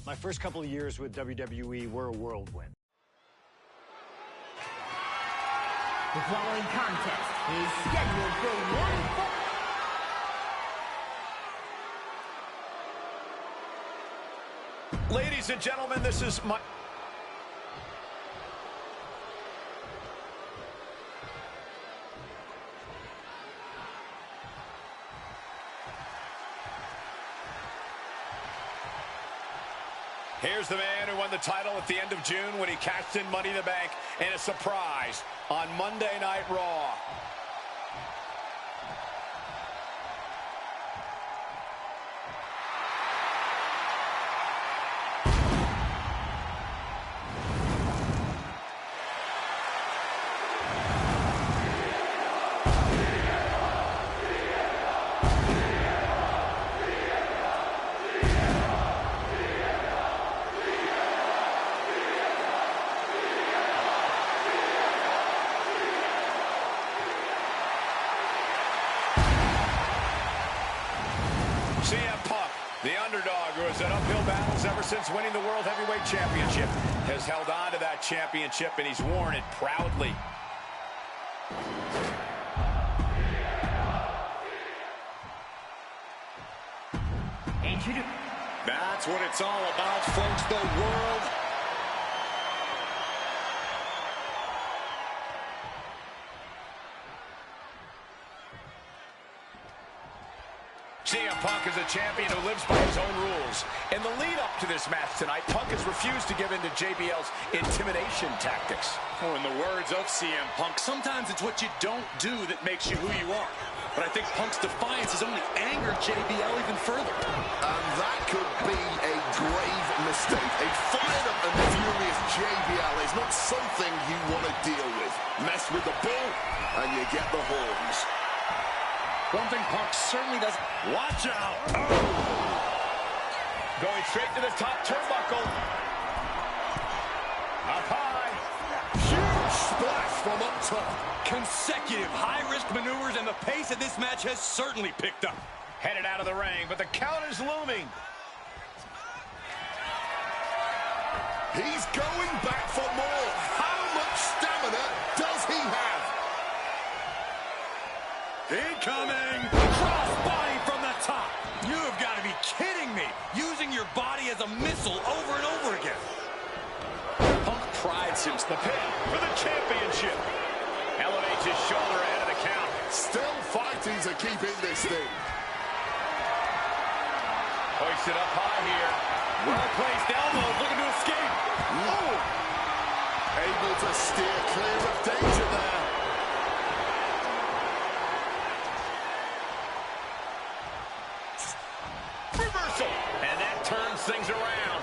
My first couple of years with WWE were a whirlwind. The following contest is scheduled for one fall. Ladies and gentlemen, this is my... Here's the man who won the title at the end of June when he cashed in Money in the Bank in a surprise on Monday Night Raw. CM Punk, the underdog who has had uphill battles ever since winning the World Heavyweight Championship, has held on to that championship, and he's worn it proudly. That's what it's all about, folks. The world. CM Punk is a champion who lives by his own rules. In the lead-up to this match tonight, Punk has refused to give in to JBL's intimidation tactics. Oh, in the words of CM Punk, sometimes it's what you don't do that makes you who you are. But I think Punk's defiance has only angered JBL even further. And that could be a grave mistake. A fired up and furious JBL is not something you want to deal with. Mess with the bull, and you get the horns. One thing Punk certainly doesn't... Watch out! Oh. Going straight to the top turnbuckle. Up high. Huge splash from up top. Consecutive high-risk maneuvers, and the pace of this match has certainly picked up. Headed out of the ring, but the count is looming. He's going back for more. How much stamina does he have? Incoming! Crossbody from the top! You've got to be kidding me! Using your body as a missile over and over again. Punk prides himself. The pin for the championship. Elevates his shoulder ahead of the count. Still fighting to keep in this thing. Hoisted up high here. Well-placed elbow, looking to escape. Oh! Able to steer clear of danger there. Reversal. And that turns things around.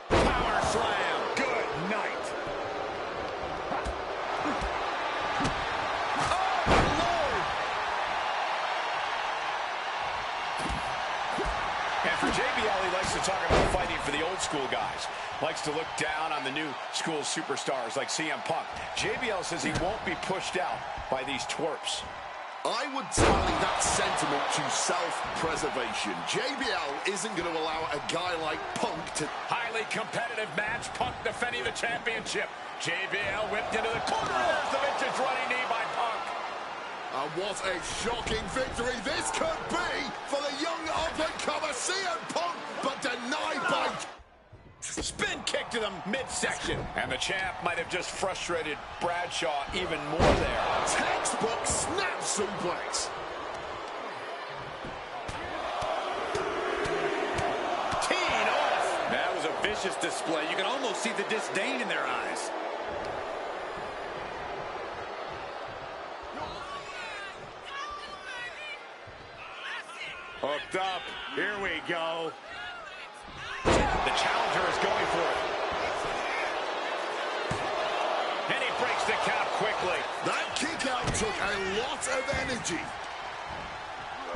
Power slam. Good night. Oh, Lord. And for JBL, he likes to talk about fighting for the old school guys. Likes to look down on the new school superstars like CM Punk. JBL says he won't be pushed out by these twerps. I would tally that sentiment to self-preservation. JBL isn't going to allow a guy like Punk to... Highly competitive match. Punk defending the championship. JBL whipped into the corner. There's the vintage running knee by Punk. And what a shocking victory this could be for the young up-and-comer CM Punk, but denied by... Spin kick to the midsection. And the champ might have just frustrated Bradshaw even more there. Textbook snap suplex. Teeing off. That was a vicious display. You can almost see the disdain in their eyes. Hooked up. Here we go. The challenger is going for it. And he breaks the count quickly. That kick out took a lot of energy.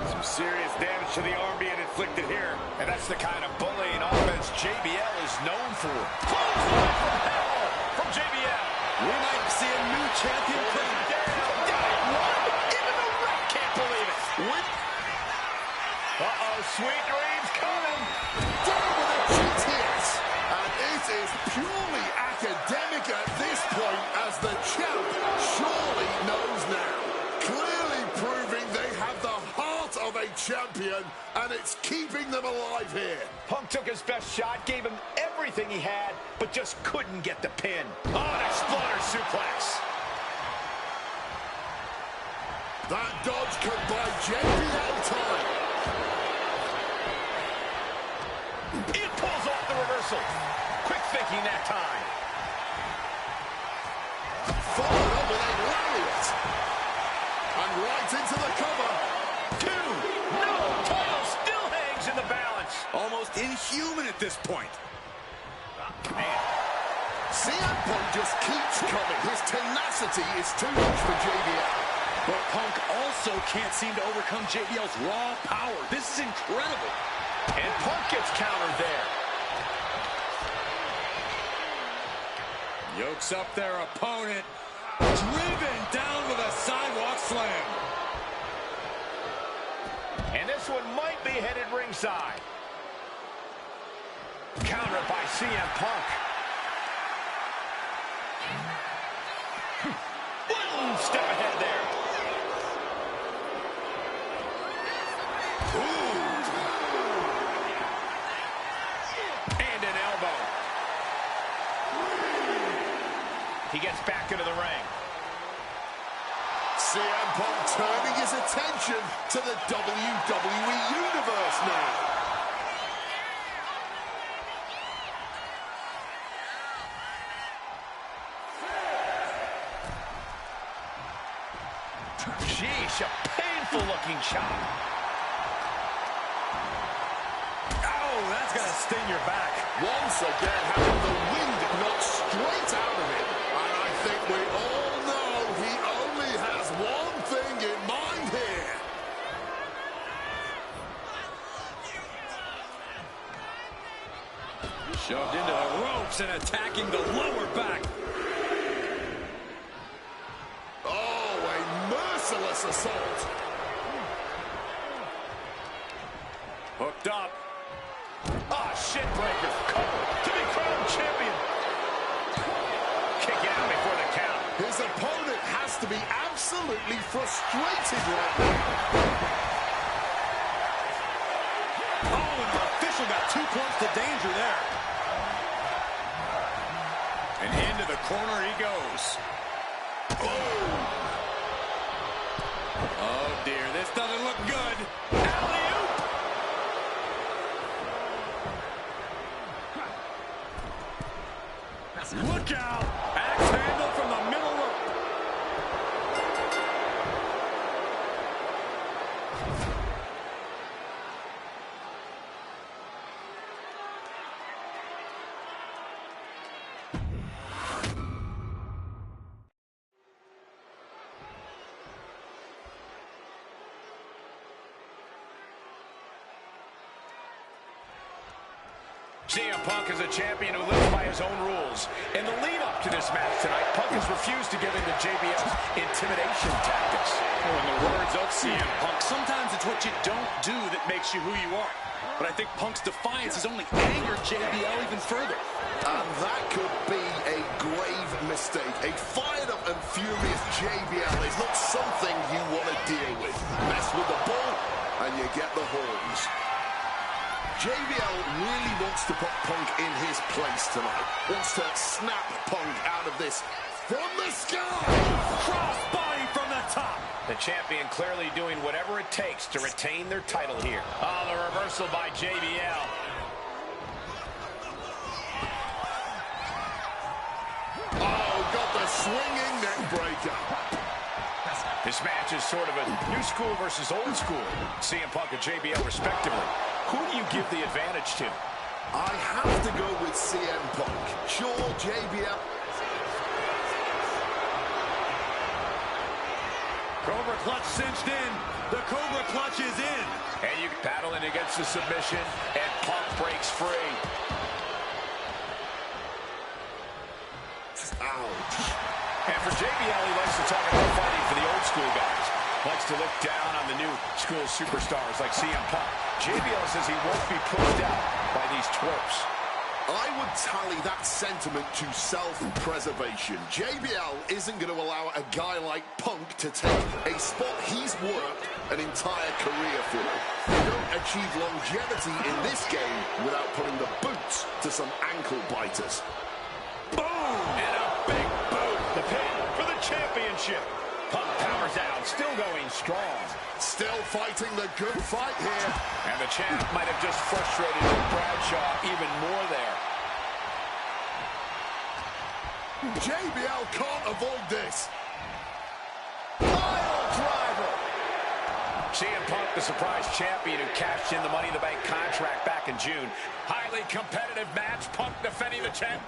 Some serious damage to the arm being inflicted here. And that's the kind of bullying offense JBL is known for. Clothesline from hell from JBL. We might see a new champion. Down. Got it. One. Into the red sweet dreams coming. Down with a GTS. And it is purely academic at this point, as the champ surely knows now. Clearly proving they have the heart of a champion, and it's keeping them alive here. Punk took his best shot, gave him everything he had, but just couldn't get the pin. Oh, an exploder suplex. That dodge could buy JBL time. It pulls off the reversal. Quick thinking that time. Followed up with a lariat. And right into the cover. 2. No! Title still hangs in the balance. Almost inhuman at this point. Man. CM Punk just keeps coming. His tenacity is too much for JBL. But Punk also can't seem to overcome JBL's raw power. This is incredible. And Punk gets countered there. Yokes up their opponent. Driven down with a sidewalk slam. And this one might be headed ringside. Countered by CM Punk. One step ahead there. Ooh. And an elbow. He gets back into the ring. CM Punk turning his attention to the WWE Universe now. Sheesh, a painful-looking shot. Oh, that's going to sting your back. Once again, having the wind knocked straight out of him. And I think we all know he only has one thing in mind here. Shoved into the ropes and attacking the lower back. Merciless assault. Hooked up. Ah, shit breaker. Cover to be crowned champion. Kick out before the count. His opponent has to be absolutely frustrated right now. Oh, and the official got 2 points to danger there. And into the corner he goes. Oh, dear, this doesn't look good. Alley-oop. Look out! Axe handle from the middle rope. CM Punk is a champion who lives by his own rules. In the lead-up to this match tonight, Punk has refused to give in to JBL's intimidation tactics. Oh, in the words of CM Punk, sometimes it's what you don't do that makes you who you are. But I think Punk's defiance has only angered JBL even further. And that could be a grave mistake. A fired-up and furious JBL is not something you want to deal with. Mess with the bull, and you get the horns. JBL really wants to put Punk in his place tonight. Wants to snap Punk out of this from the sky. Crossbody from the top. The champion clearly doing whatever it takes to retain their title here. Oh, the reversal by JBL. Oh, got the swinging neck breaker. This match is sort of a new school versus old school. CM Punk and JBL respectively. Who do you give the advantage to? I have to go with CM Punk. Sure, JBL. Cobra clutch cinched in. The Cobra clutch is in. And you battling against the submission, and Punk breaks free. Ouch. And for JBL, he likes to talk about fighting for the old school guys. likes to look down on the new school superstars like CM Punk. JBL says he won't be pushed out by these twerps. I would tally that sentiment to self-preservation. JBL isn't going to allow a guy like Punk to take a spot he's worked an entire career for. You don't achieve longevity in this game without putting the boots to some ankle biters. Boom! And a big boot. The pin for the championship. Punk powers out, still going strong. Still fighting the good fight here. And the champ might have just frustrated Bradshaw even more there. JBL can't avoid this. Pile driver. CM Punk, the surprise champion who cashed in the Money in the Bank contract back in June. Highly competitive match. Punk defending the champ.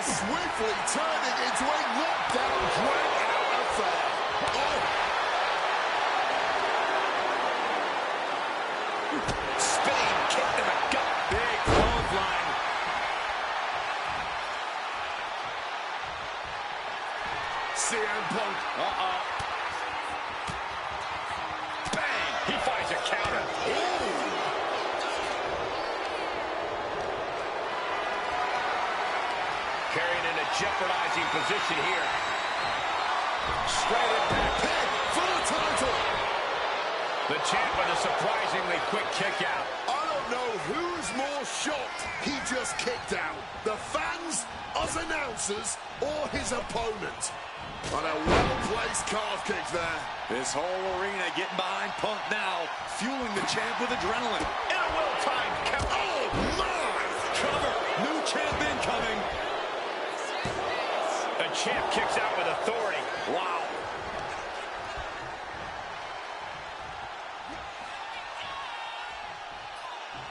Swiftly turning into a knockdown, drag-out affair. Spinning kick to the gut. Big clothesline. CM Punk. Bang! He finds a counter. Carrying in a jeopardizing position here. Straight impact Pin for the title. The champ with a surprisingly quick kick out. I don't know who's more shocked he just kicked out. The fans, us announcers, or his opponent. On a well-placed calf kick there. This whole arena getting behind Punk now, fueling the champ with adrenaline. And a well-timed count. Oh, my! Cover. New champ incoming. The champ kicks out with authority. Wow.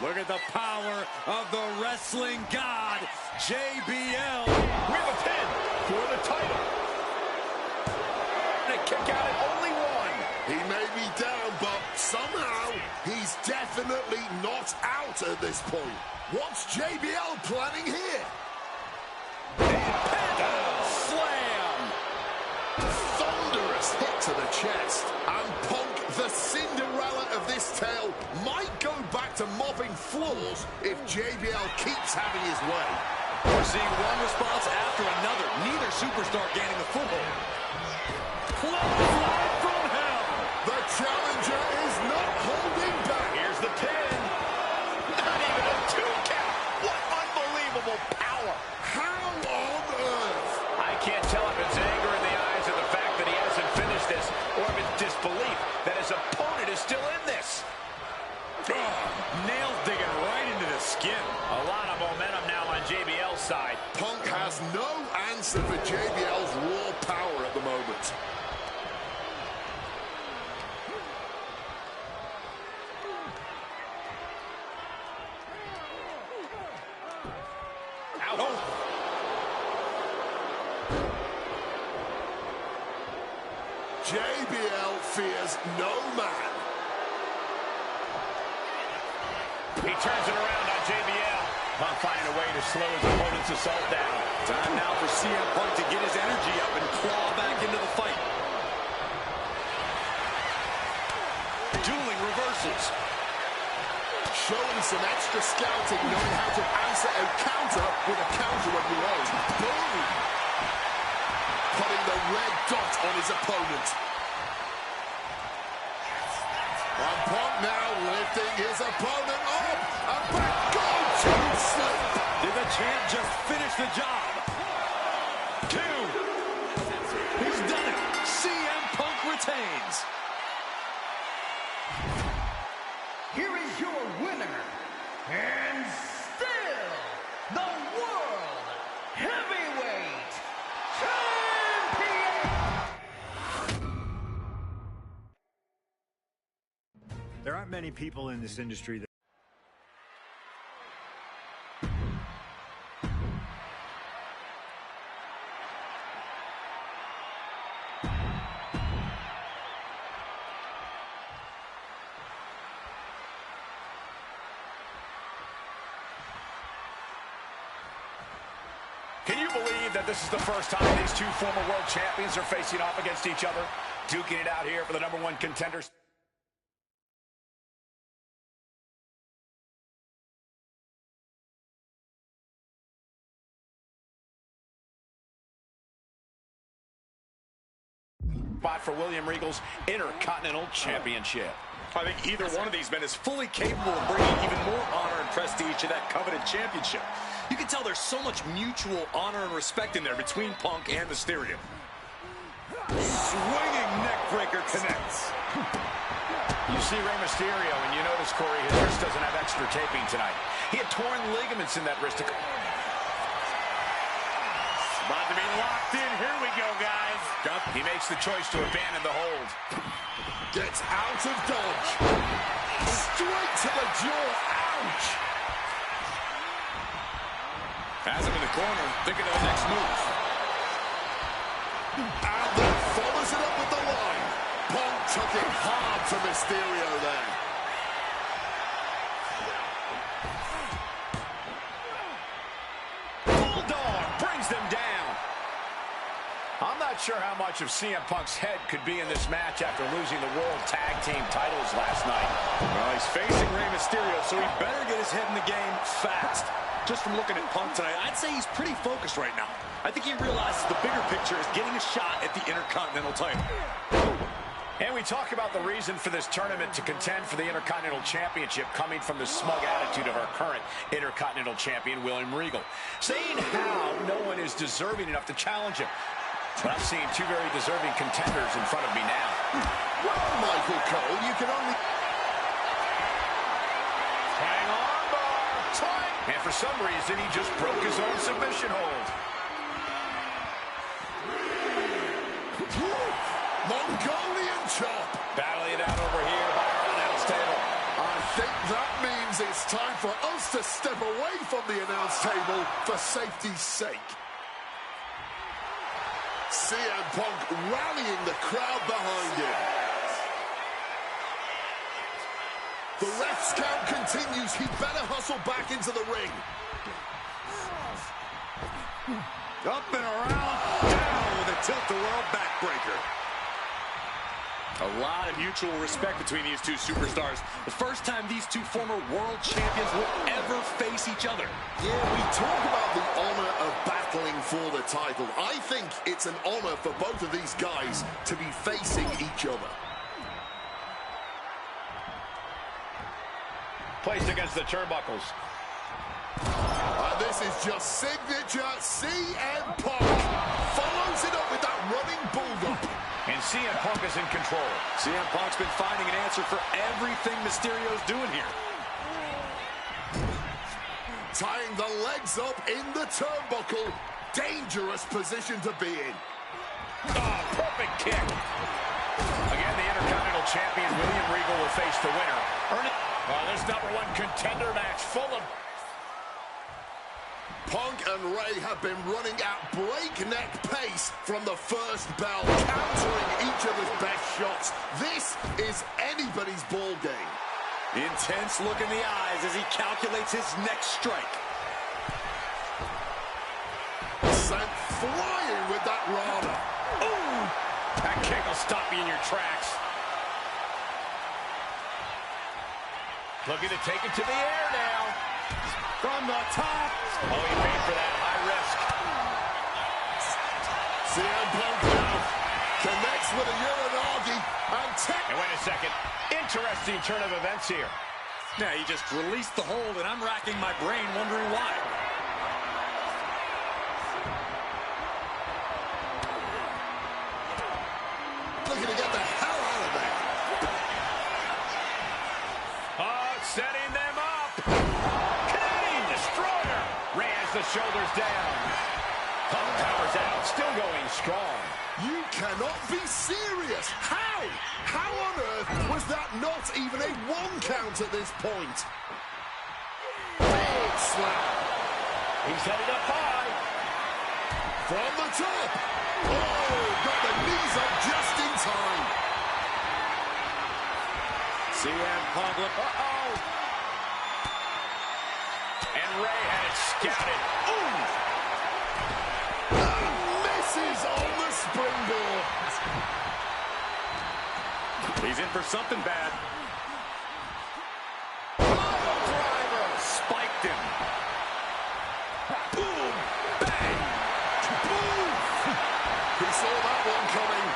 Look at the power of the wrestling god, JBL. With a pin for the title. And a kick out at only one. He may be down, but somehow he's definitely not out at this point. What's JBL planning here? Slam! Thunderous hit to the chest. And Punk, the Cinderella of this tale, might go back to mopping floors if JBL keeps having his way. We're seeing one response after another. Neither superstar gaining a foothold. Clothesline from hell! The challenger is not holding back. Here's the pin. Not even a 2 count. What unbelievable power. How on earth? I can't tell if it's anger in the eyes of the fact that he hasn't finished this, or if it's disbelief that his opponent is still in this. Nails digging right into the skin. A lot of momentum now on JBL's side. Punk has no answer for JBL's raw power at the moment. JBL fears no man. He turns it around on JBL. Punk finding a way to slow his opponent's assault down. Time now for CM Punk to get his energy up and claw back into the fight. Dueling reversals. Showing some extra scouting, knowing how to answer a counter with a counter of your own. Boom! Putting the red dot on his opponent. And Punk now lifting his opponent up. And back goes to sleep. Did the champ just finish the job? 2. He's done it. CM Punk retains. Here is your winner, and still the World Heavyweight Champion! There aren't many people in this industry that Can you believe that this is the first time these two former world champions are facing off against each other? Duking it out here for the #1 contenders. Spot for William Regal's Intercontinental Championship. I think either one of these men is fully capable of bringing even more honor and prestige to that coveted championship. You can tell there's so much mutual honor and respect in there between Punk and Mysterio. Swinging neckbreaker connects. You see Rey Mysterio, and you notice, Corey, his wrist doesn't have extra taping tonight. He had torn ligaments in that wrist. About to be locked in. Here we go, guys. He makes the choice to abandon the hold. Gets out of dodge. Straight to the jaw. Ouch. Has him in the corner, thinking of the next move. And then follows it up with the line. Punk took it hard to Mysterio there. Bulldog brings them down. I'm not sure how much of CM Punk's head could be in this match after losing the World Tag Team titles last night. Well, he's facing Rey Mysterio, so he better get his head in the game fast. Just from looking at Punk tonight, I'd say he's pretty focused right now. I think he realizes the bigger picture is getting a shot at the Intercontinental title. And we talk about the reason for this tournament to contend for the Intercontinental Championship coming from the smug attitude of our current Intercontinental Champion, William Regal. Saying how no one is deserving enough to challenge him. But I'm seeing two very deserving contenders in front of me now. Well, Michael Cole, you can only... Hang on, bar. And for some reason, he just broke his own submission hold. Mongolian chop. Battling it out over here by our announce table. I think that means it's time for us to step away from the announce table for safety's sake. CM Punk rallying the crowd behind him. The ref's count continues. He better hustle back into the ring. Up and around, down with a tilt-the-world backbreaker. A lot of mutual respect between these two superstars. The first time these two former world champions will ever face each other. Yeah, we talk about the honor of battling for the title. I think it's an honor for both of these guys to be facing each other. Placed against the turnbuckles. And this is just signature CM Punk. Follows it up with that running bulldog. And CM Punk is in control. CM Punk's been finding an answer for everything Mysterio's doing here. Tying the legs up in the turnbuckle. Dangerous position to be in. Oh, perfect kick. Again, the Intercontinental Champion, William Regal, will face the winner. This #1 contender match full of... Punk and Rey have been running at breakneck pace from the first bell, countering each other's best shots. This is anybody's ball game. Intense look in the eyes as he calculates his next strike. Sent flying with that Rana. Ooh! That kick will stop you in your tracks. Looking to take it to the air now. From the top. Oh, he paid for that high risk. CM Punk now connects with a Uranagi and wait a second. Interesting turn of events here. Yeah, he just released the hold, and I'm racking my brain wondering why. Looking to get the hell out of there. Setting them up. Canadian Destroyer. Rey has the shoulders down. Punk powers out, still going strong. You cannot be serious. How? How on earth was that not even a 1 count at this point? Big slap. He's headed up high. From the top. Oh, got the knees up just in time. CM Punk, uh-oh. And Rey had it scouted. Ooh. springboard. He's in for something bad. Driver. Spiked him. Boom. Bang. Boom. He saw that one coming.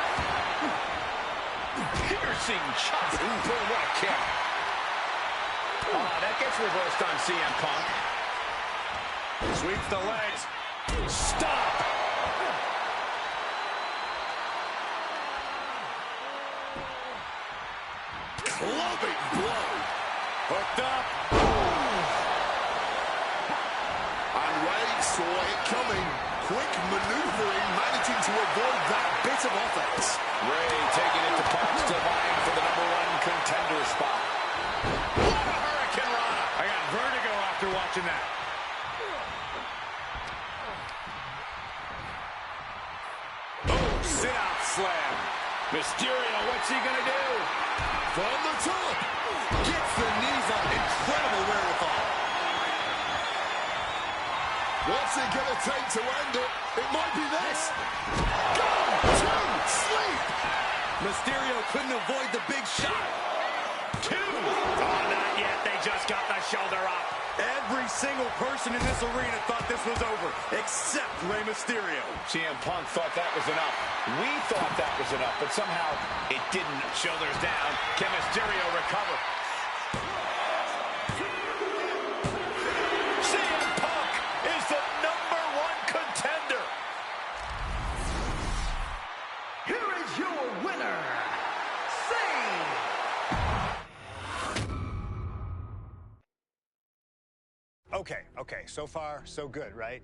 Piercing shot. Boom, what a kick. Oh, that gets reversed on CM Punk. Sweeps the legs. Stop. Clubbing blow. Hooked up. And Ray saw it coming. Quick maneuvering, managing to avoid that bit of offense. Ray taking it to Punk, still vying for the #1 contender spot. What a Hurricane Rana. I got vertigo after watching that. Oh, sit-out slam. Mysterio, what's he gonna do? From the top. Gets the knees up. Incredible wherewithal. What's it gonna take to end it? It might be this. Go to sleep. Mysterio couldn't avoid the big shot. 2. Oh, not yet. They just got the shoulder up. Every single person in this arena thought this was over, except Rey Mysterio. CM Punk thought that was enough. We thought that was enough, but somehow it didn't. Shoulders down. Can Mysterio recover? CM Punk is the #1 contender. Here is your winner, Zayn. Okay, so far, so good, right?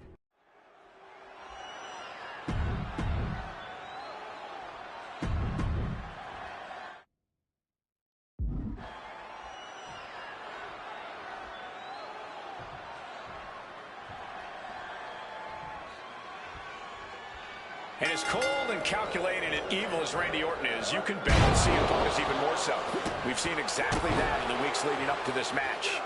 And as cold and calculated and evil as Randy Orton is, you can bet that CM Punk is even more so. We've seen exactly that in the weeks leading up to this match.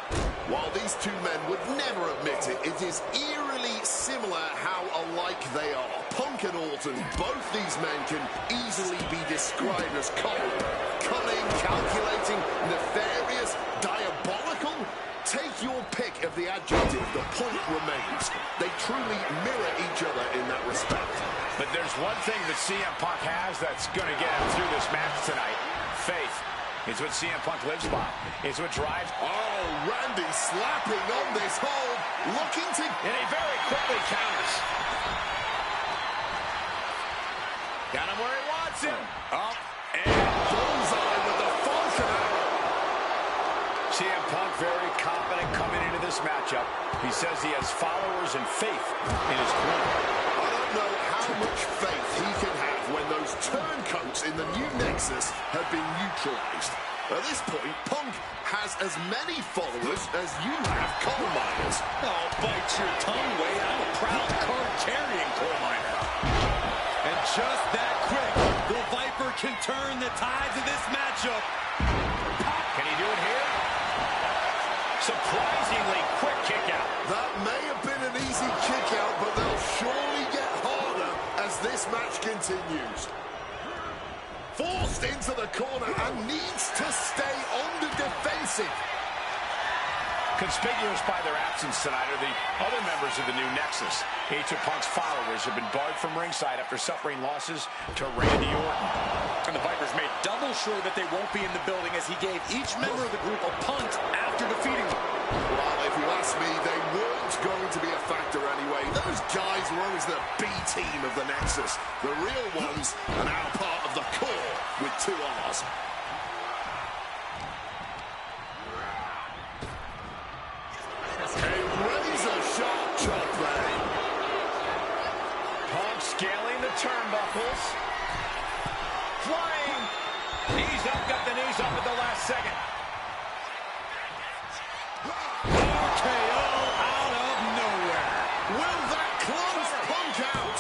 While these two men would never admit it, it is eerily similar how alike they are. Punk and Orton, both these men can easily be described as cold, cunning, calculating, nefarious, diabolical. Take your pick of the adjective, the point remains. They truly mirror each other in that respect. But there's one thing that CM Punk has that's going to get him through this match tonight. Faith. It's what CM Punk lives by. It's what drives. Oh, Randy slapping on this hold, looking to... And he very quickly counters. Got him where he wants him. Up and bullseye with the Falcon Arrow. CM Punk very confident coming into this matchup. He says he has followers and faith in his corner. I don't know how much faith he can have when those turncoats in the new Nexus have been neutralized. At this point, Punk has as many followers as you have coal miners. Oh, bite your tongue, Wade. I'm a proud card-carrying coal miner. And just that quick, the Viper can turn the tides of this matchup. Can he do it here? Surprisingly quick kick out. That may have been an easy kick out, but they'll surely get harder as this match continues. Forced into the corner and needs to stay on the defensive. Conspicuous by their absence tonight are the other members of the new Nexus. Each of Punk's followers have been barred from ringside after suffering losses to Randy Orton. And the Vipers made double sure that they won't be in the building as he gave each member of the group a punt after defeating them. Well, if you ask me, they weren't going to be a factor anyway. Those guys were always the B team of the Nexus. The real ones are now part of the core with 2 R's. Razor-sharp chop there. Punk scaling the turnbuckles. Flying. Knees up, got the knees up at the last second. RKO out of nowhere. Will that close Punk out?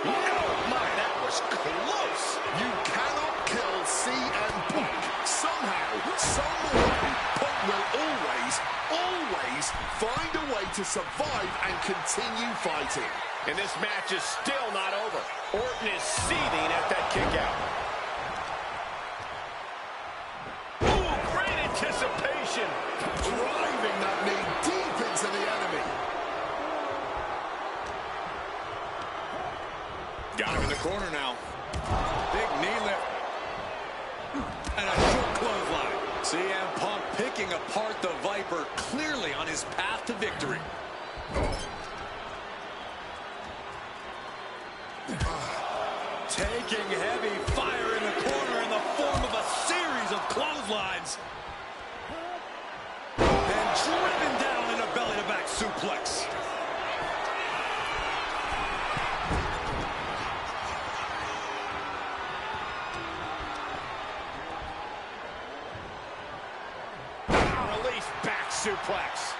Oh my, that was close. You cannot kill CM Punk. Somehow, some way, Punk will always face, find a way to survive and continue fighting. And this match is still not over. Orton is seething at that kick out. Ooh, great anticipation. Driving that knee deep into the enemy. Got him in the corner now. Big knee lift. And a short clothesline. CM Punk picking apart the Viper, clearly on his path to victory. Taking heavy fire in the corner in the form of a series of clotheslines. And driven down in a belly-to-back suplex. Release back suplex.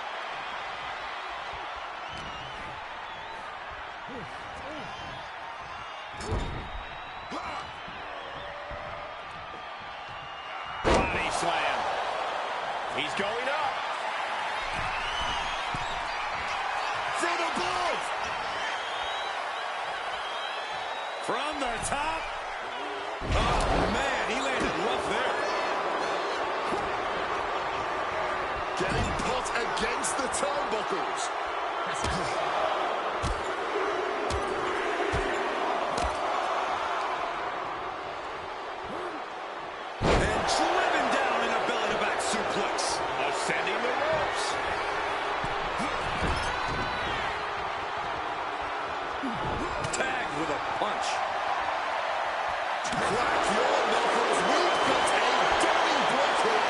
Body slam. He's going up. From above. From the top. Oh, man, he landed rough there. Getting put against the turnbuckles. And driven down in a belly-to-back suplex. Ascending the ropes. Tagged with a punch. Crack your knuckles. We've got a dummy block here.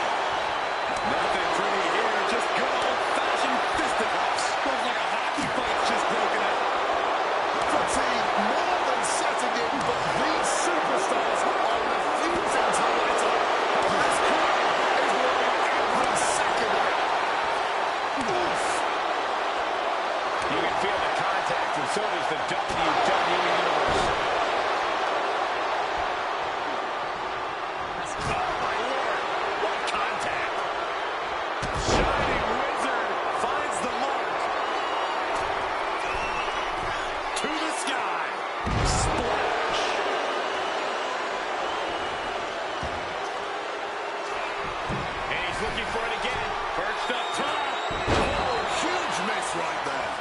Nothing pretty here, just good old-fashioned fisticuffs. Looks like a hockey fight's just broken out. Fatigue more than setting in, but these superstars are refusing to let up. This crowd is loving every second of it. Oof. You can feel the contact, and so does the WWE Universe. Oh, my Lord. What contact. Shining Wizard finds the mark. To the sky. Splash. And he's looking for it again. Perched up top. Oh, huge miss right there.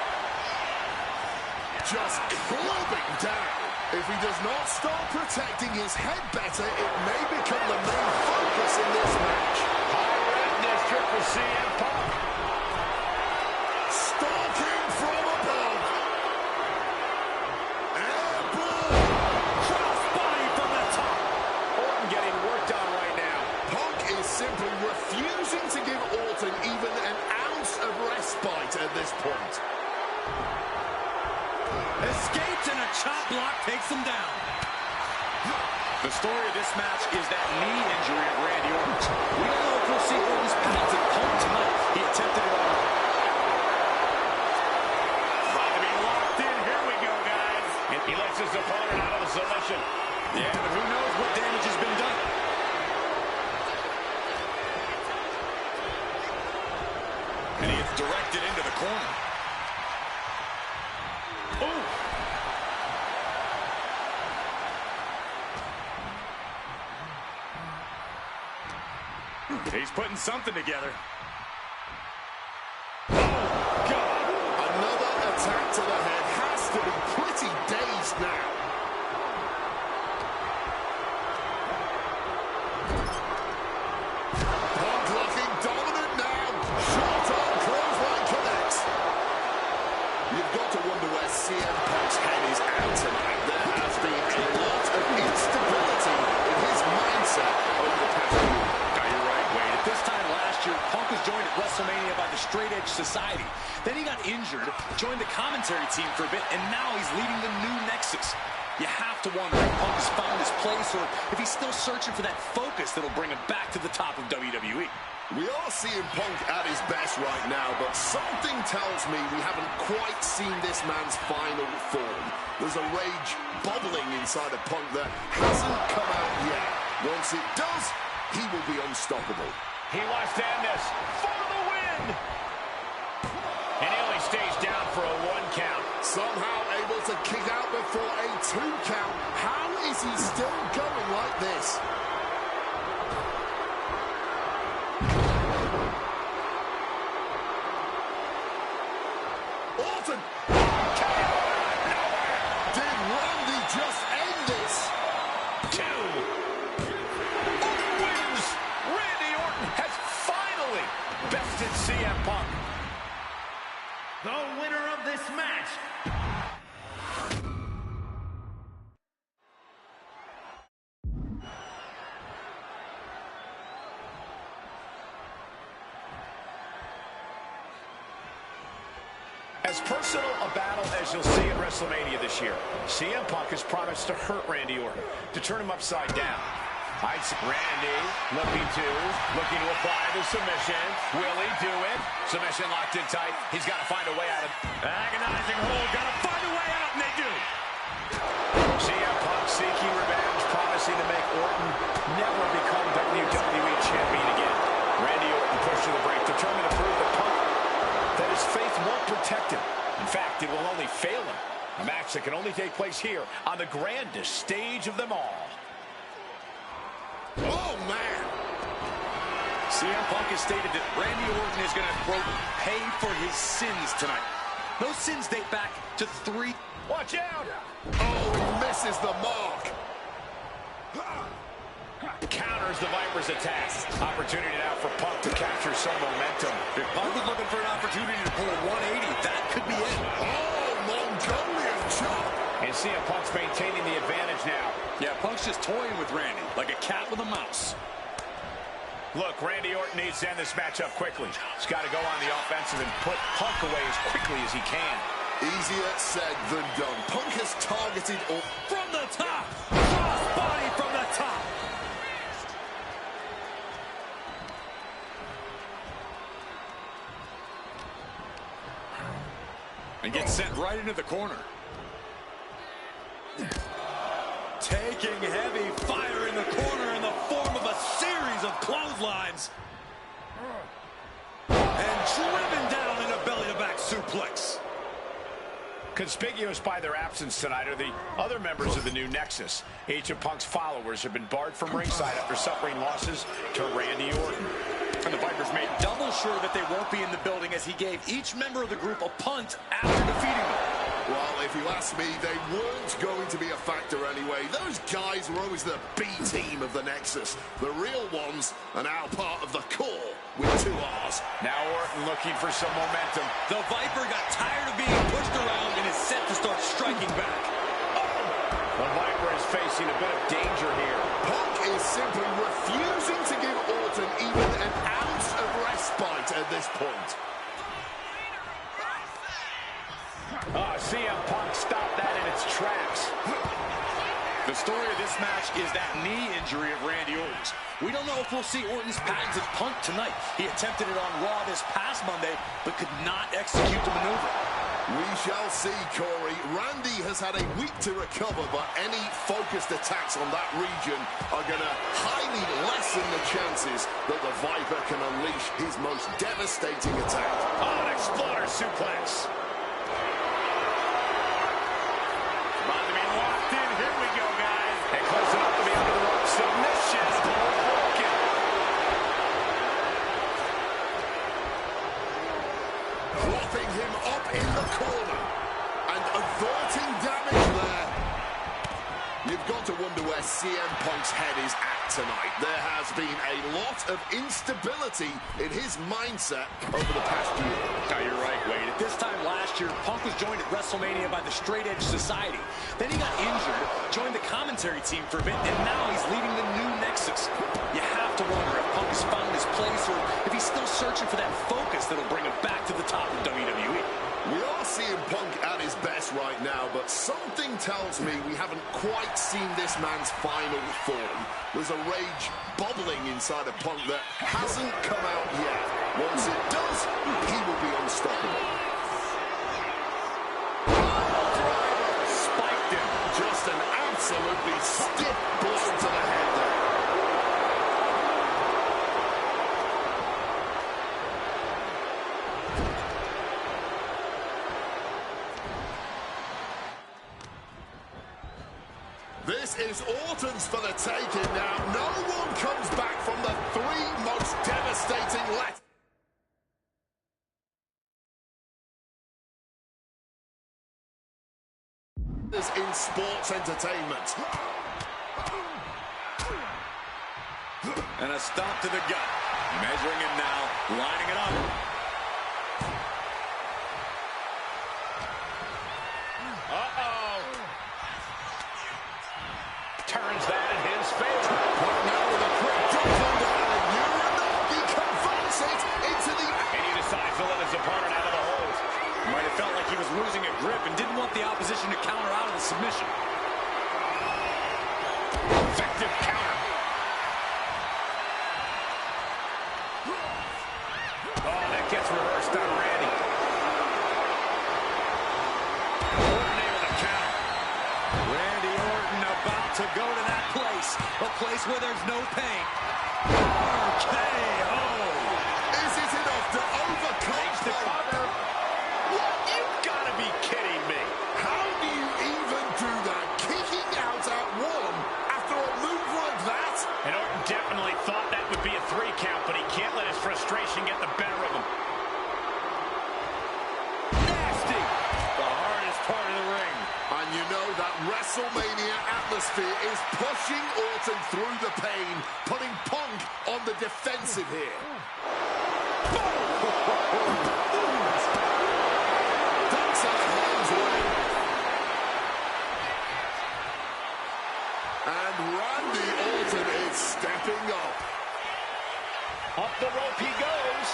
Just clubbing down. If he does not start protecting his head better, it may become the main focus in this match. High red district for CM Punk. Stalking from above. Airborne. Crossbody from the top. Orton getting worked on right now. Punk is simply refusing to give Orton even an ounce of respite at this point. Escapes and a chop block takes him down. The story of this match is that knee injury of Randy Orton. We don't know if we'll see Orton's path to Punk tonight. He attempted it all. About to be locked in. Here we go, guys. He lets his opponent out of the submission. Yeah, but who knows what damage has been done. And he gets directed into the corner. Oh! He's putting something together. Oh, God! Another attack to the head has to be pretty dazed now. Punk looking dominant now. Short arm clothesline connects. You've got to wonder where CM Punk's head is at tonight. There has been a lot of instability in his mindset over the past few weeks. You're right, Wade. At this time last year, Punk was joined at WrestleMania by the Straight Edge Society. Then he got injured, joined the commentary team for a bit, and now he's leading the new Nexus. You have to wonder if Punk has found his place or if he's still searching for that focus that'll bring him back to the top of WWE. We are seeing Punk at his best right now, but something tells me we haven't quite seen this man's final form. There's a rage bubbling inside of Punk that hasn't come out yet. Once it does, he will be unstoppable. He wants to end this for the win. Somehow able to kick out before a 2 count. How is he still going like this? Orton! Did Randy just end this? 2. Orton wins! Randy Orton has finally bested CM Punk. The winner of this match. As personal a battle as you'll see at WrestleMania this year, CM Punk has promised to hurt Randy Orton, to turn him upside down. Randy looking to apply the submission. Will he do it? Submission locked in tight. He's got to find a way out of it. Agonizing hold. Got to find a way out, and they do. CM Punk seeking revenge, promising to make Orton never become WWE champion again. Randy Orton pushed to the break, determined to prove to Punk that his faith won't protect him. In fact, it will only fail him. A match that can only take place here on the grandest stage of them all. Oh, man! CM Punk has stated that Randy Orton is going to, quote, pay for his sins tonight. Those sins date back to 3... Watch out! Oh, he misses the mark. Counters the Viper's attack. Opportunity now for Punk to capture some momentum. If Punk was looking for an opportunity to pull a 180, that could be it. Oh, Mongolian chop. And CM Punk's maintaining the advantage now. Yeah, Punk's just toying with Randy, like a cat with a mouse. Look, Randy Orton needs to end this matchup quickly. He's got to go on the offensive and put Punk away as quickly as he can. Easier said than done. Punk has targeted From the top! Crossbody from the top! And gets sent right into the corner. Taking heavy fire in the corner in the form of a series of clotheslines. And driven down in a belly-to-back suplex. Conspicuous by their absence tonight are the other members of the new Nexus. Each of Punk's followers have been barred from ringside after suffering losses to Randy Orton. And the Vipers made double sure that they won't be in the building as he gave each member of the group a punt after defeating them. Well, if you ask me, they weren't going to be a factor anyway. Those guys were always the B team of the Nexus. The real ones are now part of the core with 2 R's. Now Orton looking for some momentum. The Viper got tired of being pushed around and is set to start striking back. The Viper is facing a bit of danger here. Punk is simply refusing to give Orton even an ounce of respite at this point. CM Punk stopped that in its tracks. The story of this match is that knee injury of Randy Orton's. We don't know if we'll see Orton's patented punt tonight. He attempted it on Raw this past Monday, but could not execute the maneuver. We shall see, Corey. Randy has had a week to recover, but any focused attacks on that region are going to highly lessen the chances that the Viper can unleash his most devastating attack. Oh, an exploder suplex. About to be locked in. Here we go, guys. And close enough to be under the rope. Submission. Broken. Propping him up in the corner and averting damage there. You've got to wonder where CM Punk's head is at tonight. There has been a lot of instability in his mindset over the past year. Oh, you're right, Wade. At this time last year, Punk was joined at WrestleMania by the Straight Edge Society. Then he got injured, joined the commentary team for a bit, and now he's leading the new Nexus. You have to wonder if Punk has found his place or if he's still searching for that focus that'll bring him back to the top of WWE. We are seeing Punk at his best right now, but something tells me we haven't quite seen this man's final form. There's a rage bubbling inside of Punk that hasn't come out yet. Once it does, he will be unstoppable. Spiked him. Just an absolutely stiff blow to the head there. is Orton's for the taking now. No one comes back from the three most devastating left. In sports entertainment. And a stop to the gut. Measuring him now, lining it up. Uh-oh. Turns that in his favor. Right now with a quick drop under and Uranagi converts it into the... And he decides to let his opponent out of the hold. Might have felt like he was losing a grip and didn't want the opposition to counter out of the submission. Effective counter. Oh, that gets reversed on Randy. Orton able to counter. Randy Orton about to go to that place. A place where there's no pain. RKO. Is it enough to overcome? Makes the cover. What? You've got to be kidding me. How do you even do that? Kicking out at one after a move like that? And Orton definitely thought that would be a 3 count, but he can't let his frustration get the better of him. Nasty. The hardest part of the ring. And you know that WrestleMania atmosphere is pushing Orton through the pain, putting Punk on the defensive here. That's out of harm's way. And Randy Orton is stepping up. Up the rope he goes.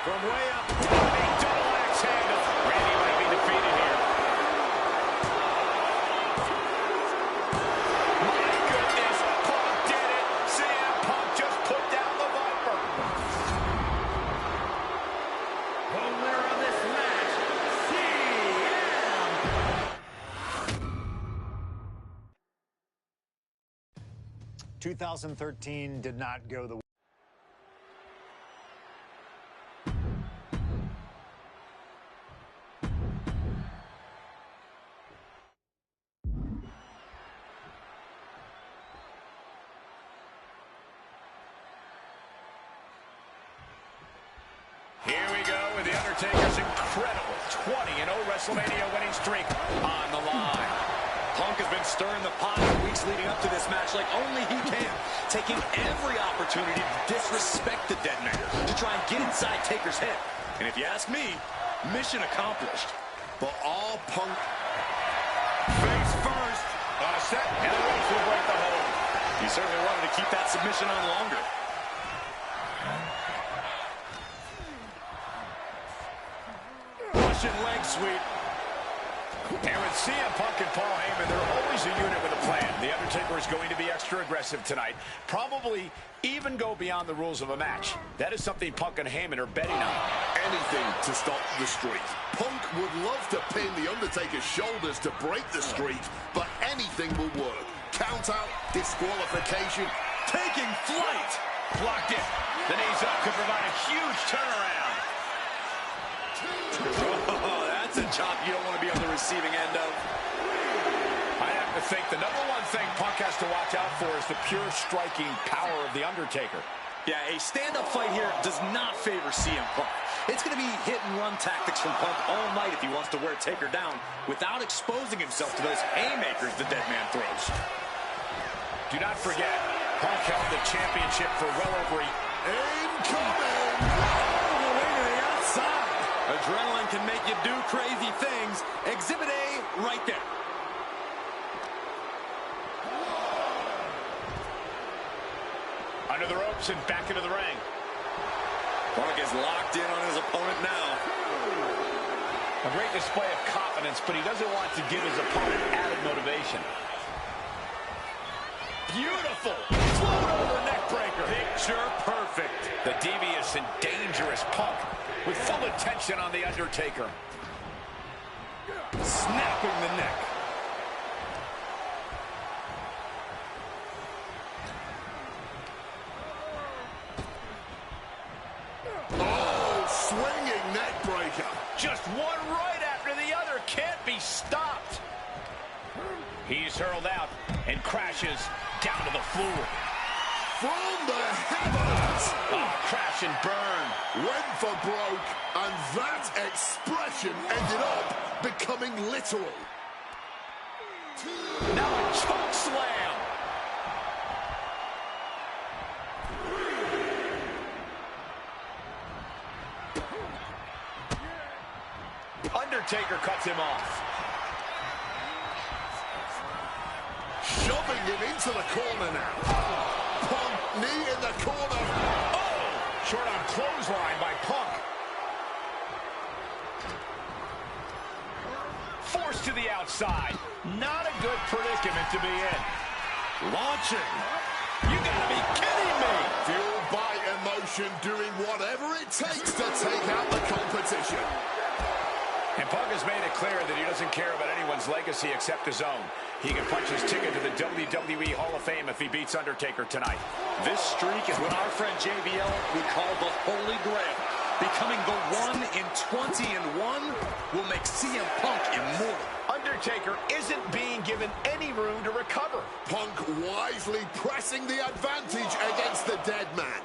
From way up. A double axe handle. Randy might be defeated here. My goodness. Punk did it. CM Punk just put down the Viper. The winner of this match, CM. 2013 did not go the way. Here we go with The Undertaker's incredible 20-0 WrestleMania winning streak on the line. Punk has been stirring the pot for weeks leading up to this match like only he can, taking every opportunity to disrespect the Dead Man, to try and get inside Taker's head. And if you ask me, mission accomplished. But all Punk... Face first. Set. And the ropes will break the hold. He certainly wanted to keep that submission on longer. Russian leg sweep. And with CM Punk and Paul Heyman, they're always a unit with a plan. The Undertaker is going to be extra aggressive tonight. Probably even go beyond the rules of a match. That is something Punk and Heyman are betting on. Anything to stop the streak. Punk would love to pin the Undertaker's shoulders to break the streak, but anything will work. Count out, disqualification. Taking flight. Blocked it. The knees up could provide a huge turnaround. Oh, that's a chop you don't want to be on the receiving end of. I have to think the #1 thing Punk has to watch out for is the pure striking power of The Undertaker. Yeah, a stand-up fight here does not favor CM Punk. It's going to be hit-and-run tactics from Punk all night if he wants to wear Taker down without exposing himself to those haymakers the Dead Man throws. Do not forget, Punk held the championship for well over a... Incoming! All the way to the outside. Adrenaline can make you do crazy things. Exhibit A right there. Under the ropes and back into the ring. Punk is locked in on his opponent now. A great display of confidence, but he doesn't want to give his opponent added motivation. Beautiful! Float over neck breaker. Picture perfect. The devious and dangerous Punk with full attention on The Undertaker. Snapping the neck. Oh, swinging neck breaker. Just one right after the other. Can't be stopped. He's hurled out and crashes down to the floor. From the heavens! Oh, crash and burn. Went for broke, and that expression ended up becoming literal. Now a choke slam. Undertaker cuts him off. Shoving him into the corner now. Punk, knee in the corner. Oh! Short on clothesline by Punk. Forced to the outside. Not a good predicament to be in. Launching. You gotta be kidding me! Fueled by emotion, doing whatever it takes to take out the competition. And Punk has made it clear that he doesn't care about anyone's legacy except his own. He can punch his ticket to the WWE Hall of Fame if he beats Undertaker tonight. This streak is what our friend JBL would call the Holy Grail. Becoming the 1 in 20-1 will make CM Punk immortal. Undertaker isn't being given any room to recover. Punk wisely pressing the advantage against the dead man.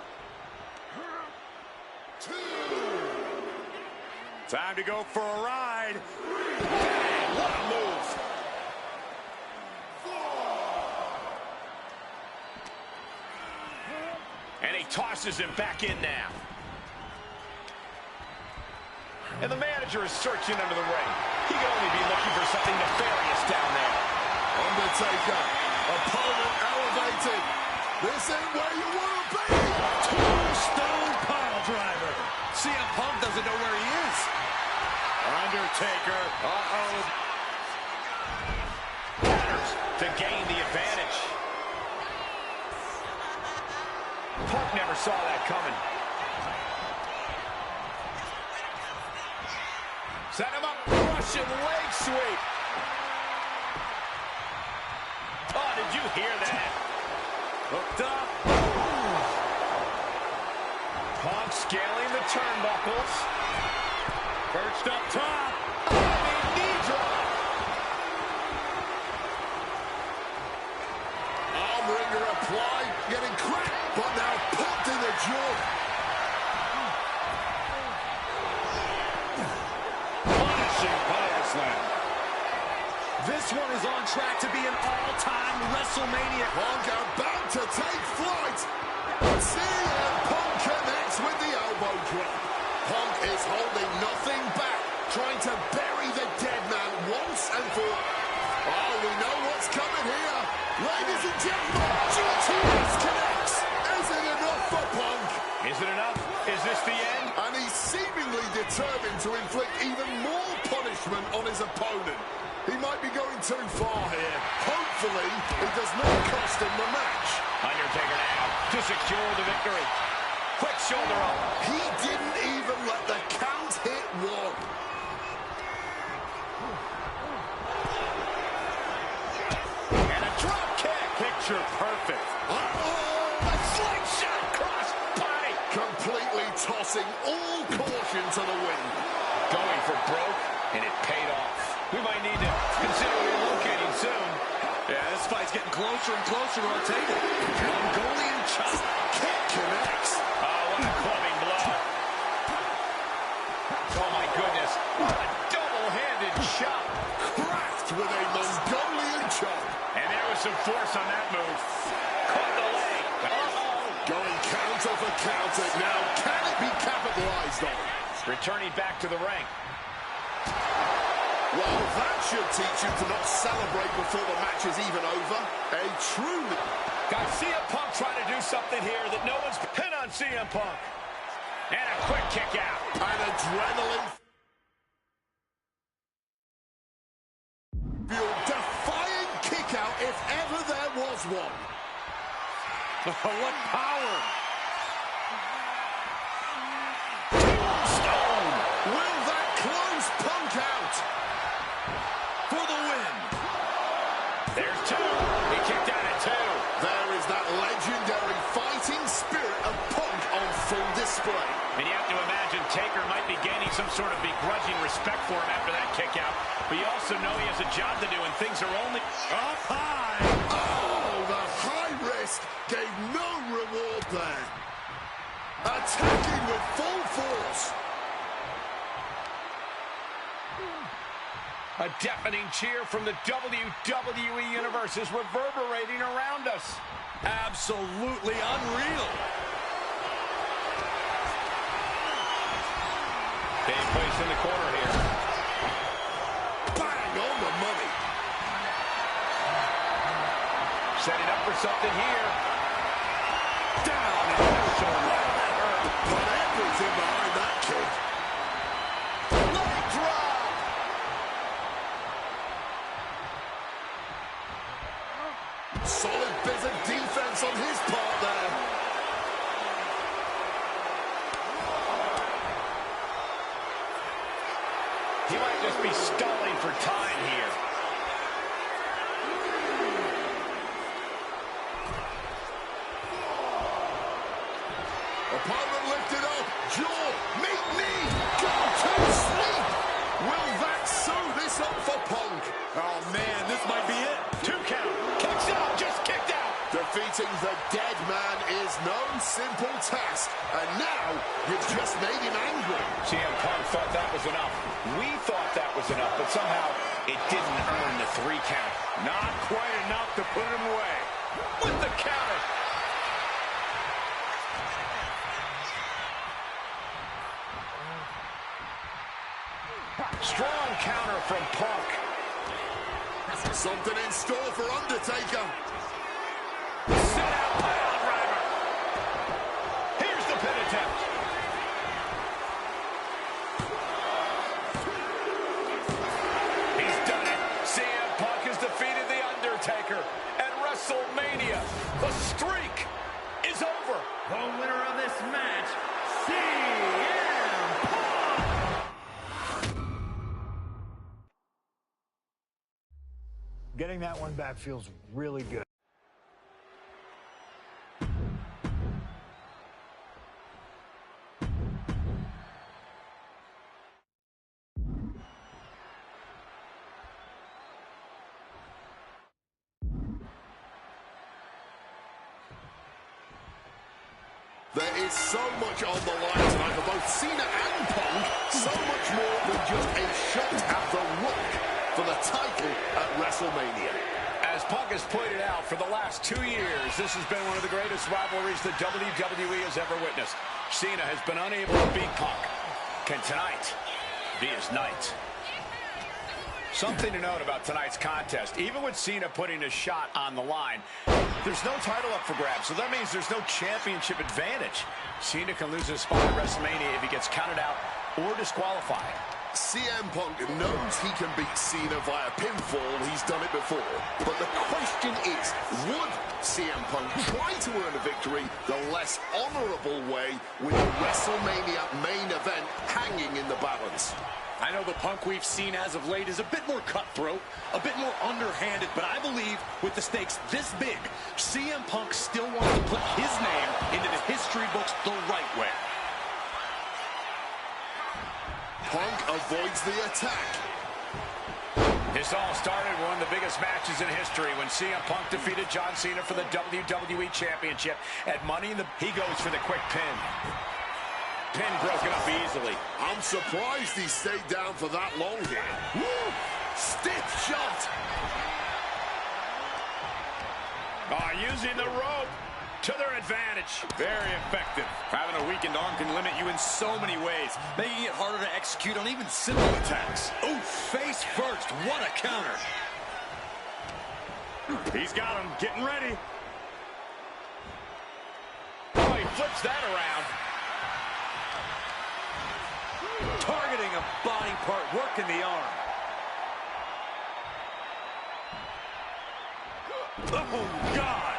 Time to go for a ride. Bang, what a move. And he tosses him back in now. And the manager is searching under the ring. He could only be looking for something nefarious down there. Undertaker, opponent elevated. This ain't where you want to be. Tombstone pile driver. CM Punk doesn't know where he is. Undertaker. Matters to gain the advantage. Punk never saw that coming. Set him up. Russian leg sweep. Oh, did you hear that? Hooked up. Punk scaling the turnbuckles. Perched up top. Knee drop. Arm wringer applied, getting cracked, but now pumped in the jaw. Punishing power slam. This one is on track to be an all-time WrestleMania. Punk about to take flight. CM Punk connects with the elbow drop. Punk is holding nothing back, trying to bury the dead man once and for all. Oh, we know what's coming here. Ladies and gentlemen, GTS connects. Is it enough for Punk? Is it enough? Is this the end? And he's seemingly determined to inflict even more punishment on his opponent. He might be going too far here. Hopefully, it does not cost him the match. Undertaker now to secure the victory. Quick shoulder up. He didn't even let the count hit one. And a drop kick. Picture perfect. Uh-oh! A slingshot cross body. Completely tossing all caution to the wind. Going for broke, and it paid off. We might need to consider relocating soon. Yeah, this fight's getting closer and closer to our table. Mongolian chop. Kick connects. Oh, what a clubbing blow. Oh, my goodness. What a double-handed shot. Cracked with a Mongolian chop. And there was some force on that move. Caught the leg. Uh-oh. Going counter for counter. Now, can it be capitalized on? Returning back to the ring. Well, that should teach you to not celebrate before the match is even over. A truly... Got CM Punk trying to do something here that no one's pin on CM Punk. And a quick kick out. An adrenaline... defying kick out if ever there was one. What power. Tombstone! Will that close Punk out? For the win. There's two. He kicked out at two. There is that legendary fighting spirit of Punk on full display. display. And you have to imagine Taker might be gaining some sort of begrudging respect for him after that kick out. But you also know he has a job to do and things are only up high. Oh, the high risk gave no reward there. Attacking with full force. A deafening cheer from the WWE Universe is reverberating around us. Absolutely unreal. Big place in the corner here. Bang on the money. Setting up for something here. Down in the shoulder. Put everything behind that kick. Leg drop. Solid bit of defense on his part there. He might just be stalling for time here. Opponent lifted up. Jaw. Meet knee. Go to sleep. Will that sew this up for Punk? Oh, man, this might be it. 2 count. Kicks out. Just kicked out. Defeating the dead man is no simple task. And now you've just made him angry. CM Punk thought that was enough. We thought that was enough, but somehow it didn't earn the 3 count. Not quite enough to put him away. With the counter. Strong counter from Punk. Something in store for Undertaker. Set out pile driver. Here's the pin attempt. He's done it. CM Punk has defeated The Undertaker at WrestleMania. The streak is over. The winner of this match, CM Punk. Getting that one back feels really good. There is so much on the line tonight for both Cena and Punk. So much more than just a shot at the Rock for the title at WrestleMania. As Punk has pointed out, for the last 2 years, this has been one of the greatest rivalries the WWE has ever witnessed. Cena has been unable to beat Punk. Can tonight be his night? Something to note about tonight's contest. Even with Cena putting his shot on the line, there's no title up for grabs, so that means there's no championship advantage. Cena can lose his spot at WrestleMania if he gets counted out or disqualified. CM Punk knows he can beat Cena via pinfall. He's done it before. But the question is, would CM Punk try to earn a victory the less honorable way with the WrestleMania main event hanging in the balance? I know the Punk we've seen as of late is a bit more cutthroat, a bit more underhanded, but I believe with the stakes this big, CM Punk still wants to put his name into the history books the right way. Punk avoids the attack. This all started one of the biggest matches in history when CM Punk defeated John Cena for the WWE Championship at Money in the... He goes for the quick pin. Pin broken up easily. I'm surprised he stayed down for that long here. Woo! Stiff shot. Using the rope to their advantage. Very effective. Having a weakened arm can limit you in so many ways, making it harder to execute on even simple attacks. Oh, face first. What a counter. He's got him. Getting ready. Oh, he flips that around. Targeting a body part, working the arm. Oh, God.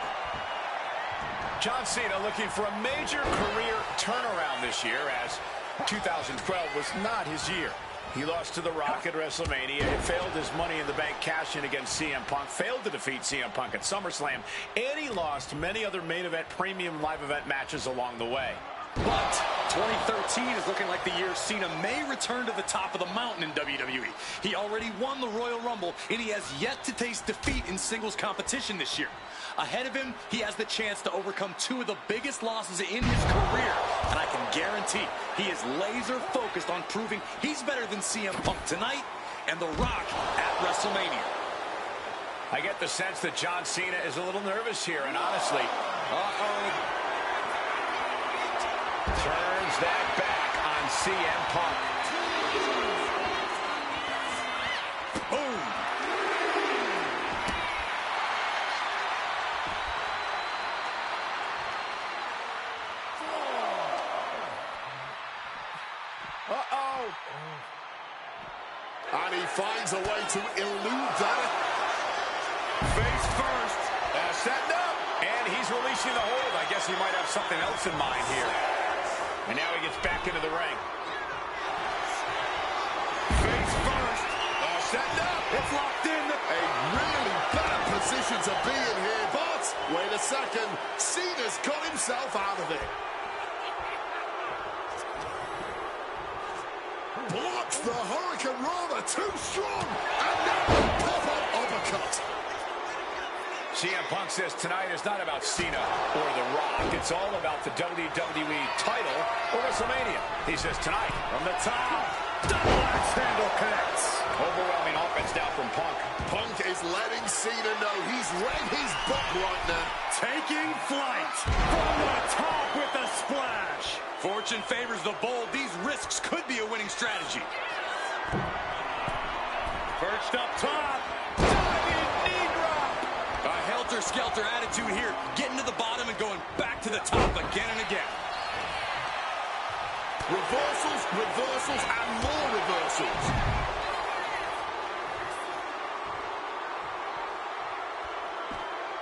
John Cena looking for a major career turnaround this year, as 2012 was not his year. He lost to The Rock at WrestleMania. It failed his Money in the Bank cash-in against CM Punk. Failed to defeat CM Punk at SummerSlam. And he lost many other main event, premium live event matches along the way. But 2013 is looking like the year Cena may return to the top of the mountain in WWE. He already won the Royal Rumble, and he has yet to taste defeat in singles competition this year. Ahead of him, he has the chance to overcome two of the biggest losses in his career. And I can guarantee he is laser focused on proving he's better than CM Punk tonight and The Rock at WrestleMania. I get the sense that John Cena is a little nervous here, and honestly, turns that back on CM Punk. Boom! And he finds a way to elude that. Face first. Setting up. And he's releasing the hold. I guess he might have something else in mind here. And now he gets back into the ring. Face first. Setting up. It's locked in. A really bad position to be in here. But, wait a second. Cena's got himself out of it. Blocks the Hurricane Rana, too strong, and now the pop-up uppercut. CM Punk says tonight is not about Cena or The Rock. It's all about the WWE title or WrestleMania. He says tonight, from the top, double axe handle connects. Overwhelming offense now from Punk. Punk is letting Cena know he's read his book right now. Taking flight from the top with a splash. Fortune favors the bold. These risks could be a winning strategy. Perched up top. Diving knee drop. A helter-skelter attitude here. Getting to the bottom and going back to the top again and again. Reversals, reversals, and more reversals.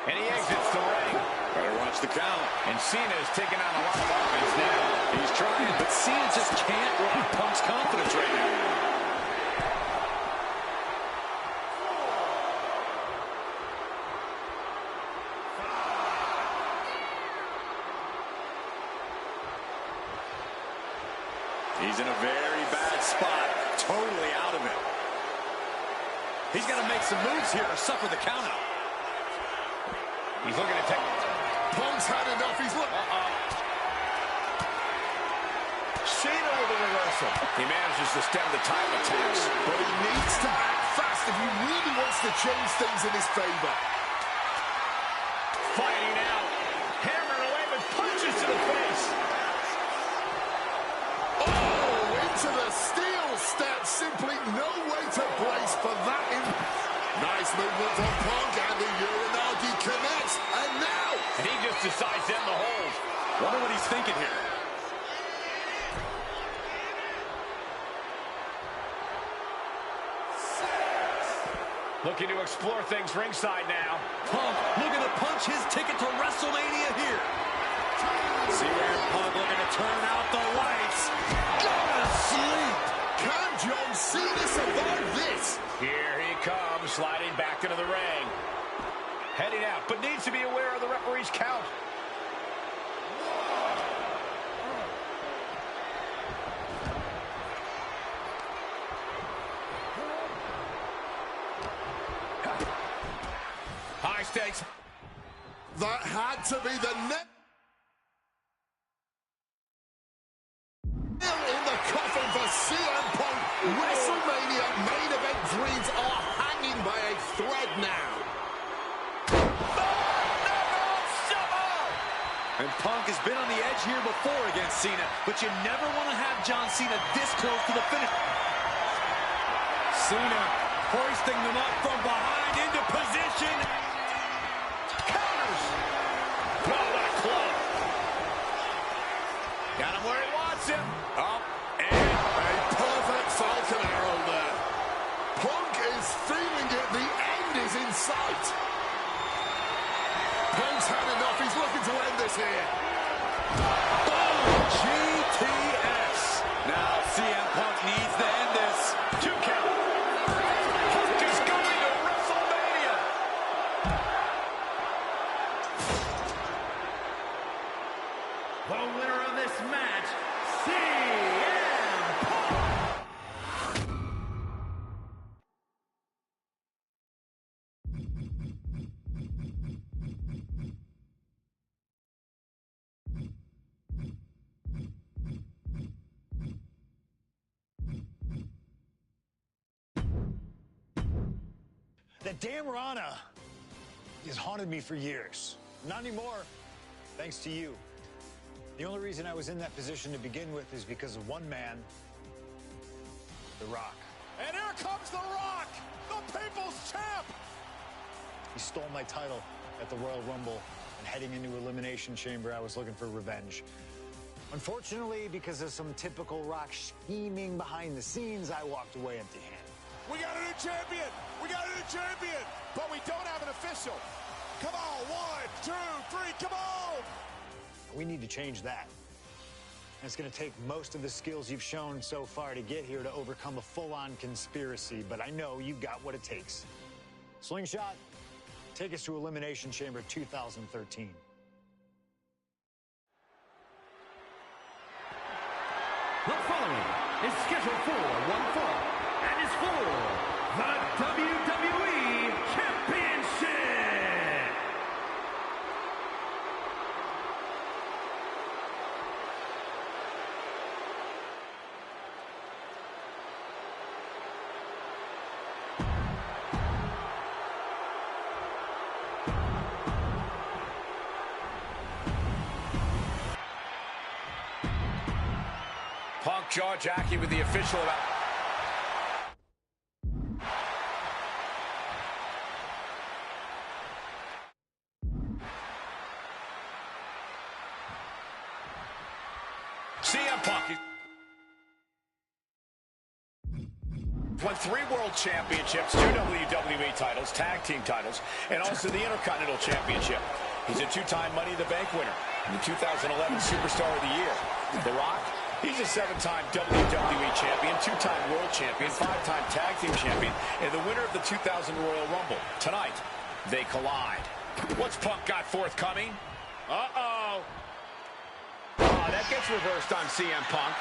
And he exits the ring. Better watch the count. And Cena is taking on a lot of offense now. He's trying, but Cena just can't rock Punk's confidence right now. He's in a very bad spot. Totally out of it. He's got to make some moves here or suffer the count out. He's looking to take... Punk's had enough. He's look. Cena with a reversal. He manages to stem the tide of attacks. But he needs to act fast if he really wants to change things in his favor. Fighting out. Hammering away with punches to the face. Oh, into the steel step. Simply no way to brace for that. Nice movement on Punk, and the Uranagi connects. And now... And he just decides to end the hold. Wonder what he's thinking here. Looking to explore things ringside now. Punk looking to punch his ticket to WrestleMania here. CM Punk looking to turn out the lights. Go to sleep. Can John Cena survive this? Here he comes, sliding back into the ring. Heading out, but needs to be aware of the referee's count. High stakes. That had to be the net. In the coffin for CM Punk. WrestleMania main event dreams are hanging by a thread now. And Punk has been on the edge here before against Cena, but you never want to have John Cena this close to the finish. Cena hoisting them up from behind into position. Counters. Well, what a club. Got him where he wants him. Up and a perfect Falcon Arrow there. Punk is feeling it. The end is in sight. Punk's had enough. He's looking to end this here. Oh, GTS. Now CM Punk needs to end this. 2 count. Punk is going to WrestleMania. The winner of this match, CM Punk! That damn Rana has haunted me for years. Not anymore, thanks to you. The only reason I was in that position to begin with is because of one man, The Rock. And here comes The Rock, the People's Champ! He stole my title at the Royal Rumble, and heading into Elimination Chamber, I was looking for revenge. Unfortunately, because of some typical Rock scheming behind the scenes, I walked away empty-handed. We got a new champion! We got a new champion! But we don't have an official. Come on, 1, 2, 3, come on! We need to change that. And it's going to take most of the skills you've shown so far to get here to overcome a full-on conspiracy, but I know you've got what it takes. Slingshot, take us to Elimination Chamber 2013. The following is scheduled for one fall and is for the WWE Championship! Punk jaw-jacking with the official about... CM Punk won 3 World Championships, 2 WWE titles, tag team titles, and also the Intercontinental Championship. He's a 2-time Money in the Bank winner, and the 2011 Superstar of the Year. The Rock, he's a 7-time WWE champion, 2-time World Champion, 5-time Tag Team Champion, and the winner of the 2000 Royal Rumble. Tonight, they collide. What's Punk got forthcoming? Uh-oh. Oh, that gets reversed on CM Punk.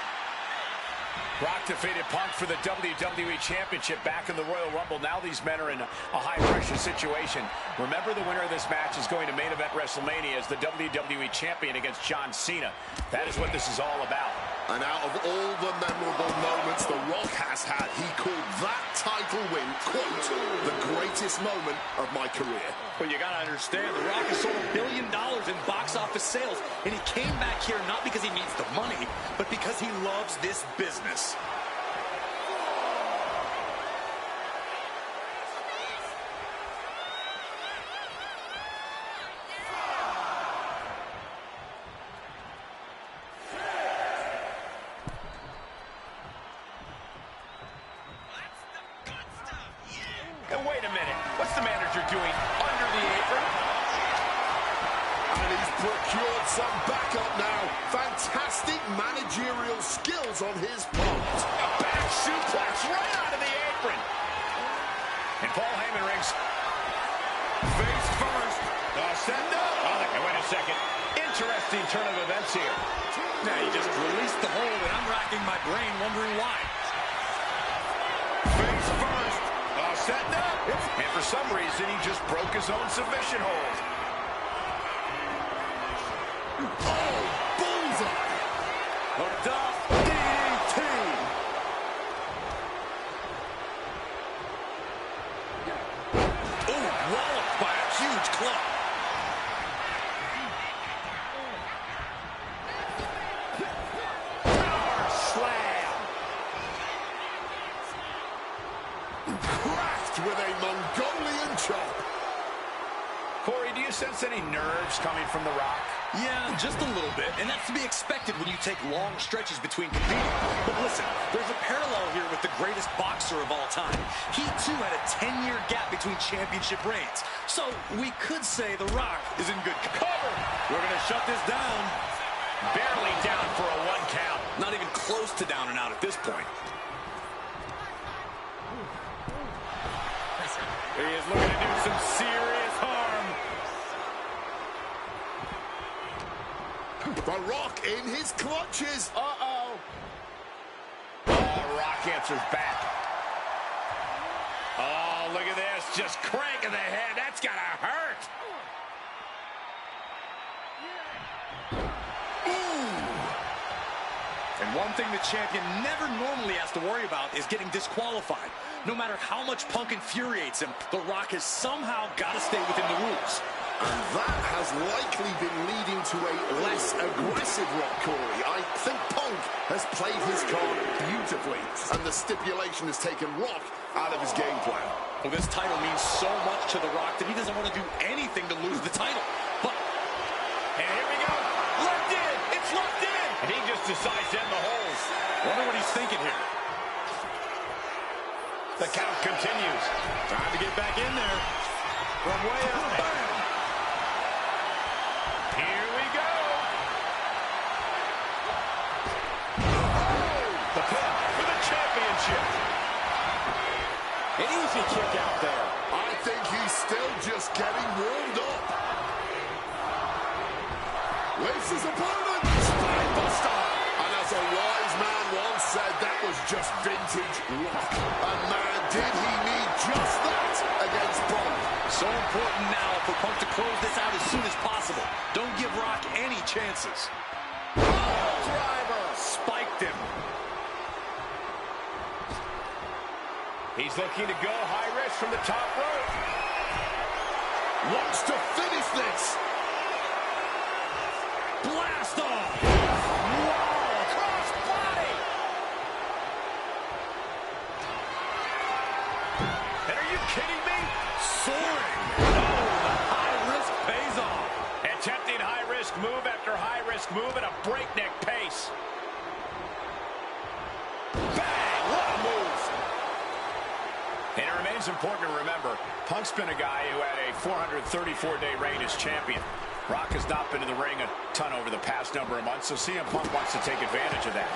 Rock defeated Punk for the WWE Championship back in the Royal Rumble. Now these men are in a high-pressure situation. Remember, the winner of this match is going to main event WrestleMania as the WWE Champion against John Cena. That is what this is all about. And out of all the memorable moments The Rock has had, he called that title win, quote, the greatest moment of my career. Well, you gotta understand, The Rock has sold $1 billion in box office sales, and he came back here not because he needs the money, but because he loves this business. And wait a minute, what's the manager doing under the apron? And he's procured some backup now. Fantastic managerial skills on his part. A back suplex right out of the apron. And Paul Heyman rings. Face first. Send up. Oh, wait a second. Interesting turn of events here. Now he just released the hold, and I'm racking my brain wondering why. Face first. Setting up. And for some reason, he just broke his own submission hold. Oh, bullseye. Hooked up. DDT. Ooh, walloped by a huge club. Power slam. Cracked with a Mongolian chop. Corey, do you sense any nerves coming from The Rock? Yeah, just a little bit, and that's to be expected when you take long stretches between competing. But listen, there's a parallel here with the greatest boxer of all time. He, too, had a 10-year gap between championship reigns. So we could say The Rock is in good cover. We're going to shut this down. Barely down for a 1 count. Not even close to down and out at this point. He is looking to do some serious harm. The The Rock in his clutches. Uh-oh. Oh, Rock answers back. Oh, look at this. Just cranking the head. That's got to hurt. And one thing the champion never normally has to worry about is getting disqualified. No matter how much Punk infuriates him, The Rock has somehow got to stay within the rules. And that has likely been leading to a less aggressive Rock, Corey. I think Punk has played his card beautifully, and the stipulation has taken Rock out of his game plan. Well, this title means so much to The Rock that he doesn't want to do anything to lose the title. But, and here we go. Locked in. It's locked in. And he just decides to end the holes. Wonder what he's thinking here. The count continues. Time to get back in there. From way up. Bam! Here we go. The pin for the championship. An easy kick out there. I think he's still just getting warmed up. Lifts his opponent. Spinebuster. And as a wise man once said, that was just vintage Rock. And man, did he need just that against Punk. So important now for Punk to close this out as soon as possible. Don't give Rock any chances. Oh, driver. Spiked him. He's looking to go high risk from the top rope. Wants to finish this. Blast off. Whoa, cross body. And are you kidding me? Soaring. Oh, the high risk pays off. Attempting high risk move after high risk move at a breakneck pace. Bang! What a move. And it remains important to remember, Punk's been a guy who had a 434-day reign as champion. Rock has not been in the ring a ton over the past number of months, so CM Punk wants to take advantage of that.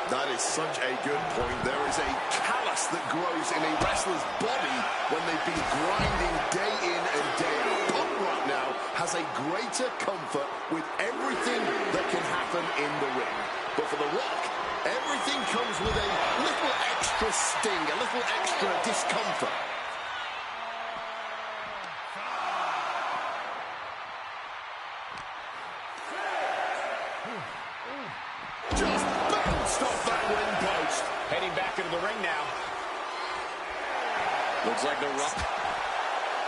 That is such a good point. There is a callus that grows in a wrestler's body when they've been grinding day in and day out. Punk right now has a greater comfort with everything that can happen in the ring. But for The Rock, everything comes with a little extra sting, a little extra discomfort. Just bounced off that ring post. Heading back into the ring now. Looks like The Rock.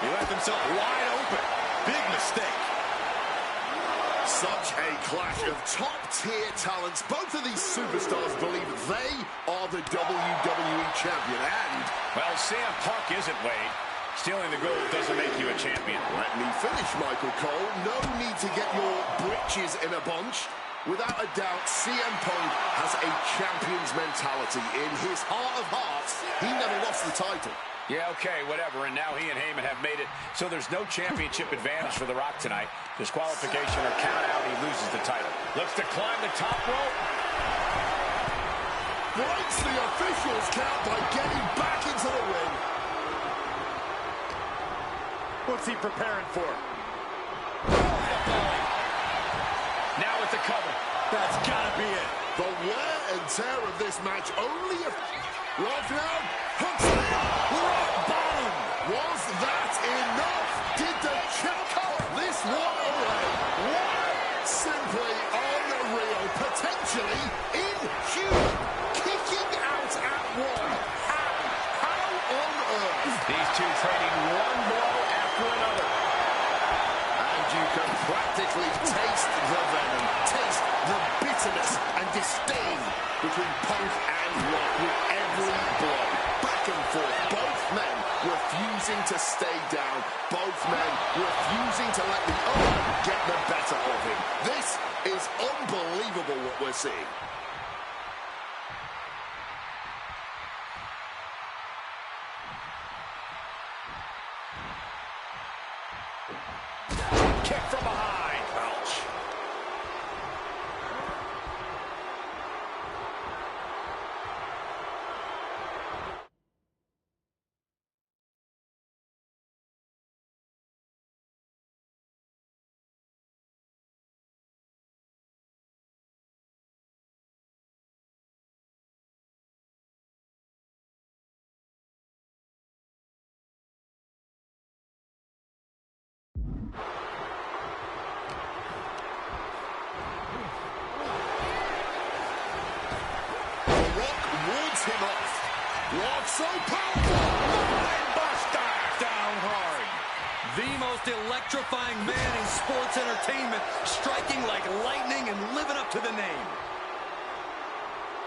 He left himself wide open. Big mistake. Such a clash of top-tier talents. Both of these superstars believe they are the WWE champion. And, well, CM Punk isn't, Wade. Stealing the gold doesn't make you a champion. let me finish, Michael Cole. No need to get your britches in a bunch. Without a doubt, CM Punk has a champion's mentality. In his heart of hearts, he never lost the title. Yeah, okay, whatever. And now he and Heyman have made it so there's no championship advantage for The Rock tonight. Disqualification or count out, he loses the title. Looks to climb the top rope. Breaks the official's count by getting back into the ring. What's he preparing for? Now with the cover. That's gotta be it. The wear and tear of this match only if... Rock now, hooks it in. Rock bottom. Was that enough? Did the chip cover this one away? What? Simply unreal. Potentially inhuman. Kicking out at one. How on earth? These two trading one blow after another. And you can practically taste the venom, taste the bitterness and disdain between Punk and Rock with every blow. Back and forth, both men refusing to stay down, both men refusing to let the other get the better of him. This is unbelievable what we're seeing. fights him off. Rock so powerful. Buster down hard. The most electrifying man in sports entertainment, striking like lightning and living up to the name.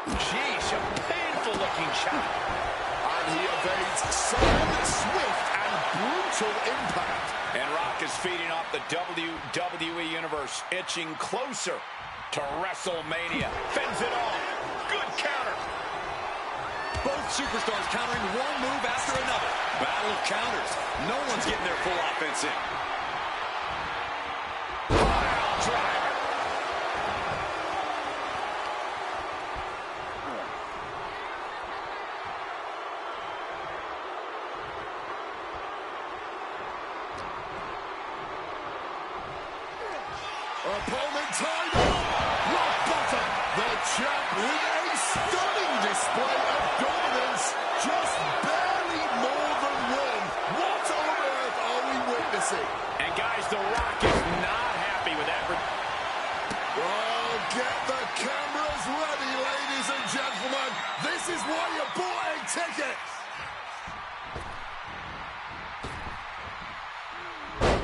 Jeez, a painful-looking shot. And he evades sudden, swift, and brutal impact. And Rock is feeding off the WWE Universe, itching closer to WrestleMania. Fends it off. Good counter. Both superstars countering one move after another. Battle of counters. No one's getting their full offense in. Pile driver. Opponent tied up. Rock bottom. The champ with a stunning display of dominance. Just barely more than one. What on earth are we witnessing? And guys, The Rock is not happy with that. Oh, get the cameras ready, ladies and gentlemen. This is why you bought a ticket.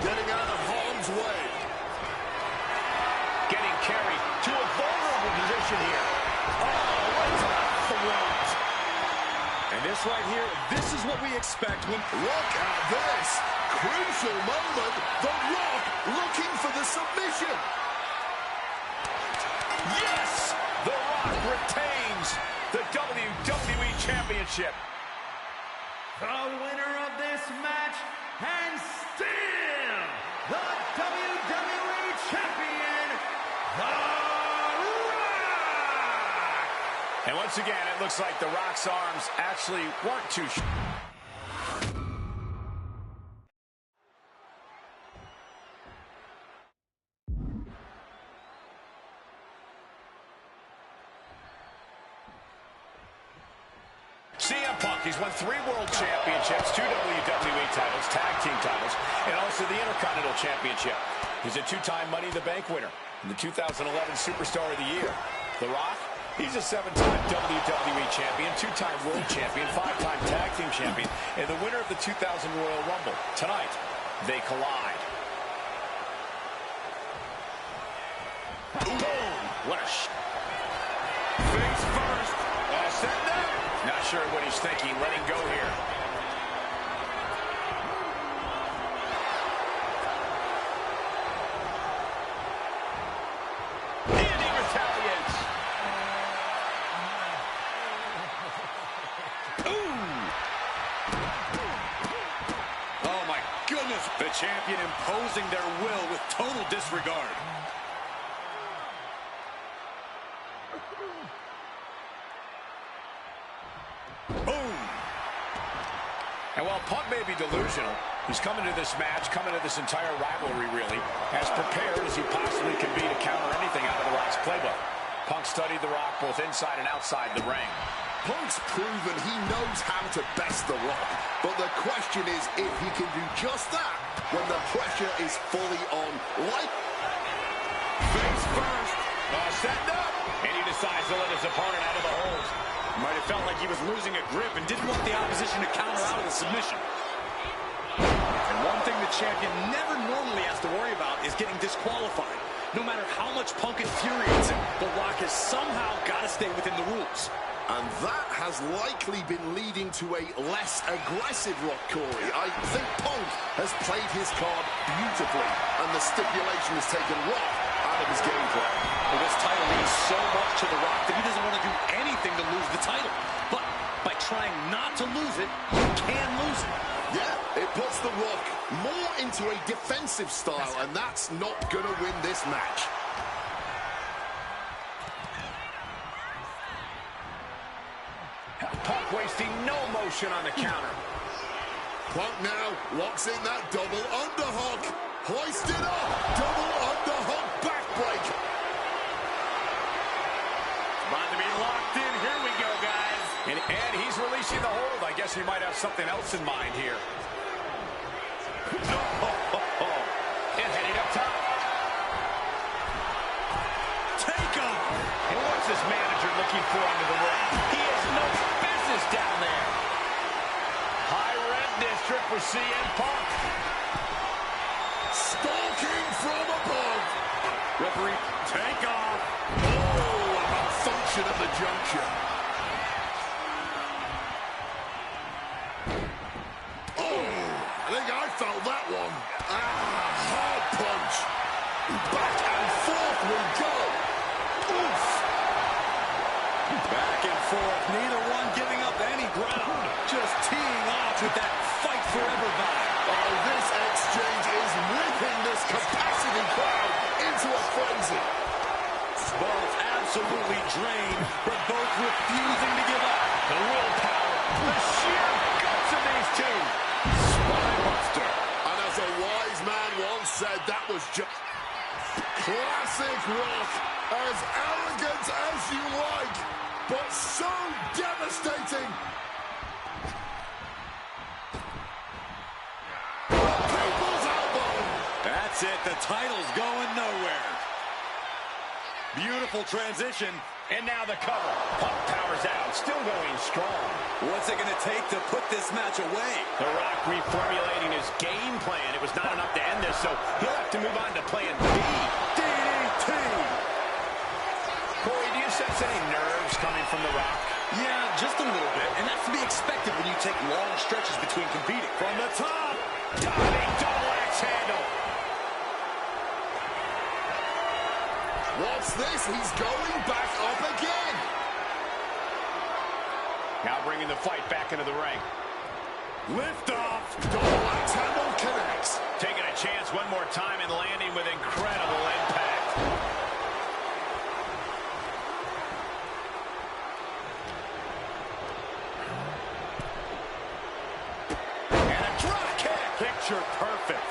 Getting out of harm's way. Getting carried to a vulnerable position here. Oh, what a throat. And this right here, this is what we expect when... Look at this. Crucial moment. The Rock looking for the submission. Yes! The Rock retains the WWE Championship. The winner of this match, and still the WWE Champion, The Rock! And once again, it looks like The Rock's arms actually weren't too short. CM Punk, he's won 3 World Championships, 2 WWE titles, tag team titles, and also the Intercontinental Championship. He's a 2-time Money in the Bank winner and the 2011 Superstar of the Year. The Rock, he's a 7-time WWE Champion, 2-time World Champion, 5-time Tag Team Champion, and the winner of the 2000 Royal Rumble. Tonight, they collide. Boom! What a face first. Setting up. Not sure what he's thinking. Letting go here. And he retaliates. Ooh. Oh, my goodness. The champion imposing their will with total disregard. And while Punk may be delusional, he's coming to this match, coming to this entire rivalry, really, as prepared as he possibly can be to counter anything out of The Rock's playbook. Punk studied The Rock both inside and outside the ring. Punk's proven he knows how to best The Rock, but the question is if he can do just that when the pressure is fully on. Like Face first, setting up, and he decides to let his opponent out of the hold. Might have felt like he was losing a grip and didn't want the opposition to counter out of the submission. And one thing the champion never normally has to worry about is getting disqualified. No matter how much Punk infuriates him, The Rock has somehow got to stay within the rules. And that has likely been leading to a less aggressive Rock, Corey. I think Punk has played his card beautifully, and the stipulation has taken Rock out of his game plan. Well, this title means so much to The Rock that he doesn't want to do anything to lose the title. But by trying not to lose it, you can lose it. Yeah, it puts The Rock more into a defensive style, and that's not going to win this match. Punk wasting no motion on the counter. Punk now locks in that double underhook. Hoisted up. Double underhook backbreaker. About to be locked in. Here we go, guys. And he's releasing the hold. I guess he might have something else in mind here. And heading up top. Take off. And what's this manager looking for under the ring? He has no this down there. High red district for CM Punk. Stalking from above. Referee, take off. Oh, a malfunction at the juncture. I think I felt that one. Hard punch. Back and forth we go. Oof. Back and forth, neither one giving up any ground. Just teeing off with that fight forever vibe. Oh, this exchange is whipping this capacity crowd into a frenzy. Both absolutely drained, but both refusing to give up. The willpower, the sheer guts of these two. Spinebuster. And as a wise man once said, that was just classic Rock. As arrogant as you like, but so devastating. People's elbow. That's it, the title's going nowhere. Beautiful transition. And now the cover. Punk powers out, still going strong. What's it going to take to put this match away? The Rock reformulating his game plan. It was not enough to end this, so he'll have to move on to plan B. DDT. Corey, do you sense any nerves coming from The Rock? Yeah, just a little bit, and that's to be expected when you take long stretches between competing. From the top. Diving double axe handle. What's this? He's going back up again. Now bringing the fight back into the ring. Lift off. Double axe handle connects. Taking a chance one more time and landing with incredible impact. And a drop kick. Picture perfect.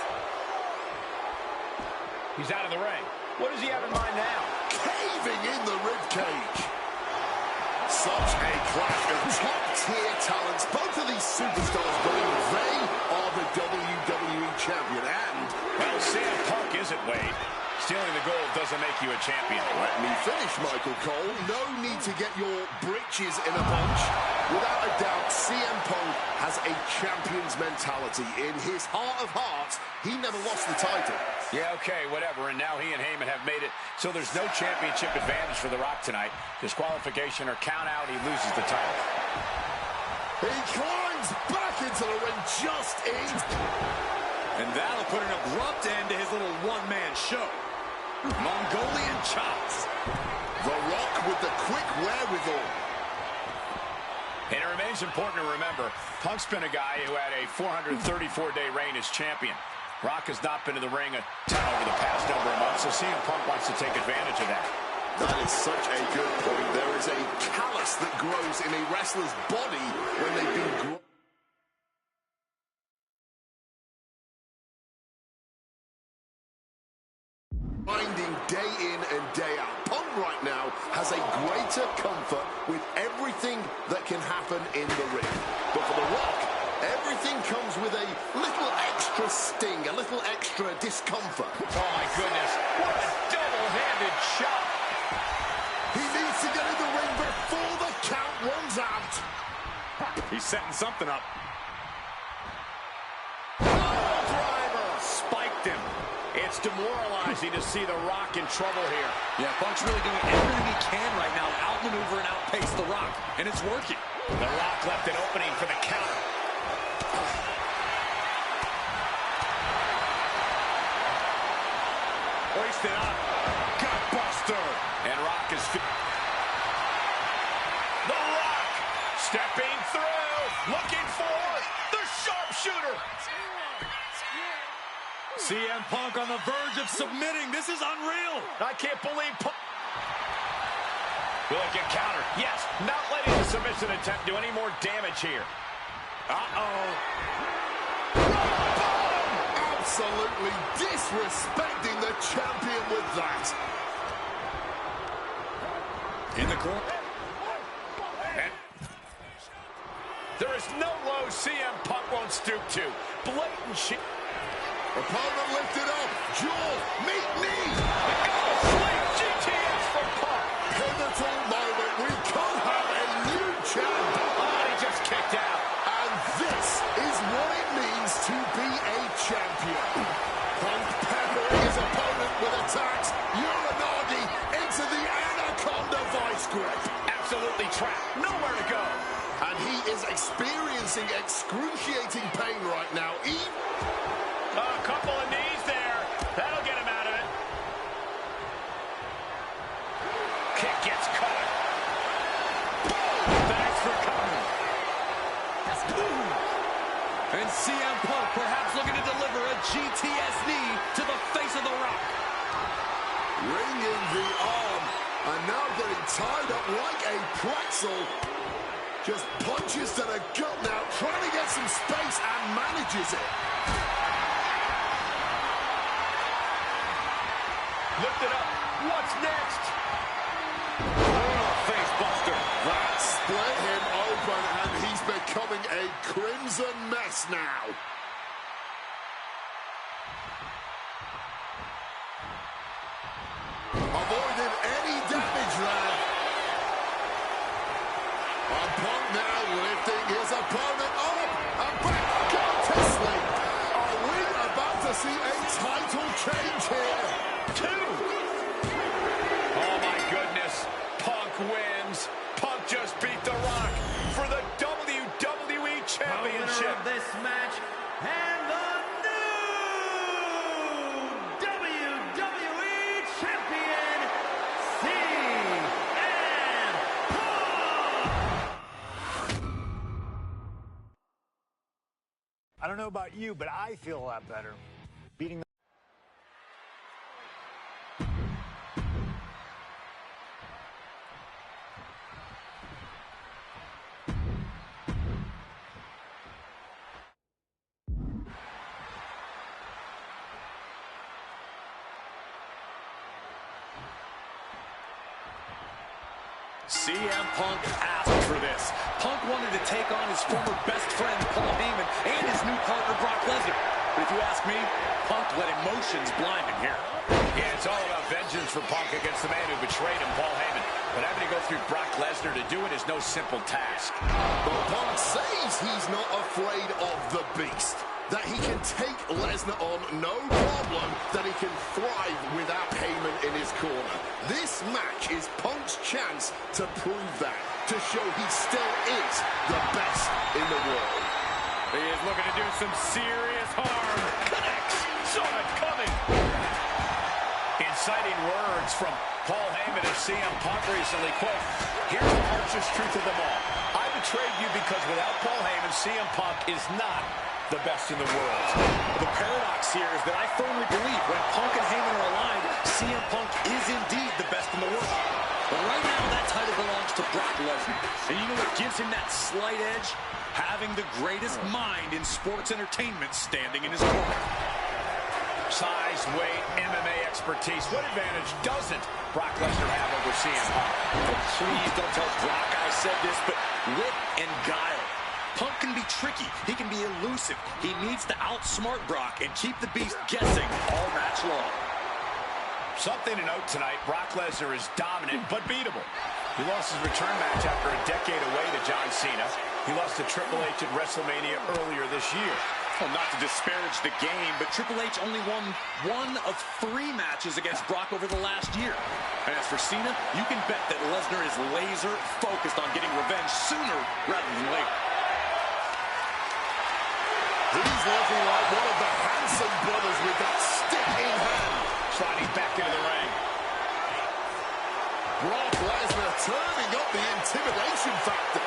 He's out of the ring. What does he have in mind now? Caving in the ribcage. Such a clash of top-tier talents. Both of these superstars believe they are the WWE champion. And, well, CM Punk isn't, Wade. Stealing the gold doesn't make you a champion. let me finish, Michael Cole. No need to get your britches in a bunch. Without a doubt, CM Punk has a champion's mentality. In his heart of hearts, he never lost the title. Yeah, okay, whatever. And now he and Heyman have made it so there's no championship advantage for The Rock tonight. Disqualification or count out, he loses the title. He climbs back into the ring just in. And that'll put an abrupt end to his little one-man show. Mongolian chops. The Rock with the quick wherewithal. And it remains important to remember, Punk's been a guy who had a 434-day reign as champion. Rock has not been in the ring a ton over the past number of months, so CM Punk wants to take advantage of that. That is such a good point. There is a callus that grows in a wrestler's body when they've been grinding day in and day out. Punk right now has a greater comfort with everything that can happen in the ring. But for The Rock, everything comes with a little extra sting, a little extra discomfort. Oh, my goodness. What a double-handed shot. He needs to get in the ring before the count runs out. He's setting something up. Driver spiked him. It's demoralizing to see The Rock in trouble here. Yeah, Punk's really doing everything he can right now to outmaneuver and outpace The Rock, and it's working. The Rock left an opening for the counter. Hoisted up. Gutbuster. And Rock is... The Rock stepping through, looking for the sharpshooter. CM Punk on the verge of submitting. This is unreal. I can't believe Punk... Will it get countered? Yes, not letting the submission attempt do any more damage here. Uh-oh. Absolutely disrespecting the champion with that. In the corner. There is no low CM Punk won't stoop to. Blatant shit. Opponent lifted up. Jaw, meet knee. Sweet GTS from Punk. Pivotal moment. We could have a new champ. Oh, he Absolutely trapped. Nowhere to go. And he is experiencing excruciating pain right now. A couple of knees there. That'll get him out of it. Kick gets caught. Thanks for coming. And CM Punk perhaps looking to deliver a GTS knee to the face of The Rock. Ringing the arm. And now getting tied up like a pretzel. Just punches to the gut now, trying to get some space and manages it. Lift it up. What's next? Face buster. That split him open, and he's becoming a crimson mess now. Avoided any damage there. And Punk now lifting his opponent up and back out to sleep. Are we about to see a title change here? 2. Oh my goodness. Punk wins. Punk just beat The Rock for the WWE Championship. The winner of this match and the new WWE Champion, CM Punk! I don't know about you, but I feel a lot better. Beating CM Punk asked for this. Punk wanted to take on his former best friend, Paul Heyman, and his new partner, Brock Lesnar. But if you ask me, Punk let emotions blind him here. Yeah, it's all about vengeance for Punk against the man who betrayed him, Paul Heyman. But having to go through Brock Lesnar to do it is no simple task. But Punk says he's not afraid of the beast. That he can take Lesnar on, no problem. That he can thrive without Heyman in his corner. This match is Punk's chance to prove that. To show he still is the best in the world. He is looking to do some serious harm. Connects. Saw it coming. Inciting words from Paul Heyman and CM Punk recently. Quote, here's the harshest truth of them all. I betrayed you because without Paul Heyman, CM Punk is not the best in the world. The paradox here is that I firmly believe when Punk and Heyman are aligned, CM Punk is indeed the best in the world. But right now, that title belongs to Brock Lesnar. And you know what gives him that slight edge? Having the greatest mind in sports entertainment standing in his corner. Size, weight, MMA expertise. What advantage doesn't Brock Lesnar have over CM Punk? Please don't tell Brock I said this, but wit and guile. Punk can be tricky. He can be elusive. He needs to outsmart Brock and keep the Beast guessing all match long. Something to note tonight, Brock Lesnar is dominant but beatable. He lost his return match after a decade away to John Cena. He lost to Triple H at WrestleMania earlier this year. Well, not to disparage the game, but Triple H only won 1 of 3 matches against Brock over the last year. And as for Cena, you can bet that Lesnar is laser focused on getting revenge sooner rather than later. He's looking like one of the Hanson brothers with that stick in hand. Sliding back into the ring. Brock Lesnar turning up the intimidation factor.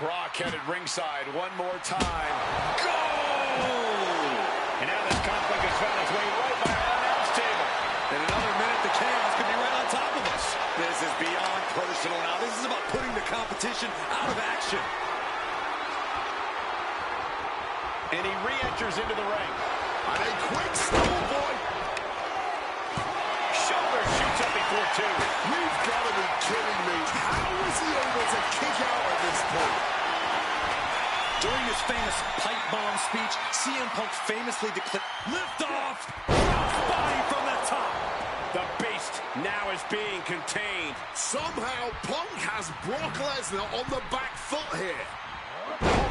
Brock headed ringside one more time. Go! And now this conflict has found its way right by our announce table. In another minute, the chaos could be right on top of us. This is beyond personal now. This is about putting the competition out of action. And he re-enters into the ring. And a quick schoolboy. Shoulder shoots up before 2. You've got to be kidding me. How was he able to kick out at this point? During his famous pipe bomb speech, CM Punk famously declared, "Lift off, body from the top." The Beast now is being contained. Somehow, Punk has Brock Lesnar on the back foot here.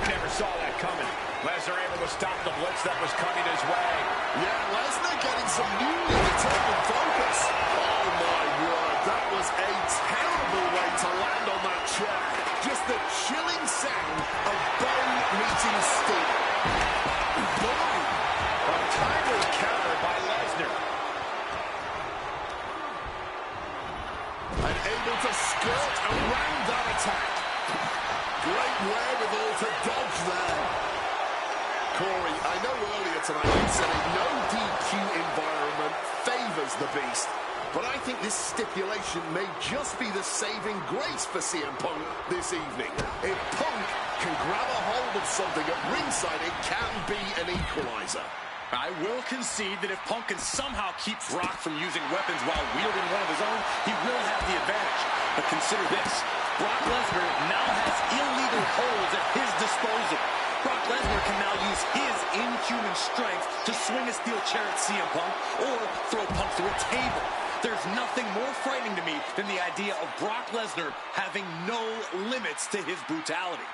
Never saw that coming. Lesnar able to stop the blitz that was coming his way. Yeah, Lesnar getting some newly determined focus. Oh my word, that was a terrible way to land on that chair. Just the chilling sound of bone meeting steel. Boom! A timely counter by Lesnar. And able to skirt around that attack. Great wherewithal to dodge there. Corey, I know earlier tonight you said a no DQ environment favors the Beast, but I think this stipulation may just be the saving grace for CM Punk this evening. If Punk can grab a hold of something at ringside, it can be an equalizer. I will concede that if Punk can somehow keep Brock from using weapons while wielding one of his own, he will have the advantage. But consider this. Brock Lesnar now has illegal holds at his disposal. Brock Lesnar can now use his inhuman strength to swing a steel chair at CM Punk or throw Punk through a table. There's nothing more frightening to me than the idea of Brock Lesnar having no limits to his brutality.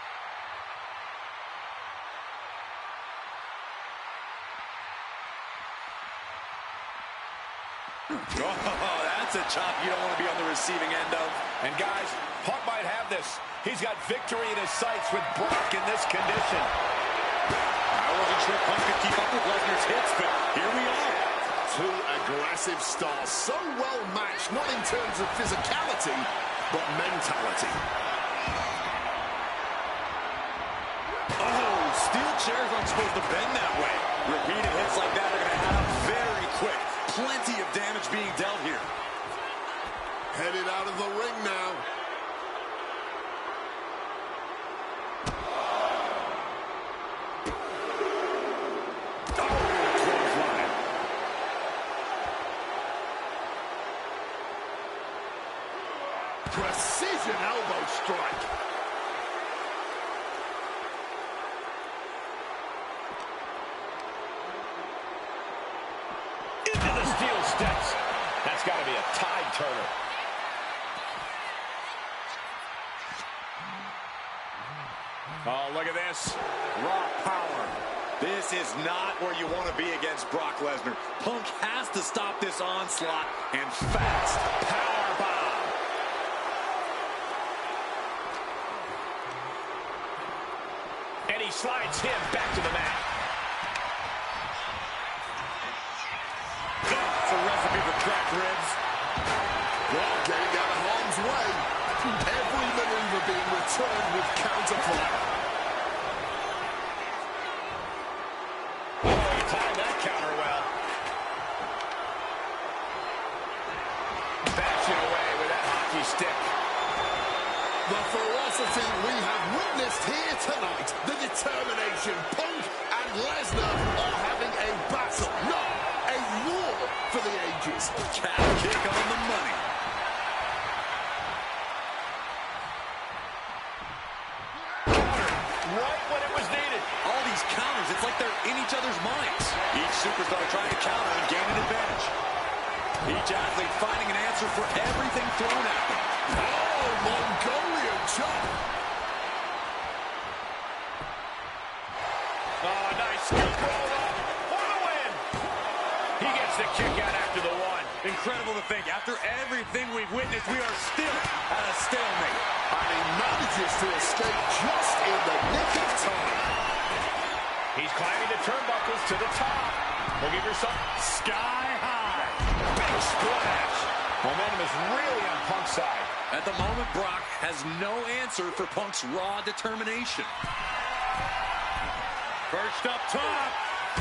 Oh, that's a chop you don't want to be on the receiving end of. And guys, Punk might have this. He's got victory in his sights with Brock in this condition. I wasn't sure Punk could keep up with Lesnar's hits, but here we are. Two aggressive stars, so well matched, not in terms of physicality, but mentality. Oh, steel chairs aren't supposed to bend that way. Repeated hits like that are going to add up very quick. Plenty of damage being dealt here. Headed out of the ring now. Clothesline. Precision elbow strike. Into the steel steps. That's got to be a tide turner. Oh, look at this. Raw power. This is not where you want to be against Brock Lesnar. Punk has to stop this onslaught, and fast. Power bomb. And he slides him back to the mat. It's a recipe for cracked ribs. Well, getting out of harm's way. Every maneuver being returned with counterfire. Oh, he timed that counter well. Bashing away with that hockey stick. The ferocity we have witnessed here tonight. The determination. Punk and Lesnar are having a battle. No, a war for the ages. Calf kick on the money. Right when it was needed. All these counters, it's like they're in each other's minds. Each superstar trying to counter and gain an advantage. Each athlete finding an answer for everything thrown at them. Oh, Mongolian chop. Oh, nice scoop roll up for the win. He gets the kick out after the one. Incredible to think, after everything we've witnessed, we are still at a stalemate. And he manages to escape just in the nick of time. He's climbing the turnbuckles to the top. We'll give her some sky high. Big splash. Momentum is really on Punk's side. At the moment, Brock has no answer for Punk's raw determination. Perched up top,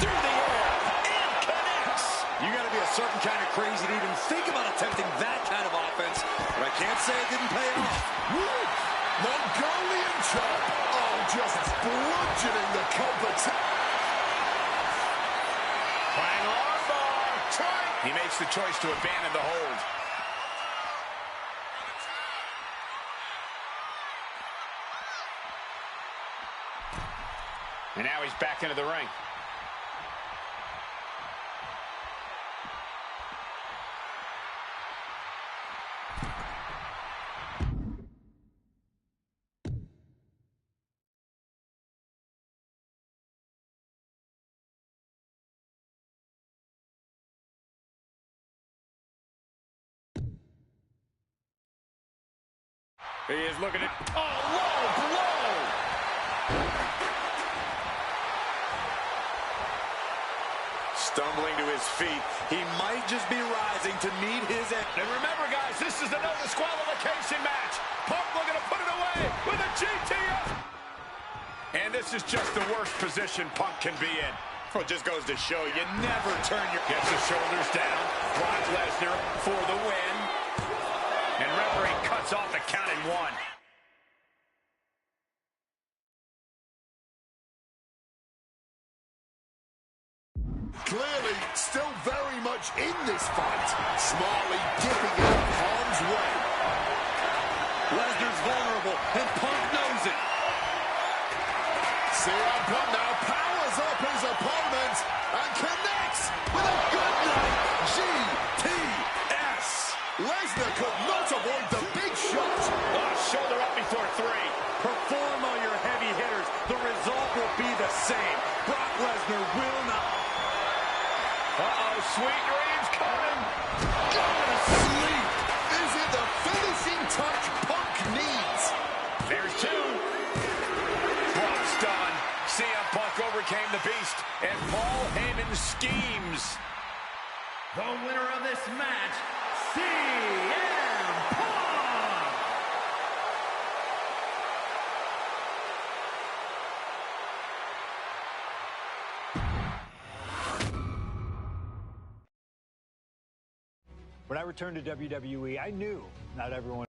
through the air, and connects. You got to be a certain kind of crazy to even think about attempting that kind of offense, but I can't say it didn't pay off. Woo! Mongolian chop. Oh, just bludgeoning the competition. Flying armbar. He makes the choice to abandon the hold. And now he's back into the ring. He is looking at... Oh, low blow! Stumbling to his feet. He might just be rising to meet his end. And remember, guys, this is the no disqualification match. Punk looking to put it away with a GTS. And this is just the worst position Punk can be in. Well, it just goes to show you never turn your... Gets the shoulders down. Brock Lesnar for the win. And referee cuts off the count in 1. Clearly, still very much in this fight. Smartly dipping out of harm's way. Lesnar's vulnerable, and Punk knows it. CM Punk now powers up his opponent and connects with a good night GTS. Lesnar could not avoid the big shot. Oh, shoulder up before 3. Perform on your heavy hitters. The result will be the same. Brock Lesnar will not. Uh-oh, sweet dreams coming. Going to sleep. Is it the finishing touch Punk needs? There's 2. Brock's done. CM Punk overcame the beast, and Paul Heyman schemes. The winner of this match, CM Punk! When I returned to WWE, I knew not everyone.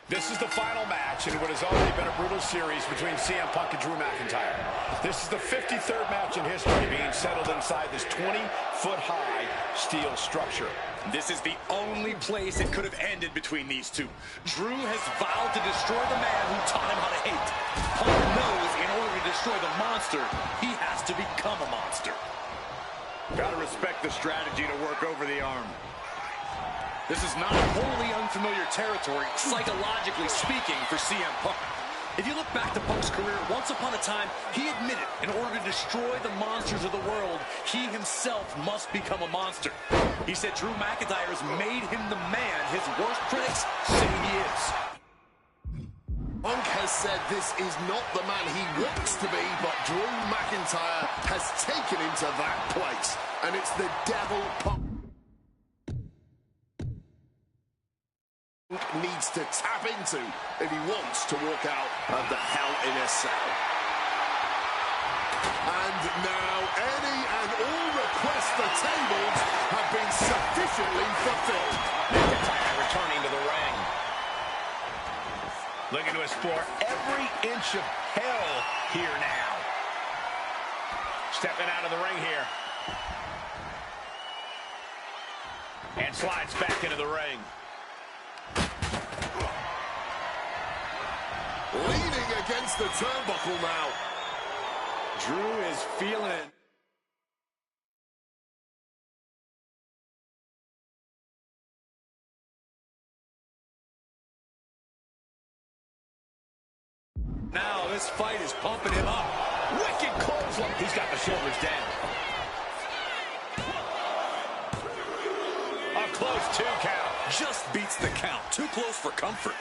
This is the final match in what has already been a brutal series between CM Punk and Drew McIntyre. This is the 53rd match in history being settled inside this 20-foot-high steel structure. This is the only place it could have ended between these two. Drew has vowed to destroy the man who taught him how to hate. Punk knows in order to destroy the monster, he has to become a monster. Gotta respect the strategy to work over the arm. This is not wholly unfamiliar territory, psychologically speaking, for CM Punk. If you look back to Punk's career, once upon a time, he admitted in order to destroy the monsters of the world, he himself must become a monster. He said Drew McIntyre has made him the man his worst critics say he is. Punk has said this is not the man he wants to be, but Drew McIntyre has taken him to that place. And it's the devil Punk needs to tap into if he wants to walk out of the Hell in a Cell. And now any and all requests for tables have been sufficiently fulfilled. McIntyre returning to the ring. Looking to explore every inch of hell here now. Stepping out of the ring here. And slides back into the ring. Leaning against the turnbuckle now. Drew is feeling it. Now this fight is pumping him up. Wicked clothesline. He's got the shoulders down. A close 2 count. Just beats the count. Too close for comfort.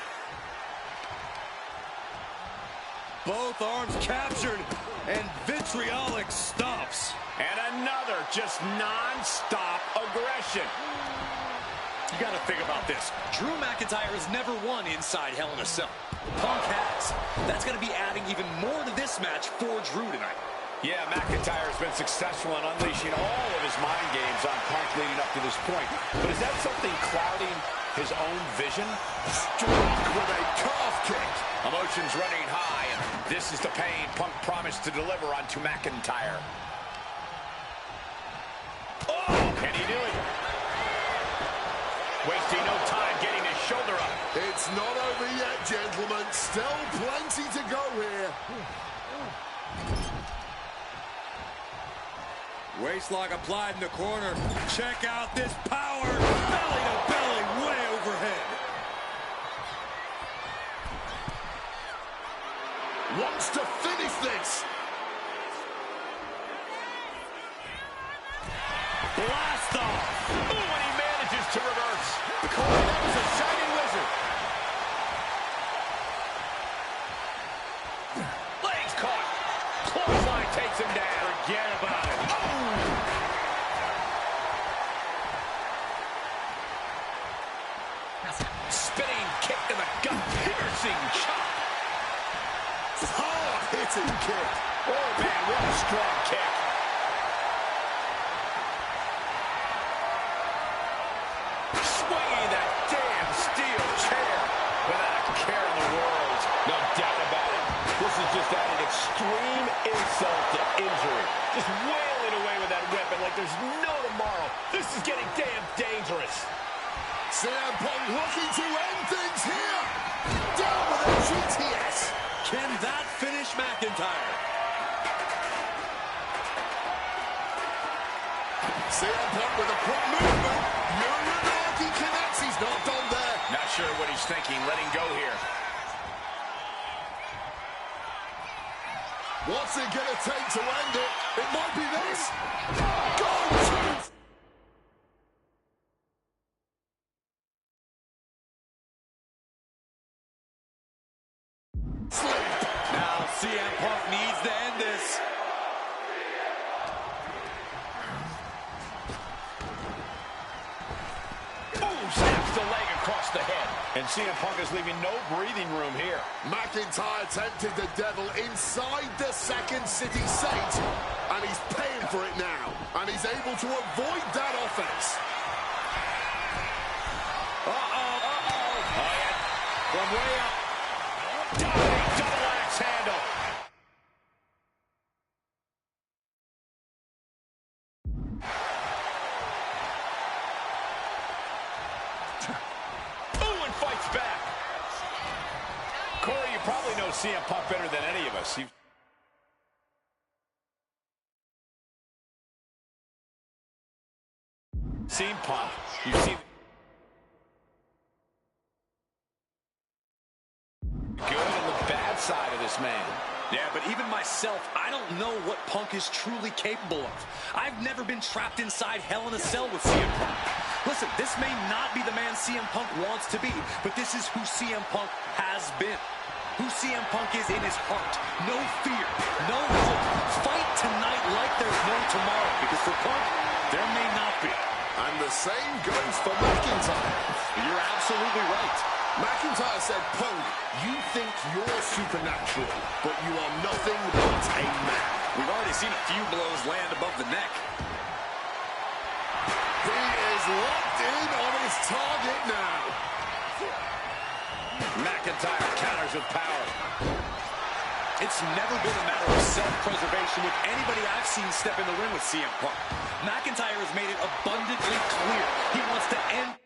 Both arms captured, and vitriolic stomps. And another just non-stop aggression. You got to think about this. Drew McIntyre has never won inside Hell in a Cell. Punk has. That's going to be adding even more to this match for Drew tonight. Yeah, McIntyre has been successful in unleashing all of his mind games on Punk leading up to this point. But is that something clouding his own vision? Struck with a calf kick. Emotions running high, and this is the pain Punk promised to deliver onto McIntyre. Oh, can he do it? Wasting no time getting his shoulder up. It's not over yet, gentlemen. Still plenty to go here. Waistlock applied in the corner. Check out this power. Belly to belly, way overhead. Wants to finish this. Blast off. Ooh, and he manages to reverse. Corey, that was a shining wizard. Legs caught. Clothesline takes him down. Forget about it. Oh! Spinning kick to the gut. Piercing chop. Hard-hitting kick. Oh, man, what a strong kick. Swinging that damn steel chair without a care in the world. No doubt about it. This is just adding extreme insult to injury. Just wailing away with that weapon like there's no tomorrow. This is getting damn dangerous. CM Punk looking to end things here. Down with a GTS. Can that finish McIntyre? CM Punk with a quick movement. Uranagi connects. He's not done there. Not sure what he's thinking. Letting go here. What's it going to take to end it? It might be this. Go to... Now CM Punk needs to end this. Boom! Snaps the leg across the head. And CM Punk is leaving no breathing room here. McIntyre tempted the devil inside the Second City Saint, and he's paying for it now. And he's able to avoid that offense. Oh, yeah. From way up. Diving double axe handle. Ooh, and fights back. Corey, you probably know CM Punk better than any of us. CM Punk, you see... Good on the bad side of this man. Yeah, but even myself, I don't know what Punk is truly capable of. I've never been trapped inside Hell in a Cell with CM Punk. Listen, this may not be the man CM Punk wants to be, but this is who CM Punk has been. Who CM Punk is in his heart. No fear, no hope. Fight tonight like there's no tomorrow, because for Punk, there may not be. And the same goes for McIntyre. You're absolutely right. McIntyre said, Punk, you think you're supernatural, but you are nothing but a man. We've already seen a few blows land above the neck. He is locked in on his target now. McIntyre counters with power. It's never been a matter of self-preservation with anybody I've seen step in the ring with CM Punk. McIntyre has made it abundantly clear he wants to end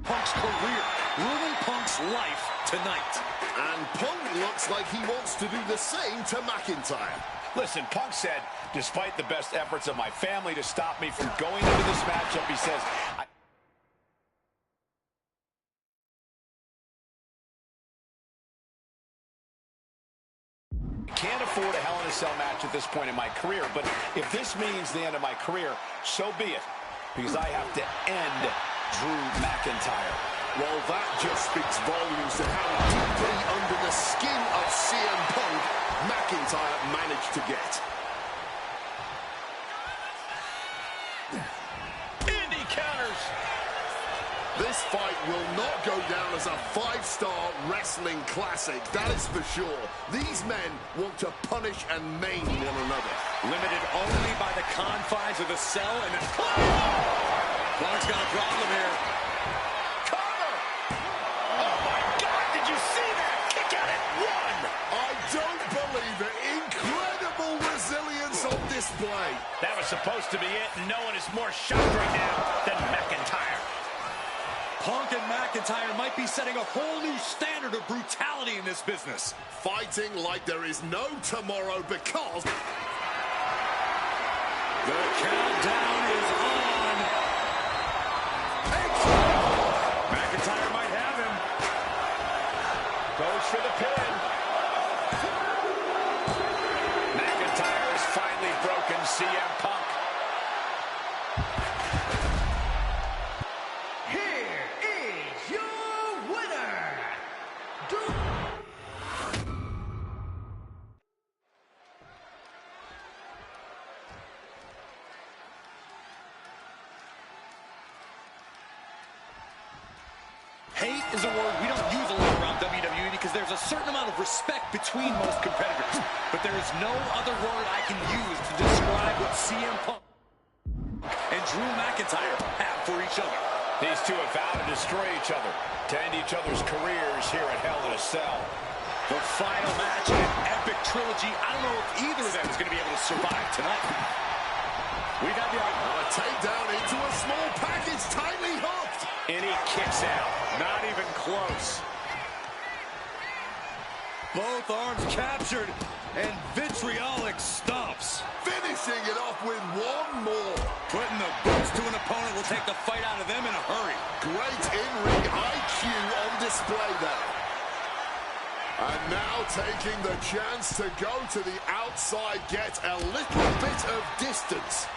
Punk's career, ruin Punk's life tonight. And Punk looks like he wants to do the same to McIntyre. Listen, Punk said, despite the best efforts of my family to stop me from going into this matchup, he says, I can't afford a Hell in a Cell match at this point in my career, but if this means the end of my career, so be it, because I have to end Drew McIntyre. Well, that just speaks volumes to how deeply under the skin of CM Punk McIntyre managed to get. And he counters. This fight will not go down as a 5-star wrestling classic, that is for sure. These men want to punish and maim one another. Limited only by the confines of the cell, and Punk's got a problem here. Cover! Oh, my God, did you see that? Kick out at one! I don't believe it. supposed to be it, and no one is more shocked right now than McIntyre. Punk and McIntyre might be setting a whole new standard of brutality in this business. Fighting like there is no tomorrow because... The countdown is on. McIntyre might have him. Goes for the pin. McIntyre has finally broken CM Punk. Hate is a word we don't use a lot around WWE because there's a certain amount of respect between most competitors. But there is no other word I can use to describe what CM Punk and Drew McIntyre have for each other. These two have vowed to destroy each other, to end each other's careers here at Hell in a Cell. The final match in an epic trilogy. I don't know if either of them is going to be able to survive tonight. We got the takedown into a small package, tightly hooked. And he kicks out. Not even close. Both arms captured, and vitriolic stomps. Finishing it off with one more. Putting the boots to an opponent will take the fight out of them in a hurry. Great in-ring IQ on display there. And now taking the chance to go to the outside, get a little bit of distance.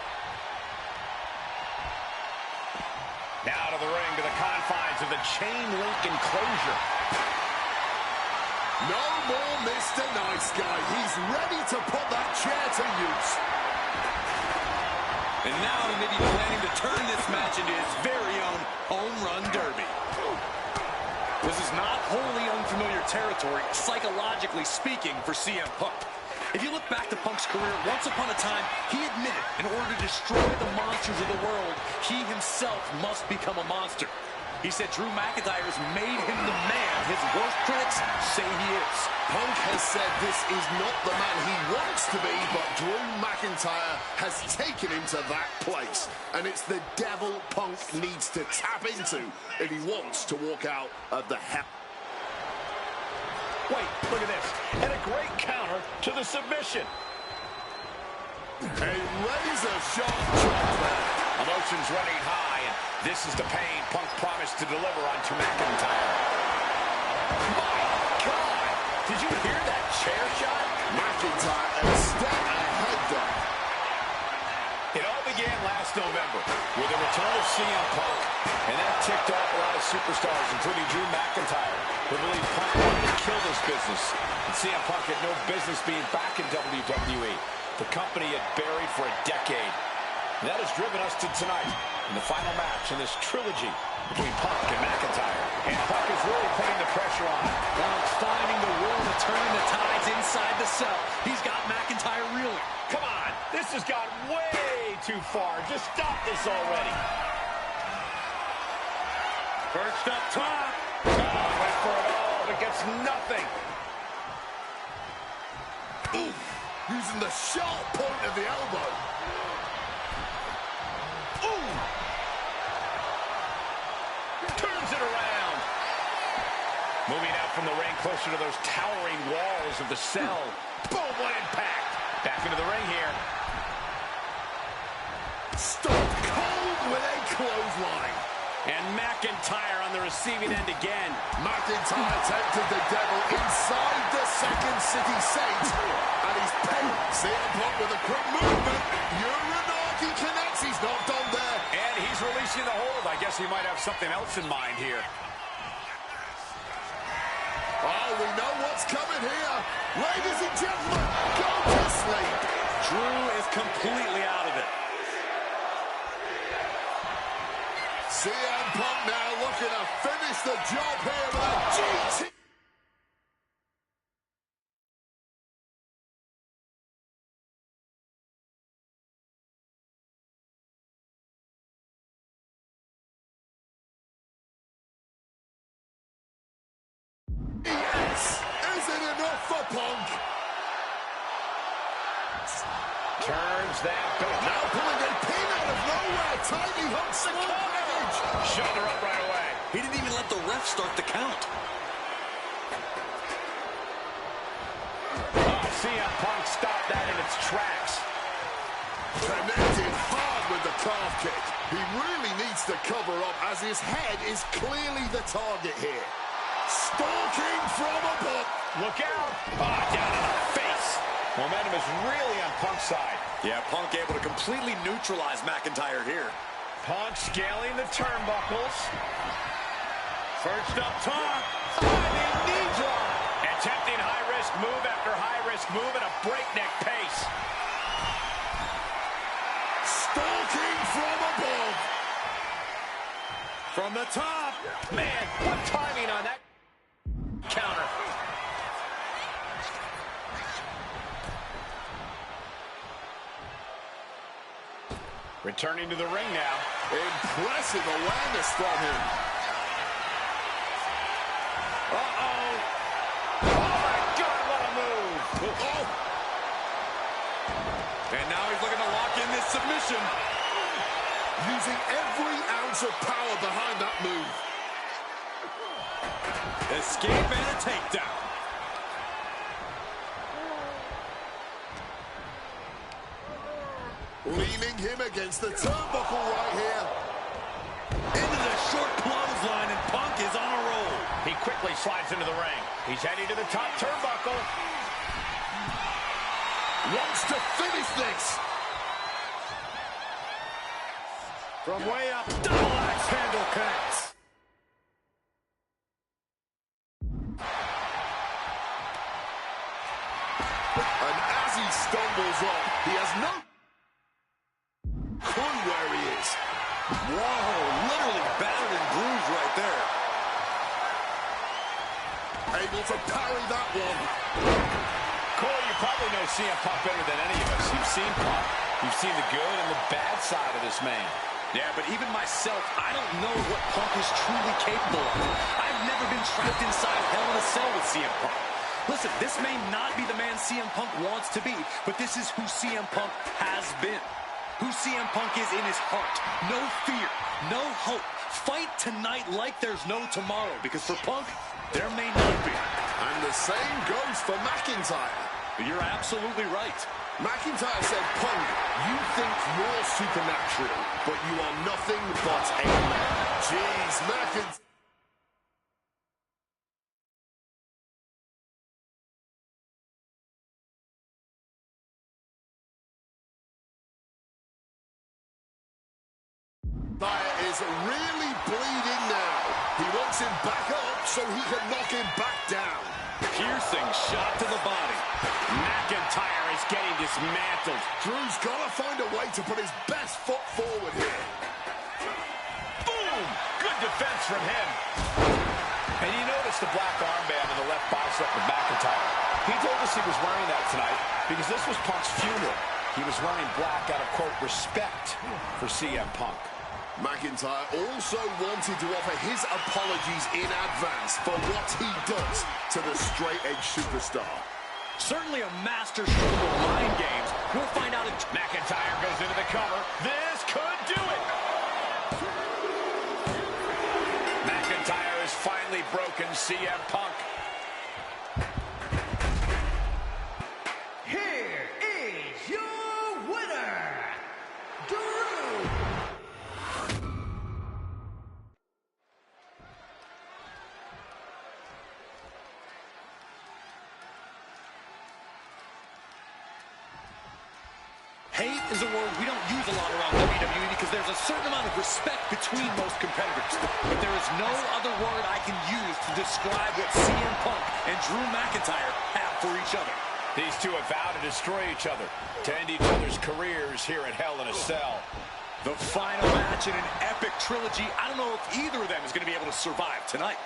Now to the ring, to the confines of the chain link enclosure. No more Mr. Nice Guy. He's ready to put that chair to use. And now he may be planning to turn this match into his very own home run derby. This is not wholly unfamiliar territory, psychologically speaking, for CM Punk. If you look back to Punk's career, once upon a time, he admitted in order to destroy the monsters of the world, he himself must become a monster. He said Drew McIntyre has made him the man his worst critics say he is. Punk has said this is not the man he wants to be, but Drew McIntyre has taken him to that place. And it's the devil Punk needs to tap into if he wants to walk out of the hell. Wait, look at this. And a great counter to the submission. A razor-sharp chop there. Emotions running high, and this is the pain Punk promised to deliver onto McIntyre. My God! Did you hear that chair shot? McIntyre a step ahead there. It all began last November with the return of CM Punk, and that ticked off a lot of superstars, including Drew McIntyre, who believed Punk wanted to kill this business. And CM Punk had no business being back in WWE. The company had buried for a decade. And that has driven us to tonight in the final match in this trilogy between Punk and McIntyre. And Punk is really putting the pressure on. Punk finding the will to turn the tides inside the cell. He's got McIntyre reeling. Come on, this has gone way too far. Just stop this already. Perched up top. Went for it all, but gets nothing. Ooh, using the sharp point of the elbow. Ooh! Turns it around. Moving out from the ring closer to those towering walls of the cell. Boom, what impact. Back into the ring here. Stone cold with a clothesline. And McIntyre on the receiving end again. McIntyre tempted the devil inside the Second City Saint. And he's pinned CM Punk with a quick movement. Uranagi connects. He's not done there. And he's releasing the hold. I guess he might have something else in mind here. Oh, we know what's coming here. Ladies and gentlemen, go to sleep. Drew is completely out of it. CM Punk now looking to finish the job here with a GT. Yes! Is it enough for Punk? Turns that back. Now tightly hooks the carnage. Shoulder up right away. He didn't even let the ref start the count. CM Punk stopped that in its tracks. Connected hard with the calf kick. He really needs to cover up as his head is clearly the target here. Stalking from above. Look out. Down in the face. Momentum is really on Punk's side. Yeah, Punk able to completely neutralize McIntyre here. Punk scaling the turnbuckles. First up top. Diving knee drop. Attempting high-risk move after high-risk move at a breakneck pace. Stalking from above. From the top. Man, what timing on that counter. Returning to the ring now. Impressive awareness from him. Uh-oh. Oh, my God, what a move. Oh. And now he's looking to lock in this submission. Using every ounce of power behind that move. Escape and a takedown. Leaning him against the turnbuckle right here. Into the short clothesline, and Punk is on a roll. He quickly slides into the ring. He's heading to the top turnbuckle. Wants to finish this. From way up, double axe handle connects. And as he stumbles up, he has no clue where he is. Whoa, literally battered and bruised right there. Able to parry that one. Cole, you probably know CM Punk better than any of us. You've seen Punk. You've seen the good and the bad side of this man. Yeah, but even myself, I don't know what Punk is truly capable of. I've never been trapped inside Hell in a Cell with CM Punk. Listen, this may not be the man CM Punk wants to be, but this is who CM Punk has been. Who CM Punk is in his heart. No fear, no hope. Fight tonight like there's no tomorrow, because for Punk, there may not be. And the same goes for McIntyre. You're absolutely right. McIntyre said, Punk, you think you're supernatural, but you are nothing but a man. Jeez, McIntyre. Is really bleeding now. He wants him back up so he can knock him back down. Piercing shot to the body. McIntyre is getting dismantled. Drew's got to find a way to put his best foot forward here. Boom! Good defense from him. And you notice the black armband in the left bicep of McIntyre. He told us he was wearing that tonight because this was Punk's funeral. He was wearing black out of, quote, respect for CM Punk. McIntyre also wanted to offer his apologies in advance for what he does to the straight-edge superstar. Certainly a master stroke of mind games. We'll find out if McIntyre goes into the cover. This could do it. McIntyre has finally broken CM Punk. Here is your winner, Drew. hate is a word we don't use a lot around WWE because there's a certain amount of respect between most competitors. But there is no other word I can use to describe what CM Punk and Drew McIntyre have for each other. These two have vowed to destroy each other, to end each other's careers here at Hell in a Cell. The final match in an epic trilogy. I don't know if either of them is going to be able to survive tonight.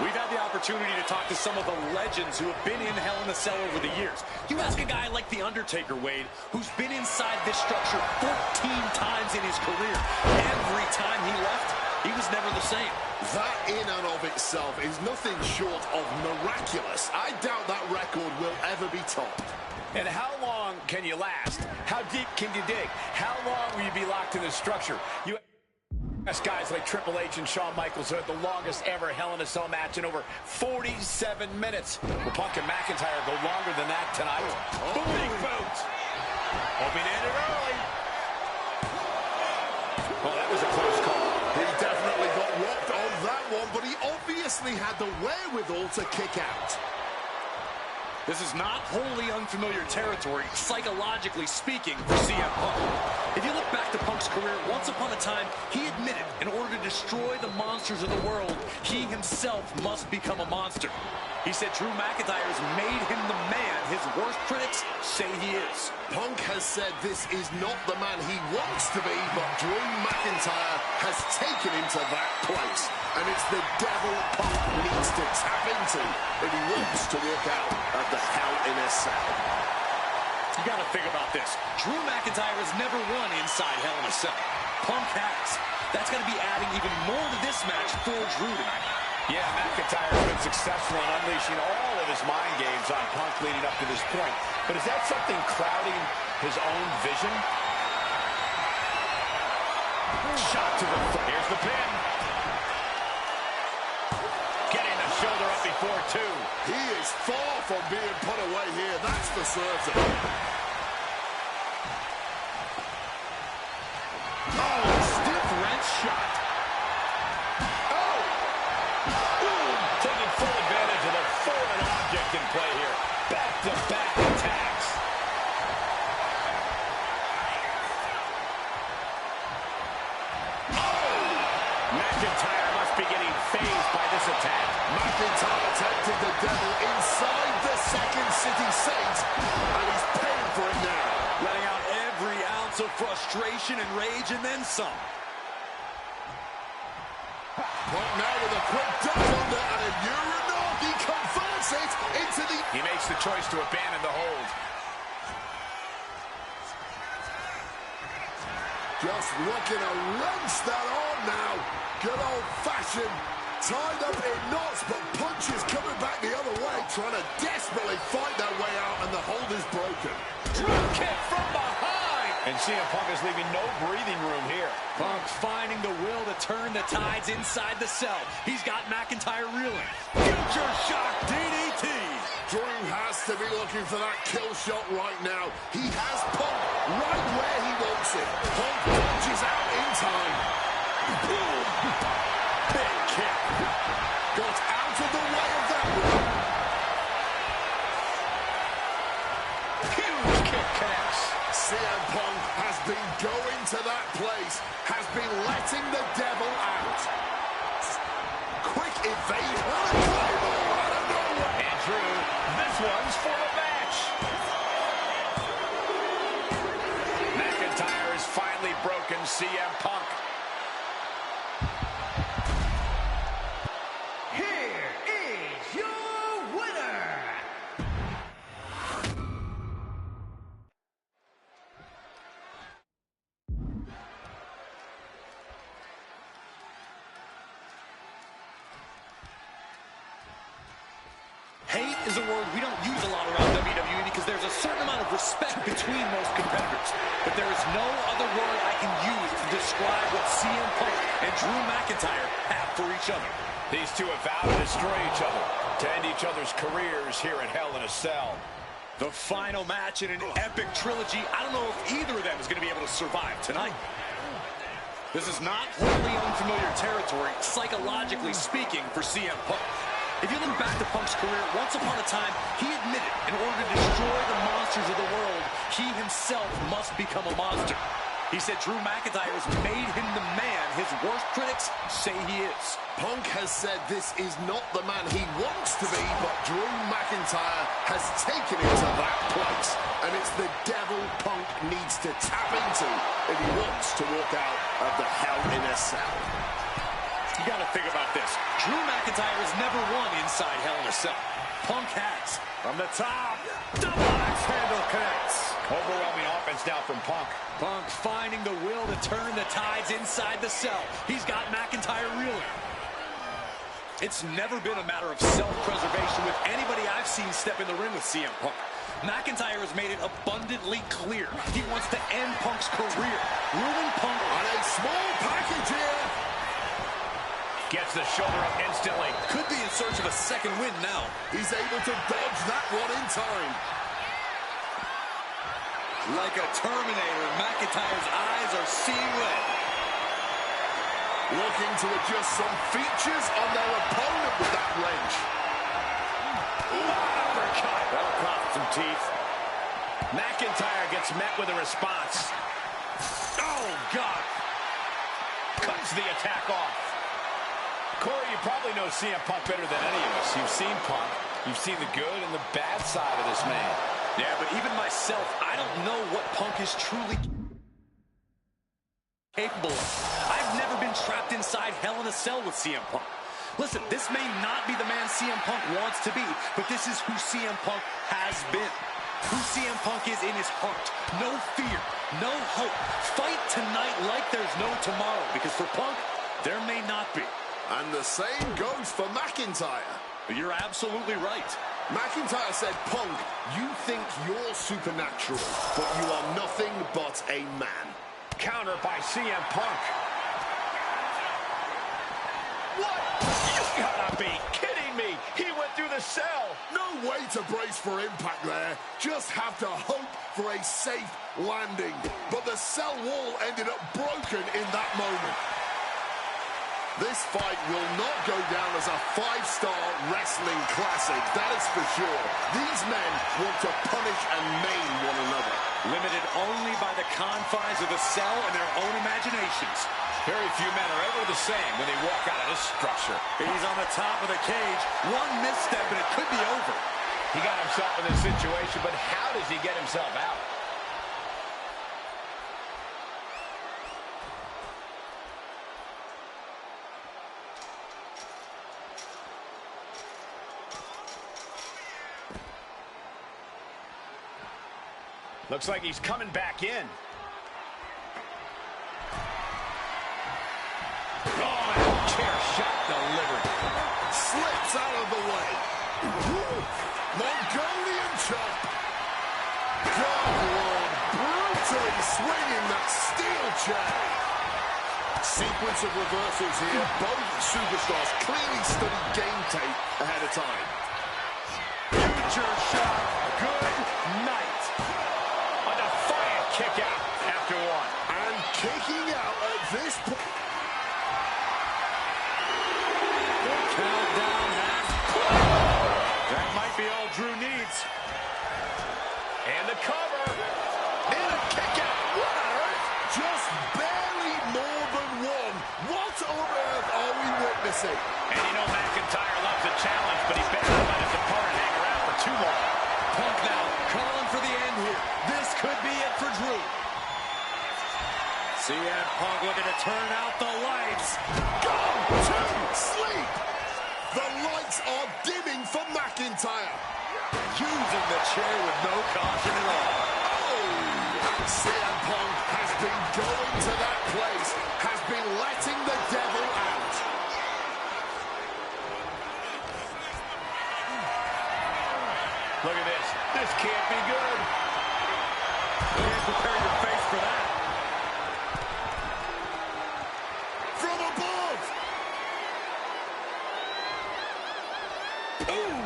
We've had the opportunity to talk to some of the legends who have been in Hell in a Cell over the years. You ask a guy like The Undertaker, Wade, who's been inside this structure 14 times in his career. Every time he left, he was never the same. That in and of itself is nothing short of miraculous. I doubt that record will ever be topped. And how long long can you last? How deep can you dig? How long will you be locked in this structure? You ask guys like Triple H and Shawn Michaels who had the longest ever Hell in a Cell match in over 47 minutes. Will Punk and McIntyre go longer than that tonight? Big boot! Hoping to end it early. Oh, that was a close call. He definitely got rocked on that one, but he obviously had the wherewithal to kick out. This is not wholly unfamiliar territory, psychologically speaking, for CM Punk. If you look back to Punk's career, once upon a time, he admitted in order to destroy the monsters of the world, he himself must become a monster. He said Drew McIntyre has made him the man his worst critics say he is. Punk has said this is not the man he wants to be, but Drew McIntyre has taken him to that place. And it's the devil Punk needs to tap into if he wants to walk out of the Hell in a Cell. You got to think about this. Drew McIntyre has never won inside Hell in a Cell. Punk has. That's going to be adding even more to this match for Drew tonight. Yeah, McIntyre has been successful in unleashing all of his mind games on Punk leading up to this point. But is that something clouding his own vision? Shot to the foot. Here's the pin. Getting the shoulder up before two. He is far from being put away here, that's for certain. Oh, stiff wrench shot. Taking full advantage of the foreign object in play here. Back-to-back attacks. McIntyre must be getting phased by this attack. McIntyre tempted the devil inside the Second City Saint, and he's paying for it now. Letting out every ounce of frustration and rage and then some. Punk now with a quick duck under and a Uranagi converts it into the... He makes the choice to abandon the hold. Just looking to wrench that on now. Good old-fashioned, tied up in knots, but punches coming back the other way, trying to desperately fight their way out, and the hold is broken. Drop kick from behind. And CM Punk is leaving no breathing room here. Punk finding the will to turn the tides inside the cell. He's got McIntyre reeling. Future shock DDT. Drew has to be looking for that kill shot right now. He has Punk right where he wants it. Punk punches out in time. Boom! Big kick. Got out of the way of that one. Huge kick connects. CM Punk has been going to that place, has been letting the devil out. Quick evade. What a claymore out of nowhere. And Drew, this one's for a match. McIntyre has finally broken CM Punk. Here is your winner. Hate is a word we don't use a lot around WWE because there's a certain amount of respect between most competitors. But there is no other word I can use to describe what CM Punk and Drew McIntyre have for each other. These two have vowed to destroy each other, to end each other's careers here at Hell in a Cell. The final match in an epic trilogy. I don't know if either of them is going to be able to survive tonight. This is not wholly unfamiliar territory, psychologically speaking, for CM Punk. If you look back to Punk's career, once upon a time, he admitted in order to destroy the monsters of the world, he himself must become a monster. He said Drew McIntyre has made him the man his worst critics say he is. Punk has said this is not the man he wants to be, but Drew McIntyre has taken him to that place. And it's the devil Punk needs to tap into if he wants to walk out of the Hell in a Cell. You got to think about this. Drew McIntyre has never won inside Hell in a Cell. Punk has. From the top, double axe handle connects. Overwhelming offense now from Punk. Punk finding the will to turn the tides inside the cell. He's got McIntyre reeling. It's never been a matter of self-preservation with anybody I've seen step in the ring with CM Punk. McIntyre has made it abundantly clear he wants to end Punk's career, ruin Punk on a small package here. Gets the shoulder up instantly. Could be in search of a second win now. He's able to dodge that one in time. Like a Terminator, McIntyre's eyes are seeing red. Looking to adjust some features on their opponent with that wrench. Uppercut. That'll cost some teeth. McIntyre gets met with a response. Oh, God. Cuts the attack off. Corey, you probably know CM Punk better than any of us. You've seen Punk. You've seen the good and the bad side of this man. Yeah, but even myself, I don't know what Punk is truly capable of. I've never been trapped inside Hell in a Cell with CM Punk. Listen, this may not be the man CM Punk wants to be, but this is who CM Punk has been. Who CM Punk is in his heart. No fear, no hope. Fight tonight like there's no tomorrow, because for Punk, there may not be. And the same goes for McIntyre. You're absolutely right. McIntyre said, Punk, you think you're supernatural, but you are nothing but a man. Counter by CM Punk. What? You gotta be kidding me. He went through the cell. No way to brace for impact there. Just have to hope for a safe landing. But the cell wall ended up broken in that moment. This fight will not go down as a 5-star wrestling classic, that is for sure. These men want to punish and maim one another. Limited only by the confines of the cell and their own imaginations. Very few men are ever the same when they walk out of this structure. He's on the top of the cage. One misstep and it could be over. He got himself in this situation, but how does he get himself out? Looks like he's coming back in. Oh, chair shot delivered. Slips out of the way. Mongolian chop. God, Lord, brutally swinging that steel chair. Sequence of reversals here. Both superstars clearly studied game tape ahead of time. Future shot. Good night. Kick out after one. And kicking out at this point. The countdown has closed. That might be all Drew needs. And the cover. And a kick out. What on earth? Just barely more than one. What on earth are we witnessing? And you know McIntyre loves a challenge, but he better not let his opponent hang around for too long. Punk now calling for the end here. This could be it for Drew. CM Punk looking to turn out the lights. Go to sleep. The lights are dimming for McIntyre. Using the chair with no caution at all. Oh! CM Punk has been going to that place, has been letting the devil out. Look at this. This can't be good. Can't prepare your face for that. From above. Boom.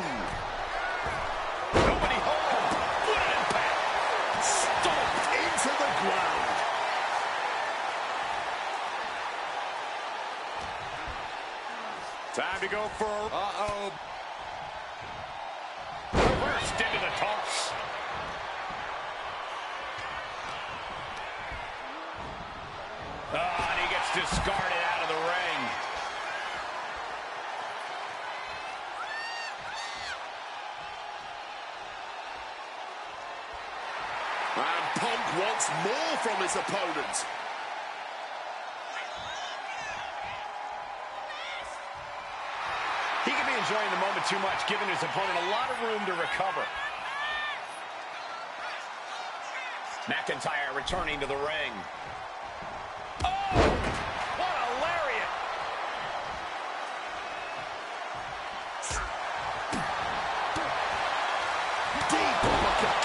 Nobody home. What an impact. Stomped into the ground. Time to go for... Uh-oh. Reversed into the toss. And he gets discarded out of the ring. And Punk wants more from his opponent. He can be enjoying the moment too much, giving his opponent a lot of room to recover. McIntyre returning to the ring. Oh! What a lariat! Deep uppercut.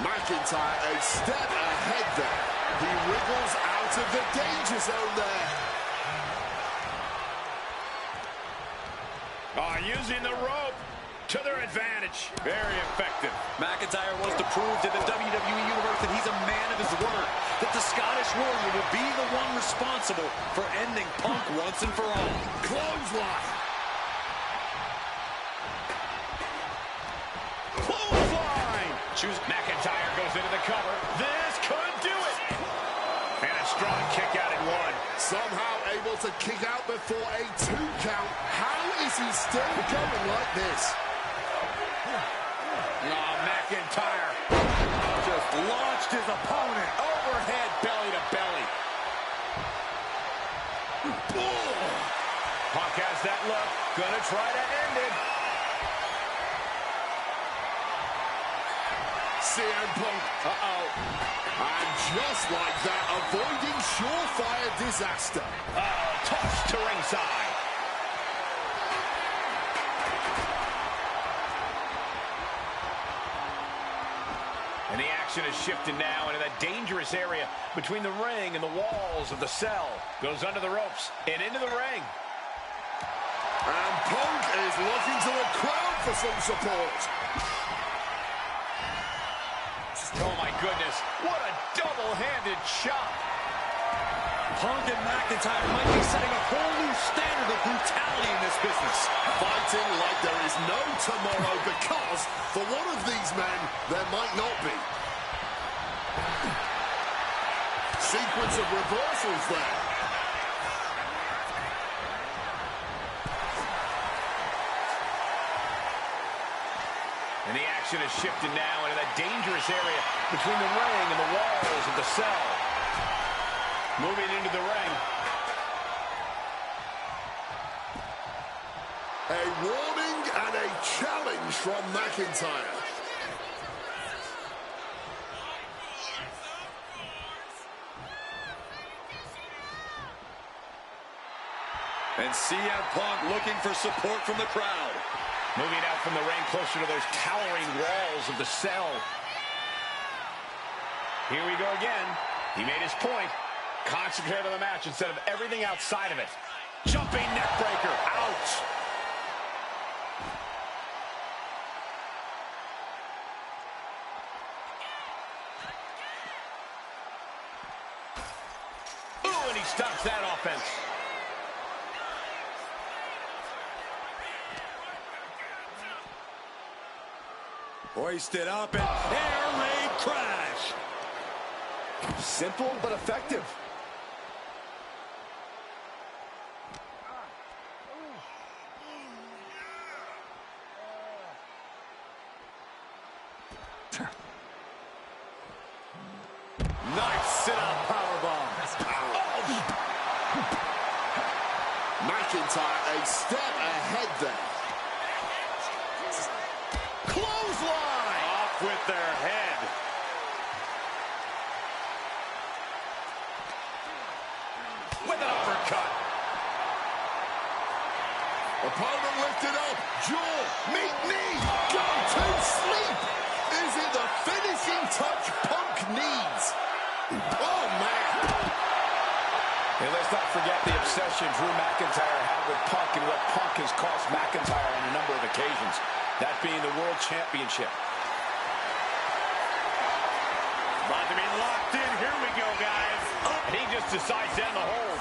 McIntyre a step ahead there. He wriggles out of the danger zone there. Using the rope to their advantage. Very effective. McIntyre wants to prove to the WWE Universe that he's a man of his word, that the Scottish Warrior will be the one responsible for ending Punk once and for all. Clothesline. Clothesline. McIntyre goes into the cover. This could do it. And a strong kick out at one. Somehow able to kick out before a 2 count. How is he still going like this? McIntyre just launched his opponent overhead, belly to belly. Punk has that look. Gonna try to end it. CM Punk. And just like that, avoiding surefire disaster. Tossed to ringside. And the action is shifted now into that dangerous area between the ring and the walls of the cell. Goes under the ropes and into the ring. And Punk is looking to the crowd for some support. Oh my goodness, what a double-handed chop. Punk and McIntyre might be setting a whole new standard of brutality in this business. Fighting like there is no tomorrow because for one of these men, there might not be. Sequence of reversals there. And the action is shifted now into that dangerous area between the ring and the walls of the cell. Moving into the ring. A warning and a challenge from McIntyre. And CM Punk looking for support from the crowd. Moving out from the ring closer to those towering walls of the cell. Here we go again. He made his point. Concentrate on the match instead of everything outside of it. Jumping neck breaker. Ouch. Ooh, and he stops that offense. Hoisted up and air raid crash. Simple but effective. Nice sit-out powerbomb. McIntyre a step ahead there. Clothesline! Off with their head. With an uppercut. Opponent lifted up. Jaw, meet knee. Go to sleep. Is it the finishing touch Punk needs? Oh, man. And let's not forget the obsession Drew McIntyre had with Punk and what Punk has cost McIntyre on a number of occasions. That being the World Championship. About to be locked in. Here we go, guys. And he just decides to end the hold.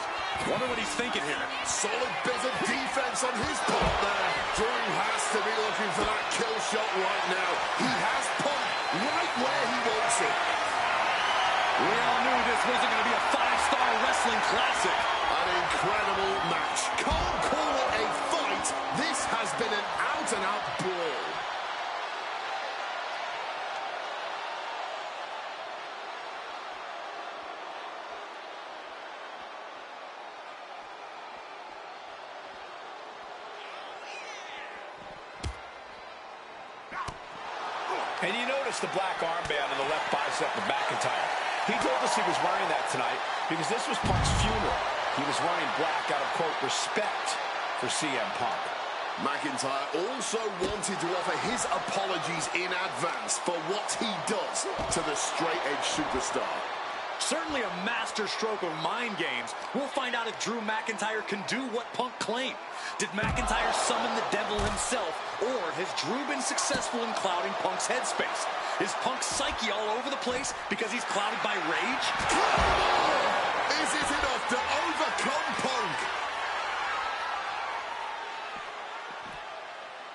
Wonder what he's thinking here. Solid bit of defense on his part there. Drew has to be looking for that kill shot right now. He has Punk right where he wants it. We all knew this wasn't going to be a 5-star wrestling classic. An incredible match. Can't call it a fight. This has been an out-and-out brawl. And you notice the black armband on the left bicep of McIntyre. He told us he was wearing that tonight because this was Punk's funeral. He was wearing black out of, quote, respect for CM Punk. McIntyre also wanted to offer his apologies in advance for what he does to the straight-edge superstar. Certainly a master stroke of mind games. We'll find out if Drew McIntyre can do what Punk claimed. Did McIntyre summon the devil himself, or has Drew been successful in clouding Punk's headspace? Is Punk's psyche all over the place because he's clouded by rage? Is it enough to overcome Punk?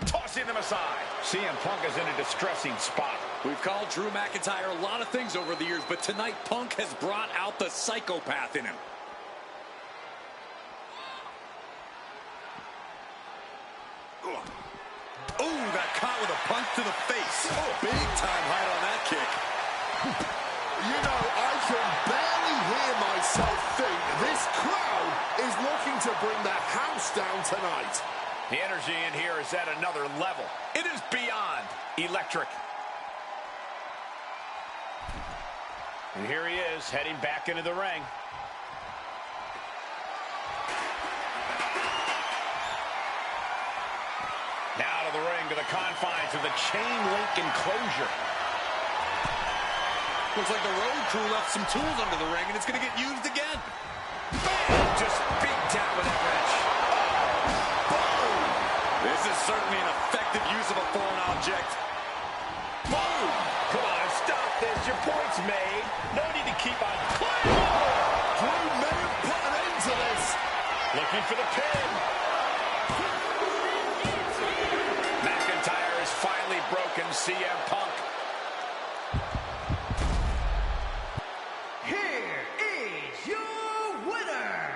Tossing them aside. CM Punk is in a distressing spot. We've called Drew McIntyre a lot of things over the years, but tonight Punk has brought out the psychopath in him. Ooh, got caught with a punch to the face. Oh, big time height on that kick. You know, I can barely hear myself think. This crowd is looking to bring the house down tonight. The energy in here is at another level. It is beyond electric. And here he is, heading back into the ring. Now to the ring, to the confines of the chain link enclosure. Looks like the road crew left some tools under the ring, and it's going to get used again. Bam! Just beat down with that wrench. This is certainly an effective use of a foreign object. Boom! Come on, stop this. Your point's made. No need to keep on. Drew may have put an end to this. Looking for the pin. McIntyre has finally broken CM Punk. Here is your winner,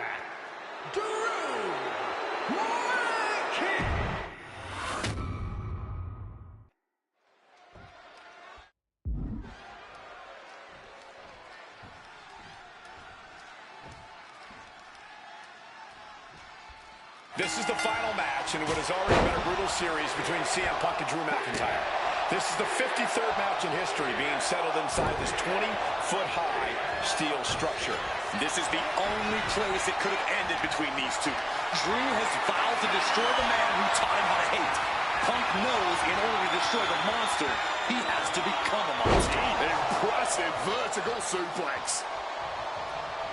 Drew McIntyre. This is the final match in what has already been a brutal series between CM Punk and Drew McIntyre. This is the 53rd match in history being settled inside this 20-foot-high steel structure. This is the only place it could have ended between these two. Drew has vowed to destroy the man who taught him how to hate. Punk knows in order to destroy the monster, he has to become a monster. Impressive vertical suplex.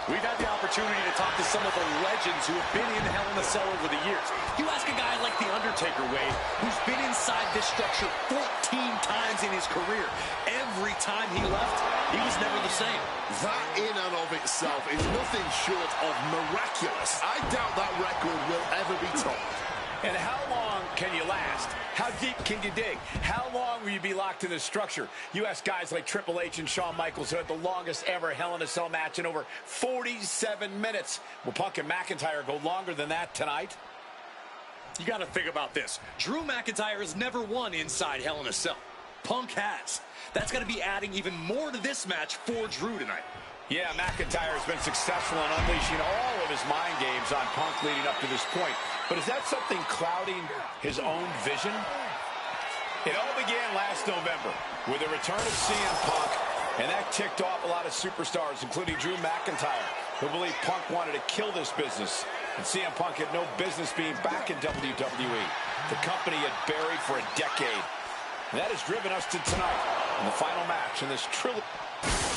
We've had the opportunity to talk to some of the legends who have been in Hell in a Cell over the years. You ask a guy like The Undertaker, Wade, who's been inside this structure 14 times in his career. Every time he left, he was never the same. That in and of itself is nothing short of miraculous. I doubt that record will ever be topped. And how long can you last? How deep can you dig? How long will you be locked in this structure? You ask guys like Triple H and Shawn Michaels, who had the longest ever Hell in a Cell match in over 47 minutes. Will Punk and McIntyre go longer than that tonight? You got to think about this. Drew McIntyre has never won inside Hell in a Cell. Punk has. That's got to be adding even more to this match for Drew tonight. Yeah, McIntyre has been successful in unleashing all of his mind games on Punk leading up to this point. But is that something clouding his own vision? It all began last November with the return of CM Punk, and that ticked off a lot of superstars, including Drew McIntyre, who believed Punk wanted to kill this business. And CM Punk had no business being back in WWE. The company had buried for a decade. And that has driven us to tonight in the final match in this trilogy.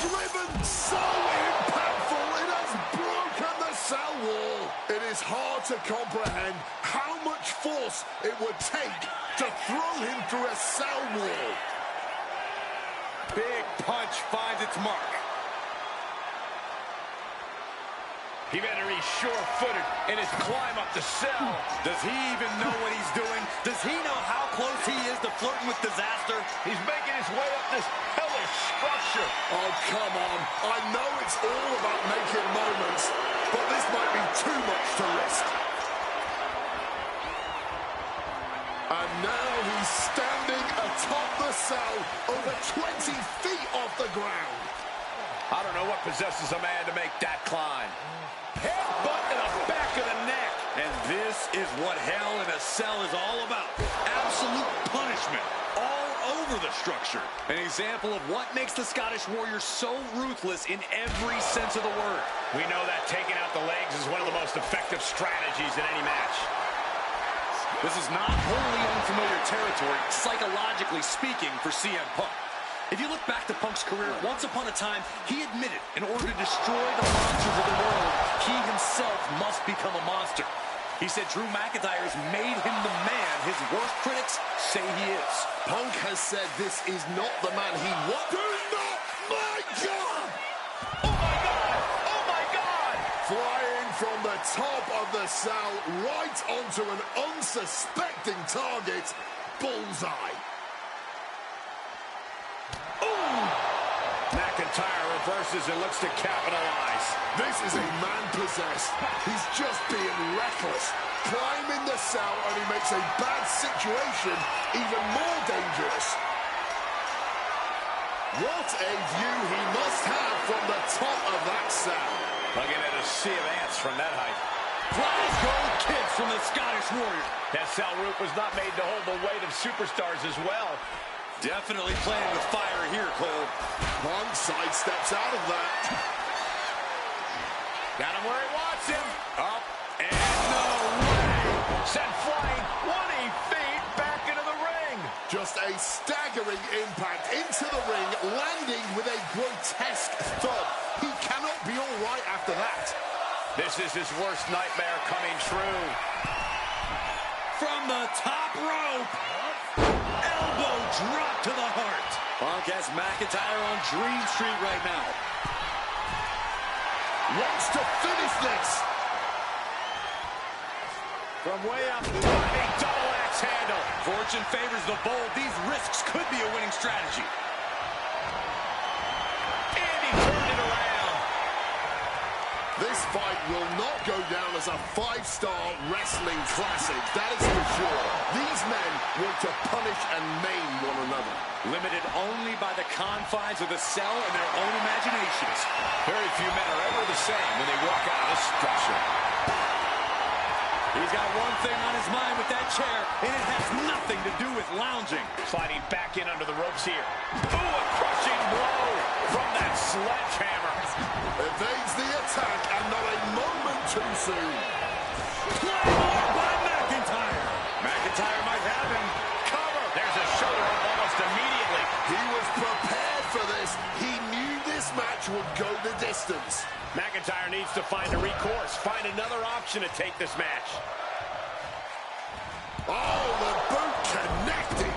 Driven so impactful, it has broken the cell wall. It is hard to comprehend how much force it would take to throw him through a cell wall. Big punch finds its mark. He better be sure-footed in his climb up the cell. Does he even know what he's doing? Does he know how close he is to flirting with disaster? He's making his way up this hellish structure. Oh, come on. I know it's all about making moments, but this might be too much to risk. And now he's standing atop the cell, over 20 feet off the ground. I don't know what possesses a man to make that climb. Headbutt to the back of the neck. And this is what Hell in a Cell is all about. Absolute punishment all over the structure. An example of what makes the Scottish Warrior so ruthless in every sense of the word. We know that taking out the legs is one of the most effective strategies in any match. This is not wholly unfamiliar territory, psychologically speaking, for CM Punk. If you look back to Punk's career, once upon a time, he admitted in order to destroy the monsters of the world, he himself must become a monster. He said Drew McIntyre has made him the man his worst critics say he is. Punk has said this is not the man he wants. Do not, my God! Oh, my God! Oh, my God! Flying from the top of the cell right onto an unsuspecting target. Bullseye. McIntyre reverses and looks to capitalize. This is a man possessed. He's just being reckless. Climbing the cell only makes a bad situation even more dangerous. What a view he must have from the top of that cell. Looking at a sea of ants from that height. Glasgow kicks from the Scottish Warrior. That cell roof was not made to hold the weight of superstars as well. Definitely playing with fire here, Cole. Punk sidesteps out of that. Got him where he wants him. Up and no way. Sent flying 20 feet back into the ring. Just a staggering impact into the ring, landing with a grotesque thud. He cannot be all right after that. This is his worst nightmare coming true. From the top rope. Elbow drop to the heart. Punk has McIntyre on Dream Street right now. Wants to finish this. From way up, diving double axe handle. Fortune favors the bold. These risks could be a winning strategy. And he turned it around. This fight will not go down as a 5-star wrestling classic, that is for sure. These men want to punish and maim one another. Limited only by the confines of the cell and their own imaginations. Very few men are ever the same when they walk out of this structure. He's got one thing on his mind with that chair, and it has nothing to do with lounging. Sliding back in under the ropes here. Ooh, a crushing blow from that sledgehammer. Evades the attack and not a moment too soon. Claymore by McIntyre. McIntyre might have him. Cover. There's a shoulder up almost immediately. He was prepared for this. He knew this match would go the distance. McIntyre needs to find a recourse, find another option to take this match. Oh, the boot connecting.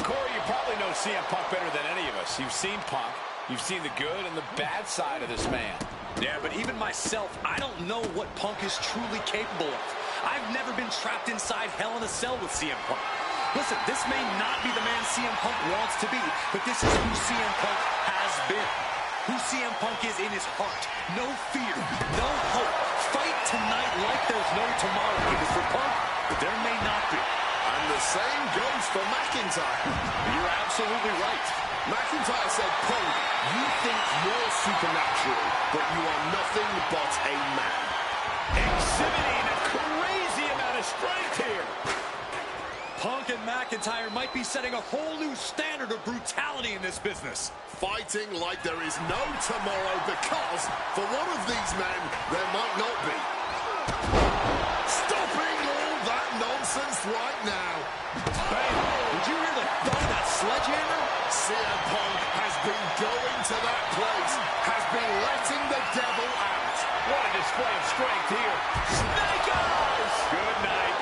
Corey, you probably know CM Punk better than any of us. You've seen Punk. You've seen the good and the bad side of this man. Yeah, but even myself, I don't know what Punk is truly capable of. I've never been trapped inside Hell in a Cell with CM Punk. Listen, this may not be the man CM Punk wants to be, but this is who CM Punk has been. Who CM Punk is in his heart. No fear, no hope. Fight tonight like there's no tomorrow. Because for Punk, there may not be. And the same goes for McIntyre. You're absolutely right. McIntyre said, Punk, you think you're supernatural, but you are nothing but a man. Exhibiting a crazy amount of strength here. Punk and McIntyre might be setting a whole new standard of brutality in this business. Fighting like there is no tomorrow because, for one of these men, there might not be. Stopping all that nonsense right now. Bam! Did you hear the thud of that sledgehammer? CM Punk has been going to that place, has been letting the devil out. What a display of strength here. Snake eyes! Good night.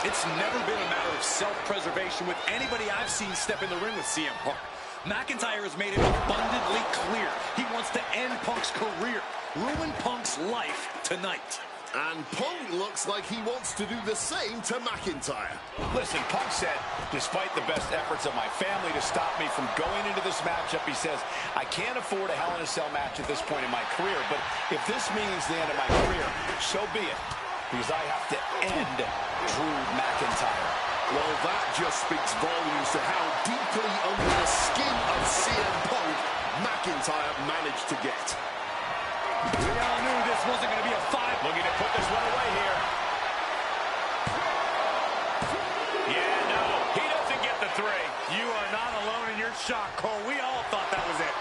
It's never been a matter of self-preservation with anybody I've seen step in the ring with CM Punk. McIntyre has made it abundantly clear he wants to end Punk's career, ruin Punk's life tonight. And Punk looks like he wants to do the same to McIntyre. Listen, Punk said, despite the best efforts of my family to stop me from going into this matchup, he says, I can't afford a Hell in a Cell match at this point in my career, but if this means the end of my career, so be it, because I have to end Drew McIntyre. Well, that just speaks volumes to how deeply under the skin of CM Punk McIntyre managed to get. We all knew this wasn't going to be a fight. Looking to put this one away here. Yeah, no, he doesn't get the three. You are not alone in your shock, Cole. We all thought that was it.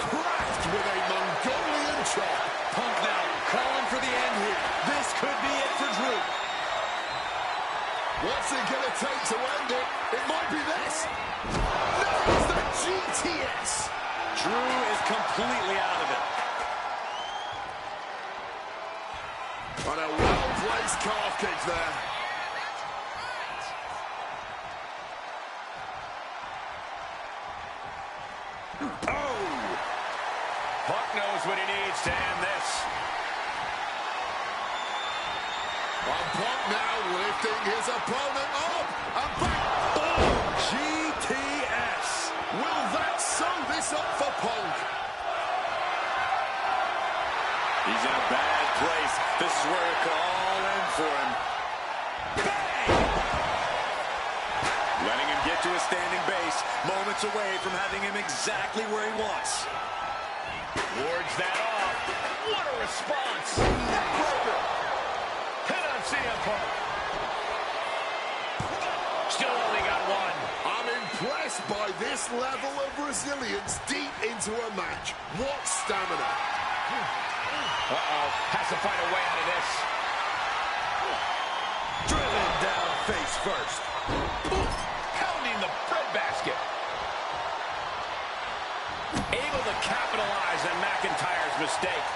Cracked with a Mongolian chop. Punk now calling for the end here. This could be it for Drew. take to end it. It might be this. There's the GTS. Drew is completely out of it. And a well-placed calf kick there. Oh! Punk knows what he needs to end this. And Punk now lifting his opponent up and back. Oh, GTS. Will that sew this up for Punk? He's in a bad place. This is where it could all end for him. Bang! Letting him get to a standing base, moments away from having him exactly where he wants. Wards that off. What a response. Neckbreaker. Hit on CM Punk. Still only got one. I'm impressed by this level of resilience deep into a match. What stamina. Uh-oh. Has to find a way out of this. Driven down face first. Pounding the breadbasket. Able to capitalize on McIntyre's mistake.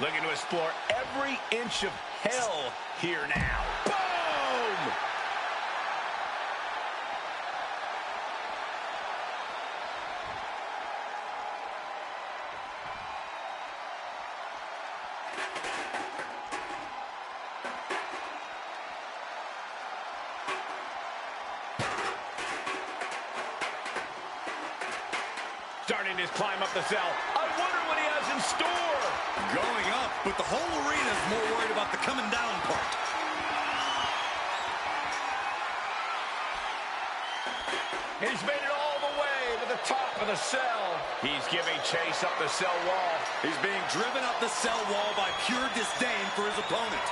Looking to explore every inch of hell here now. Boom! Starting his climb up the cell. I wonder what he has in store. Going up, but the whole arena is more worried about the coming down part. He's made it all the way to the top of the cell. He's giving chase up the cell wall. He's being driven up the cell wall by pure disdain for his opponent.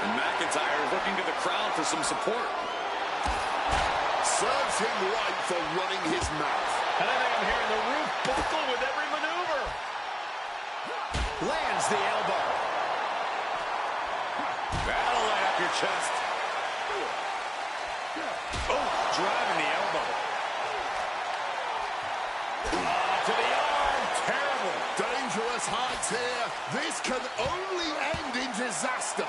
And McIntyre is looking to the crowd for some support. Serves him right for running his mouth. And I think I'm hearing the roof buckle with every maneuver. Lands the elbow. That'll light up your chest. Oh, driving the elbow. To the arm. Terrible. Dangerous heights here. This can only end in disaster.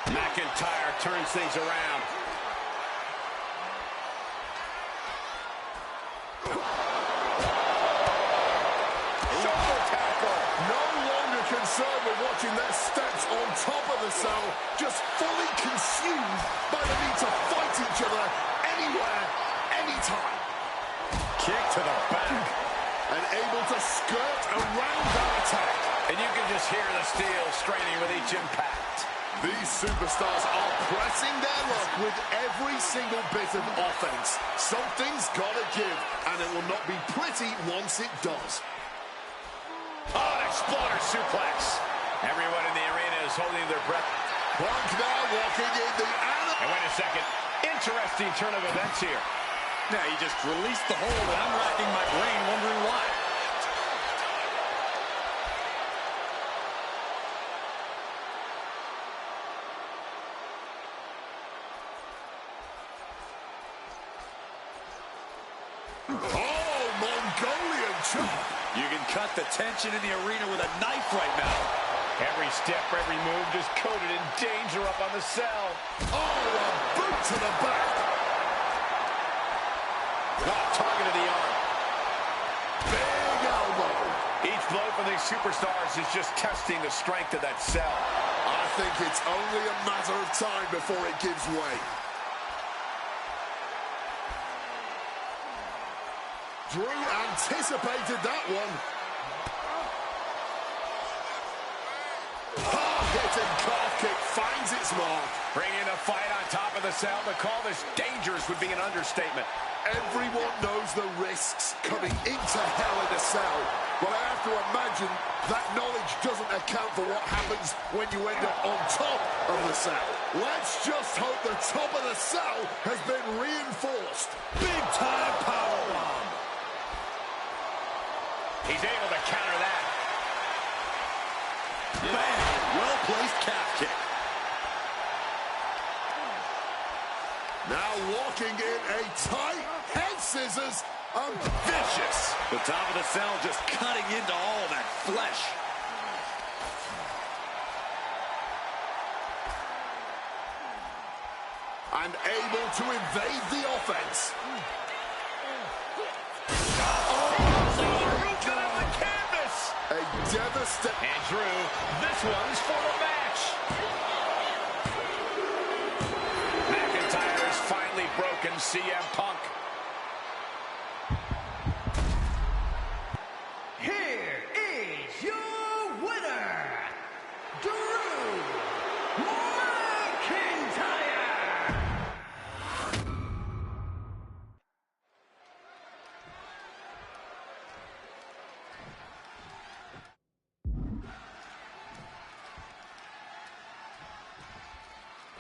McIntyre turns things around. Shoulder tackle. No longer concerned with watching their steps on top of the cell, just fully consumed by the need to fight each other anywhere, anytime. Kick to the back. And able to skirt around that attack. And you can just hear the steel straining with each impact. These superstars are pressing their luck with every single bit of offense. Something's got to give, and it will not be pretty once it does. Oh, an exploder suplex. Everyone in the arena is holding their breath. Punk now walking in the And wait a second. Interesting turn of events here. Now he just released the hold, and I'm racking my brain wondering why. Oh, Mongolian chop. You can cut the tension in the arena with a knife right now. Every step, every move just coated in danger up on the cell. Oh, a boot to the back. Target of the arm. Big elbow. Each blow from these superstars is just testing the strength of that cell. I think it's only a matter of time before it gives way. Drew anticipated that one. Hard-hitting calf kick finds its mark. Bringing the fight on top of the cell. To call this dangerous would be an understatement. Everyone knows the risks coming into Hell in a Cell, but I have to imagine that knowledge doesn't account for what happens when you end up on top of the cell. Let's just hope the top of the cell has been reinforced. Big-time powerbomb. He's able to counter that. Man, well-placed calf kick. Now walking in a tight head scissors. Vicious. The top of the cell just cutting into all of that flesh. And able to evade the offense. Get on the canvas. A devastating. And Drew, this one's for the match. McIntyre has finally broken CM Punk. Here is your winner, Drew McIntyre.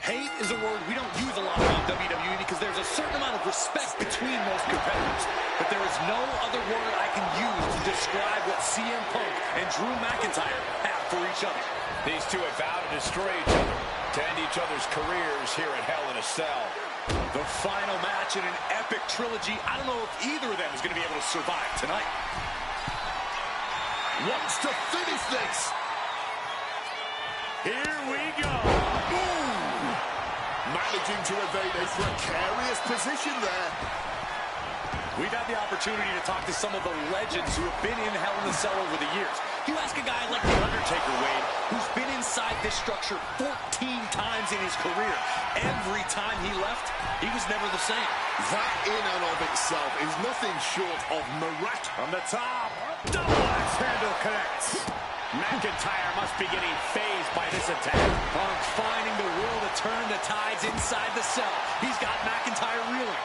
Hate is a word we don't use a lot around WWE because there's a certain amount of respect between most competitors. But there is no other word I can use to describe what CM Punk and Drew McIntyre have for each other. These two have vowed to destroy each other, to end each other's careers here at Hell in a Cell. The final match in an epic trilogy. I don't know if either of them is going to be able to survive tonight. Wants to finish this. Here we go. Managing to evade a precarious position there. We've had the opportunity to talk to some of the legends who have been in Hell in a Cell over the years. You ask a guy like The Undertaker, Wade, who's been inside this structure 14 times in his career. Every time he left, he was never the same. That in and of itself is nothing short of miraculous. From the top, double axe handle connects. McIntyre must be getting phased by this attack. Punk finding the will to turn the tides inside the cell. He's got McIntyre reeling.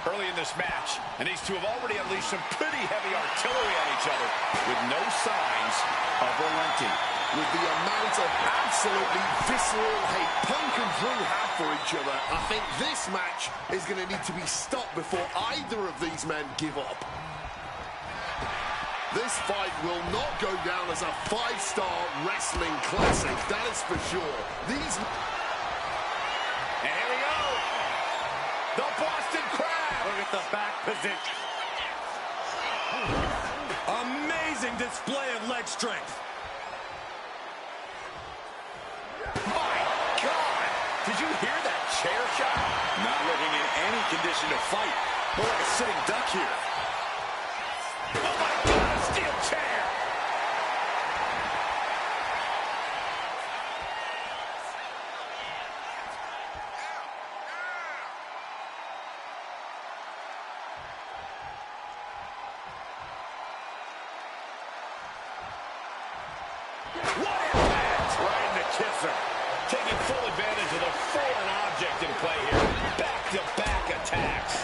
Early in this match, and these two have already unleashed some pretty heavy artillery on each other with no signs of relenting. With the amount of absolutely visceral hate Punk and Drew have for each other, I think this match is going to need to be stopped before either of these men give up. This fight will not go down as a 5-star wrestling classic, that is for sure. These... And here we go. The Boston Crab. Look at the back position. Amazing display of leg strength. My God. Did you hear that chair shot? Not looking in any condition to fight. More like a sitting duck here. Oh my God, a steel chair. What impact! Right in the kisser. Taking full advantage of the foreign object in play here. Back-to-back attacks.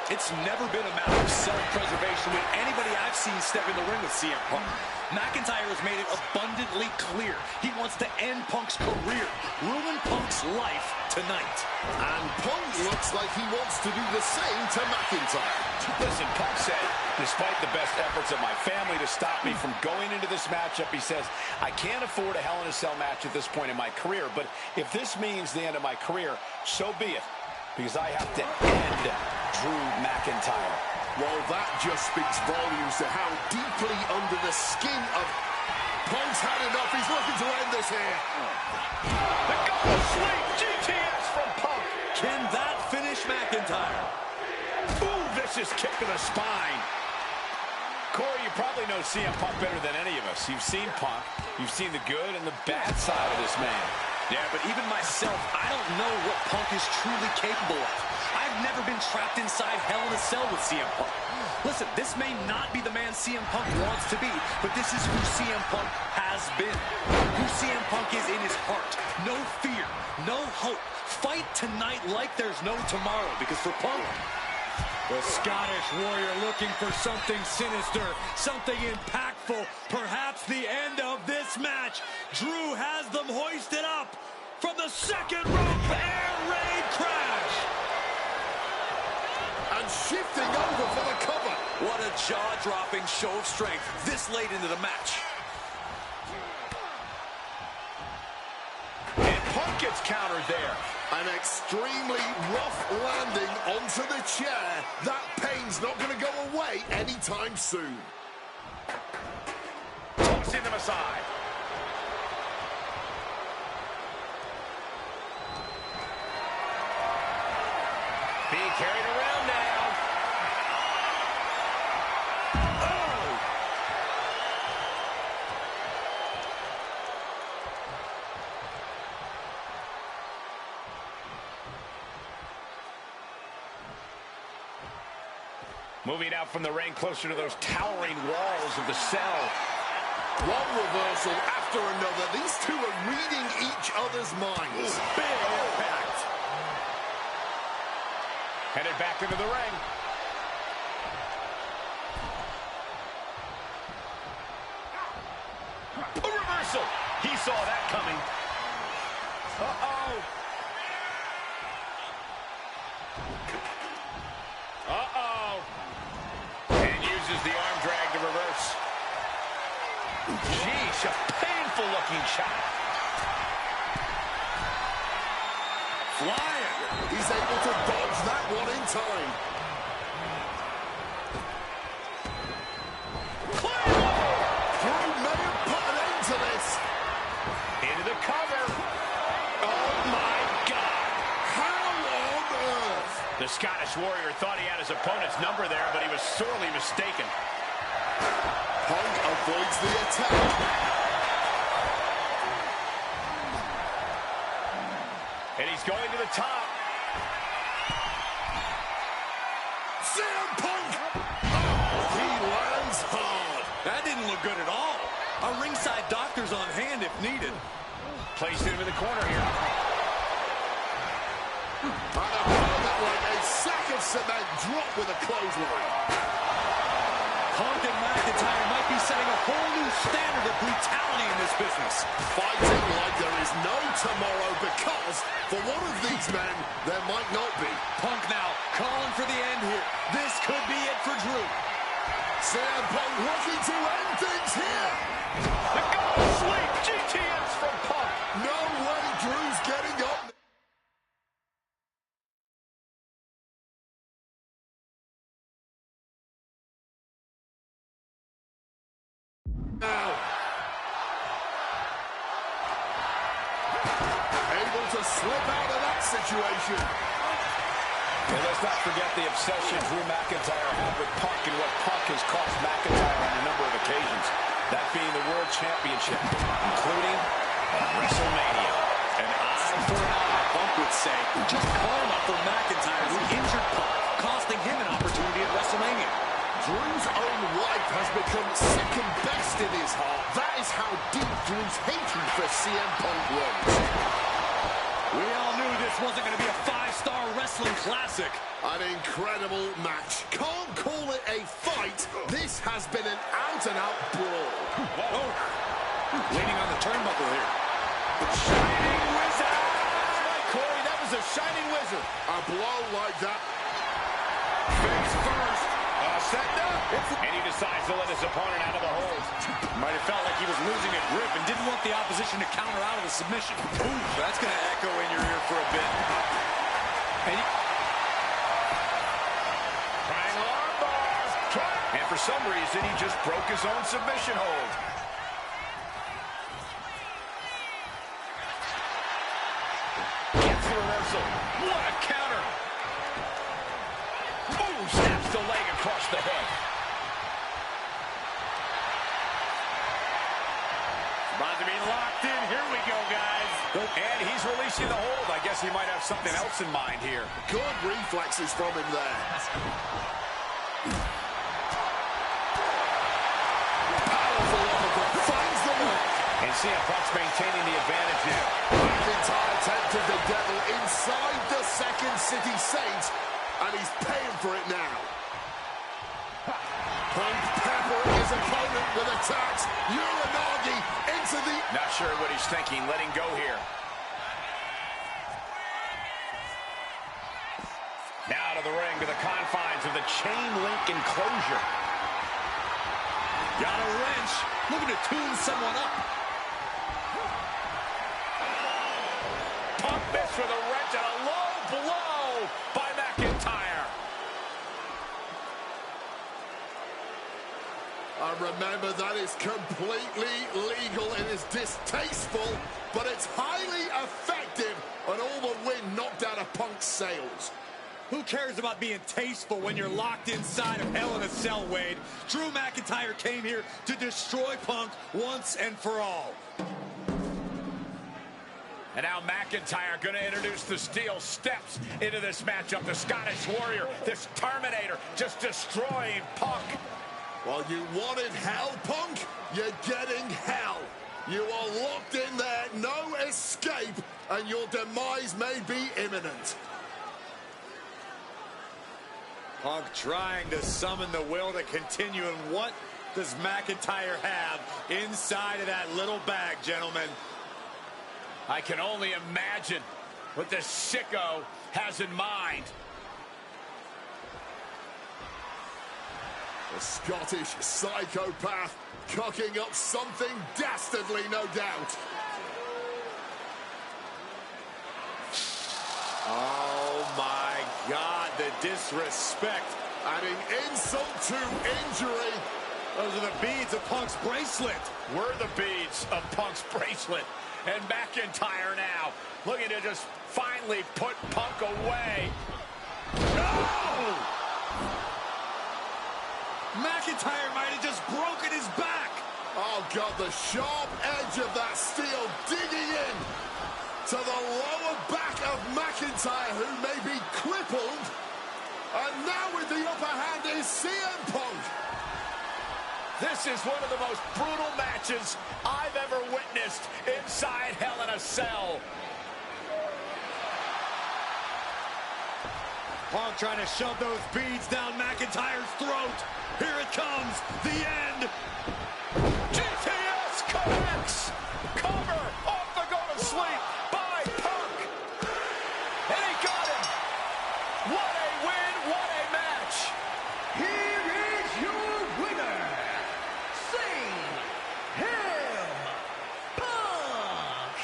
It's never been a matter of self-preservation with anybody I've seen step in the ring with CM Punk. McIntyre has made it abundantly clear he wants to end Punk's career, ruin Punk's life tonight. And Punk looks like he wants to do the same to McIntyre. Listen, Punk said, despite the best efforts of my family to stop me from going into this matchup, he says, I can't afford a Hell in a Cell match at this point in my career, but if this means the end of my career, so be it, because I have to end Drew McIntyre. Well, that just speaks volumes to how deeply under the skin of Punk's had enough. He's looking to end this here. The goal sweep GTS from Punk. Can that finish McIntyre? Ooh, vicious kick to the spine. Corey, you probably know CM Punk better than any of us. You've seen Punk. You've seen the good and the bad side of this man. Yeah, but even myself, I don't know what Punk is truly capable of. I've never been trapped inside Hell in a Cell with CM Punk. Listen, this may not be the man CM Punk wants to be, but this is who CM Punk has been. Who CM Punk is in his heart. No fear, no hope. Fight tonight like there's no tomorrow, because for Punk, the Scottish Warrior looking for something sinister, something impactful, perhaps the end of this match. Drew has them hoisted up from the second rope, air raid crash. And shifting over for the cover. What a jaw-dropping show of strength this late into the match. gets countered there. An extremely rough landing onto the chair. That pain's not going to go away anytime soon. Tossing them aside. Being carried around now. Oh! Moving out from the ring closer to those towering walls of the cell. One reversal after another. These two are reading each other's minds. Big impact. Headed back into the ring. A reversal. He saw that coming. Uh-oh. Uh-oh. And uses the arm drag to reverse. Jeez, a painful-looking shot. Flying. He's able to dodge that one in time. Drew may have put an end to this. Into the cover. Oh, my God. How on earth? The Scottish Warrior thought he had his opponent's number there, but he was sorely mistaken. Punk avoids the attack. And he's going to the top. CM Punk! Oh, he lands hard. That didn't look good at all. A ringside doctor's on hand if needed. Placed him in the corner here. And a like a sack of cement drop with a clothesline. Punk and McIntyre might be setting a whole new standard of brutality in this business. Fighting like there is no tomorrow because for one of these men, there might not be. Punk now calling for the end here. This could be it for Drew. CM Punk looking to end things here. The go sleep GTS from Punk. No way Drew's getting up. Now. Able to slip out of that situation. And let's not forget the obsession Drew McIntyre had with Punk and what Punk has cost McIntyre on a number of occasions. That being the World Championship, including WrestleMania. An eye for an eye, Punk would say. Just karma for McIntyre, who injured Punk, costing him an opportunity at WrestleMania. Drew's own wife has become second best in his heart. That is how deep Drew's hatred for CM Punk runs. We all knew this wasn't going to be a five-star wrestling classic. An incredible match. Can't call it a fight. This has been an out-and-out brawl. Oh, leaning on the turnbuckle here. Shining Wizard! Corey, that was a Shining Wizard. A blow like that. Face first. Setting up. And he decides to let his opponent out of the hold. Might have felt like he was losing a grip and didn't want the opposition to counter out of the submission. Ooh, that's going to echo in your ear for a bit. Triangle arm bar. And for some reason, he just broke his own submission hold. Gets the reversal. What a counter. Ooh, snaps the leg across the head. About to be locked in. Here we go, guys. And he's releasing the hold. I guess he might have something else in mind here. Good reflexes from him there. Powerful uppercut. Finds the mark. And CM Punk's maintaining the advantage now. McIntyre tempted the devil inside the Second City Saints, and he's paying for it now. Punk peppering his opponent with attacks. Uranagi into the... Not sure what he's thinking. Letting go here. Now to the ring, to the confines of the chain link enclosure. Got a wrench. Looking to tune someone up. remember, that is completely legal. It is distasteful, but it's highly effective, and all the wind knocked out of Punk's sails. Who cares about being tasteful when you're locked inside of Hell in a Cell, Wade? Drew McIntyre came here to destroy Punk once and for all. And now McIntyre going to introduce the steel steps into this matchup. The Scottish Warrior, this Terminator, just destroying Punk. Well, you wanted hell, Punk? You're getting hell. You are locked in there, no escape, and your demise may be imminent. Punk trying to summon the will to continue, and what does McIntyre have inside of that little bag, gentlemen? I can only imagine what this sicko has in mind. The Scottish psychopath cooking up something dastardly, no doubt. Oh my God, the disrespect. Adding insult to injury. Those are the beads of Punk's bracelet. We're the beads of Punk's bracelet. And McIntyre now looking to just finally put Punk away. No! McIntyre might have just broken his back. Oh, God, the sharp edge of that steel digging in to the lower back of McIntyre, who may be crippled. And now with the upper hand is CM Punk. This is one of the most brutal matches I've ever witnessed inside Hell in a Cell. Punk trying to shove those beads down McIntyre's throat. Here it comes, the end. GTS connects. Cover off the go to sleep by Punk. And he got him. What a win, what a match. Here is your winner, CM Punk.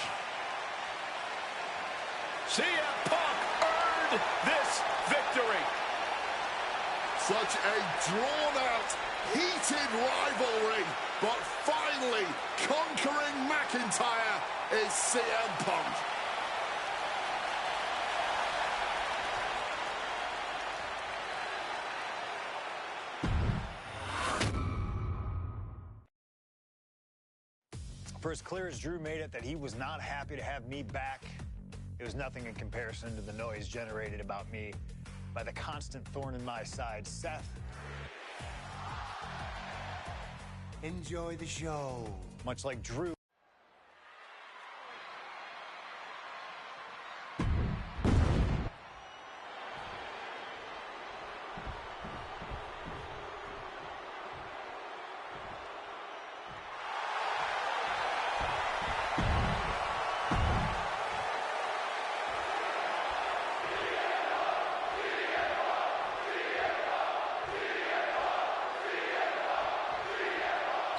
CM Punk earned this victory. Such a drawn-out, heated rivalry, but finally conquering McIntyre is CM Punk. For as clear as Drew made it that he was not happy to have me back, it was nothing in comparison to the noise generated about me by the constant thorn in my side, Seth. Enjoy the show. Much like Drew.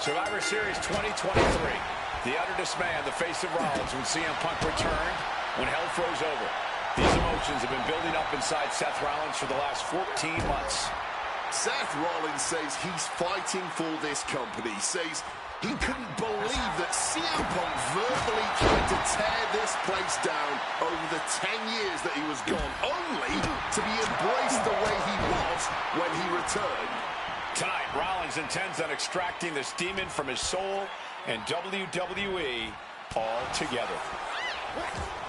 Survivor Series 2023. The utter dismay on the face of Rollins when CM Punk returned, when hell froze over. These emotions have been building up inside Seth Rollins for the last 14 months. Seth Rollins says he's fighting for this company, says he couldn't believe that CM Punk verbally tried to tear this place down over the 10 years that he was gone, only to be embraced the way he was when he returned. Tonight, Rollins intends on extracting this demon from his soul and WWE altogether.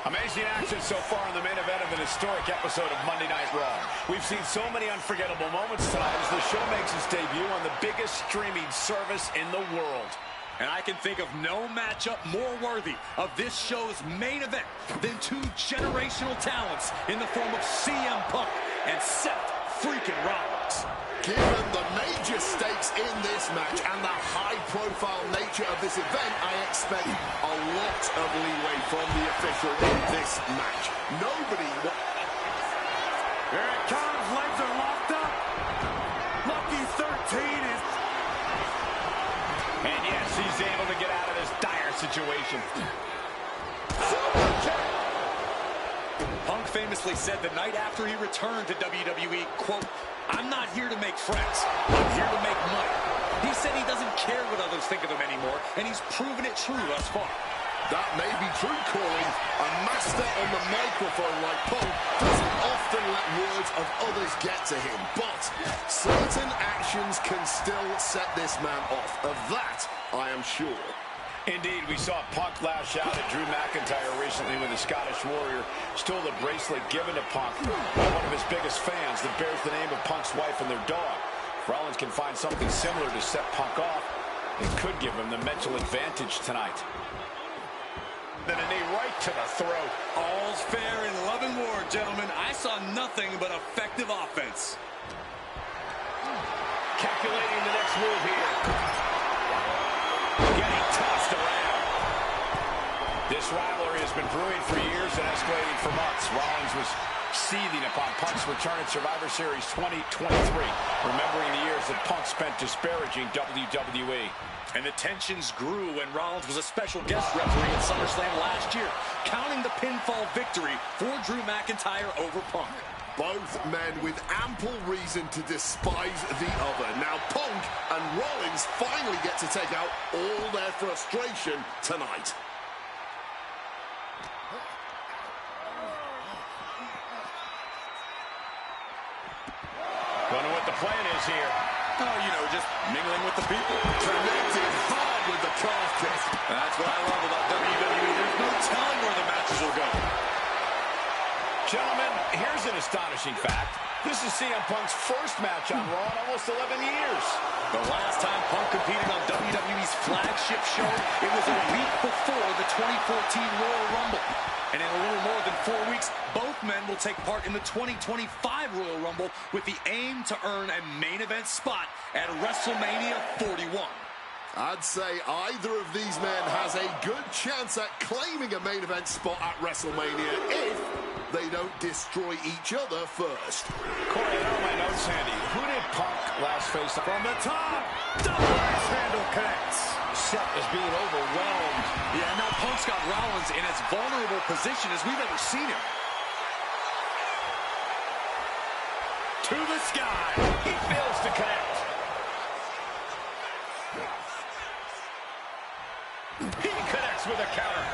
Amazing action so far in the main event of an historic episode of Monday Night Raw. We've seen so many unforgettable moments tonight as the show makes its debut on the biggest streaming service in the world. And I can think of no matchup more worthy of this show's main event than two generational talents in the form of CM Punk and Seth freaking Rollins. Given the major stakes in this match and the high-profile nature of this event, I expect a lot of leeway from the official in this match. Nobody... Here it comes. Legs are locked up. Lucky 13 is... And yes, he's able to get out of this dire situation. Punk famously said the night after he returned to WWE, quote, "I'm not here to make friends. I'm here to make money." He said he doesn't care what others think of him anymore, and he's proven it true thus far. That may be true, Corey. A master on the microphone like Punk doesn't often let words of others get to him, but certain actions can still set this man off. Of that, I am sure. Indeed, we saw Punk lash out at Drew McIntyre recently when the Scottish Warrior stole the bracelet given to Punk by one of his biggest fans that bears the name of Punk's wife and their dog. If Rollins can find something similar to set Punk off, it could give him the mental advantage tonight. Then a knee right to the throat. All's fair in love and war, gentlemen. I saw nothing but effective offense. Calculating the next move here. Getting tossed around. This rivalry has been brewing for years and escalating for months. Rollins was seething upon Punk's return at Survivor Series 2023, remembering the years that Punk spent disparaging WWE. And the tensions grew when Rollins was a special guest referee at SummerSlam last year, counting the pinfall victory for Drew McIntyre over Punk. Both men with ample reason to despise the other. Now Punk and Rollins finally get to take out all their frustration tonight. Don't know what the plan is here. Oh, you know, just mingling with the people. Connected hard with the calf kick. That's what I love about WWE. There's no telling where the matches will go. Gentlemen, here's an astonishing fact. This is CM Punk's first match on Raw in almost 11 years. The last time Punk competed on WWE's flagship show, it was a week before the 2014 Royal Rumble. And in a little more than 4 weeks, both men will take part in the 2025 Royal Rumble with the aim to earn a main event spot at WrestleMania 41. I'd say either of these men has a good chance at claiming a main event spot at WrestleMania if they don't destroy each other first. Corey, I know my notes handy. Who did Punk last face From the top, double axe handle connects. Seth is being overwhelmed. Yeah, now Punk's got Rollins in as vulnerable position as we've ever seen him. To the sky. He fails to connect. He connects with a counter.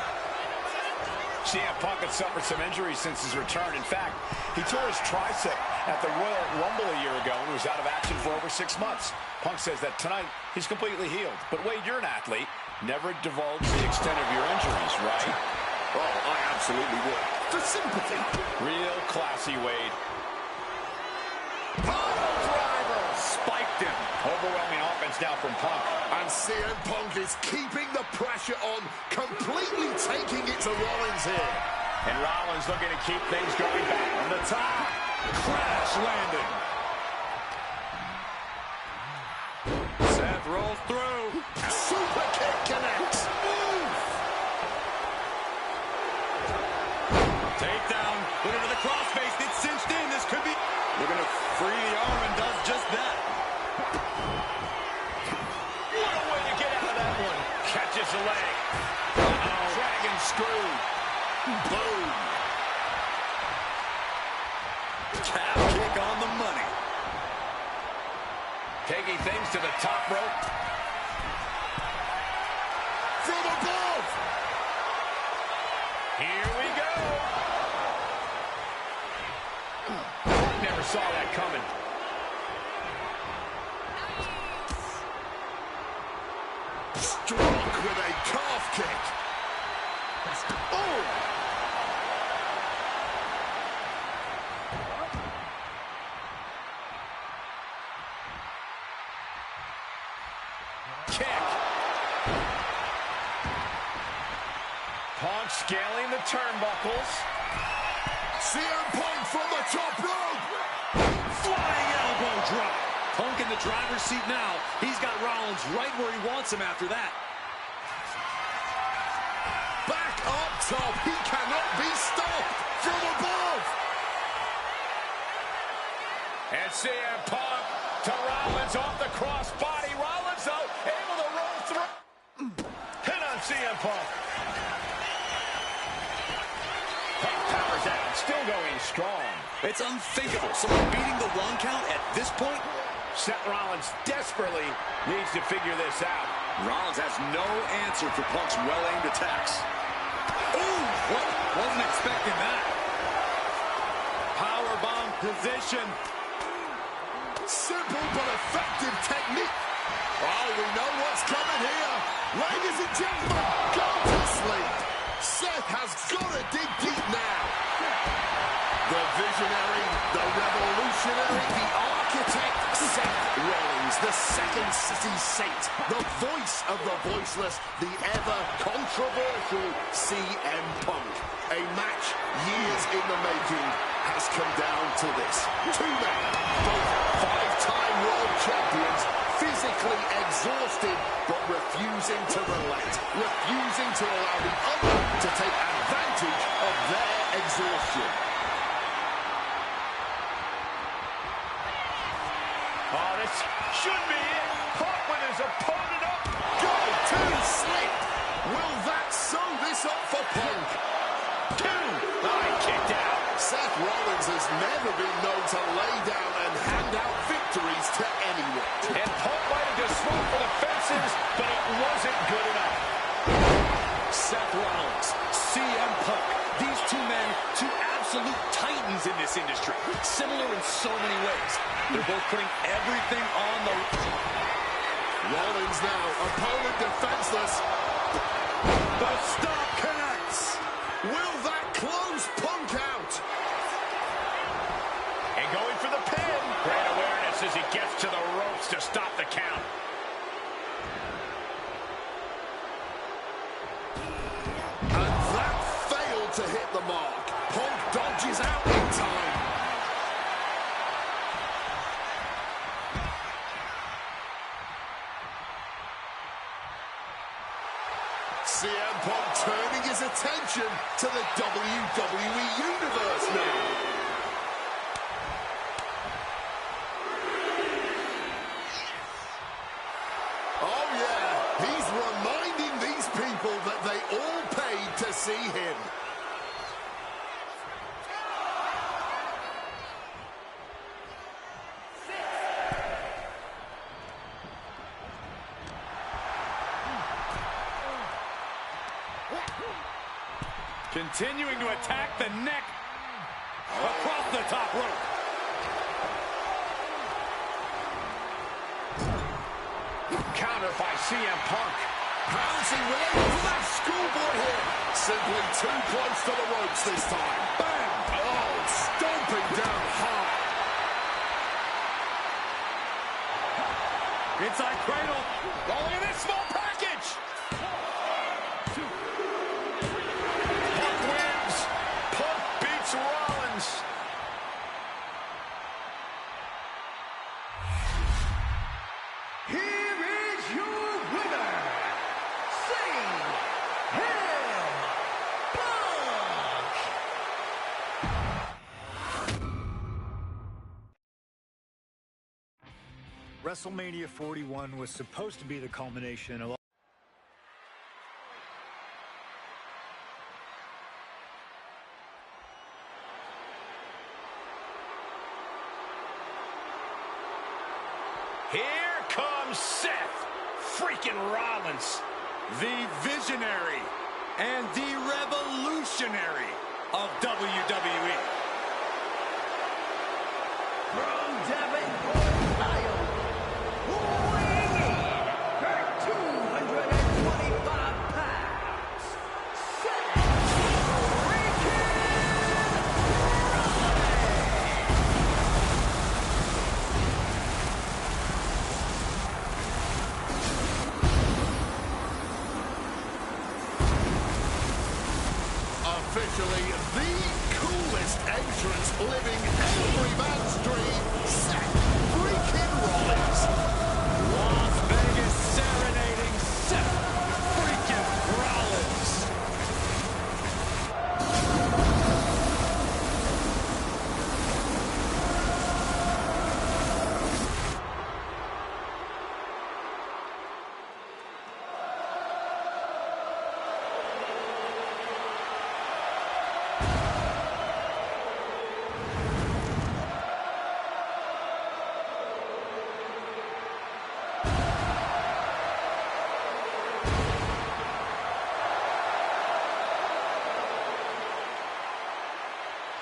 CM Punk had suffered some injuries since his return. In fact, he tore his tricep at the Royal Rumble a year ago and was out of action for over 6 months. Punk says that tonight he's completely healed. But Wade, you're an athlete. Never divulge the extent of your injuries, right? Oh, I absolutely would. For sympathy. Real classy, Wade. Pile driver! Spiked him. Overwhelming offense now from Punk. And CM Punk is keeping the pressure on, completely taking it to Rollins here. And Rollins looking to keep things going back. On the top. Crash landing. Seth rolls through. Super kick connects. Move! Takedown. Put into the crossface. It's cinched in. This could be... Looking to free the arm and does just that. What a way to get out of that one. Catches the leg. Dragon screw. Boom. Calf kick on the money. Taking things to the top rope. From above. Here we go. Never saw that coming. Struck with a calf kick. Oh! Kick. Punk scaling the turnbuckles. CM Punk from the top rope. Flying elbow drop. Punk in the driver's seat now. He's got Rollins right where he wants him after that. Back up top. He cannot be stopped from above. And CM Punk to Rollins off the crossbody. Rollins, though, able to roll through. Hit on CM Punk. Punk powers out. Still going strong. It's unthinkable. Someone beating the 1 count at this point? Seth Rollins desperately needs to figure this out. Rollins has no answer for Punk's well-aimed attacks. Ooh, what? Wasn't expecting that. Powerbomb position. Simple but effective technique. Oh, we know what's coming here. Ladies and gentlemen, go to sleep. Seth has got to dig deep now. The visionary, the revolutionary, the architect, Seth Rollins, the second city saint, the voice of the voiceless, the ever-controversial CM Punk. A match years in the making has come down to this. Two men, both five-time world champions, physically exhausted, but refusing to relent, refusing to allow the other to take advantage of their exhaustion. Oh, this should be it. Punk with his opponent up. Go to sleep. Will that sew this up for Punk? Two. Oh, he kicked out. Seth Rollins has never been known to lay down and hand out victories to anyone. And Punk might have just swung for the fences, but it wasn't good enough. Seth Rollins, CM Punk. These two men, two absolute titans in this industry. Similar in so many ways. They're both putting everything on the... Rollins now, opponent defenseless. The stop connects. Will that close Punk out? And going for the pin. Great awareness as he gets to the ropes to stop the count. And that failed to hit the mark. Punk dodges out in time. CM Punk turning his attention to the WWE Universe now. Oh yeah, he's reminding these people that they all paid to see him. Continuing to attack the neck across the top rope. Counter by CM Punk. Pouncing with a left schoolboy here. Simply too close to the ropes this time. Bam! Oh, stomping down hard. Inside cradle. Oh, look at this small package. Punk wins. Punk beats Rollins. Here is your winner, CM Punk. WrestleMania 41 was supposed to be the culmination of Here comes Seth freaking Rollins. The visionary and the revolutionary of WWE. From Davenport, Ohio, weighing in at 225 pounds, Seth freaking Officially the coolest entrance living every man's dream, Seth freaking Rollins. Las Vegas serenading Seth freaking Rollins.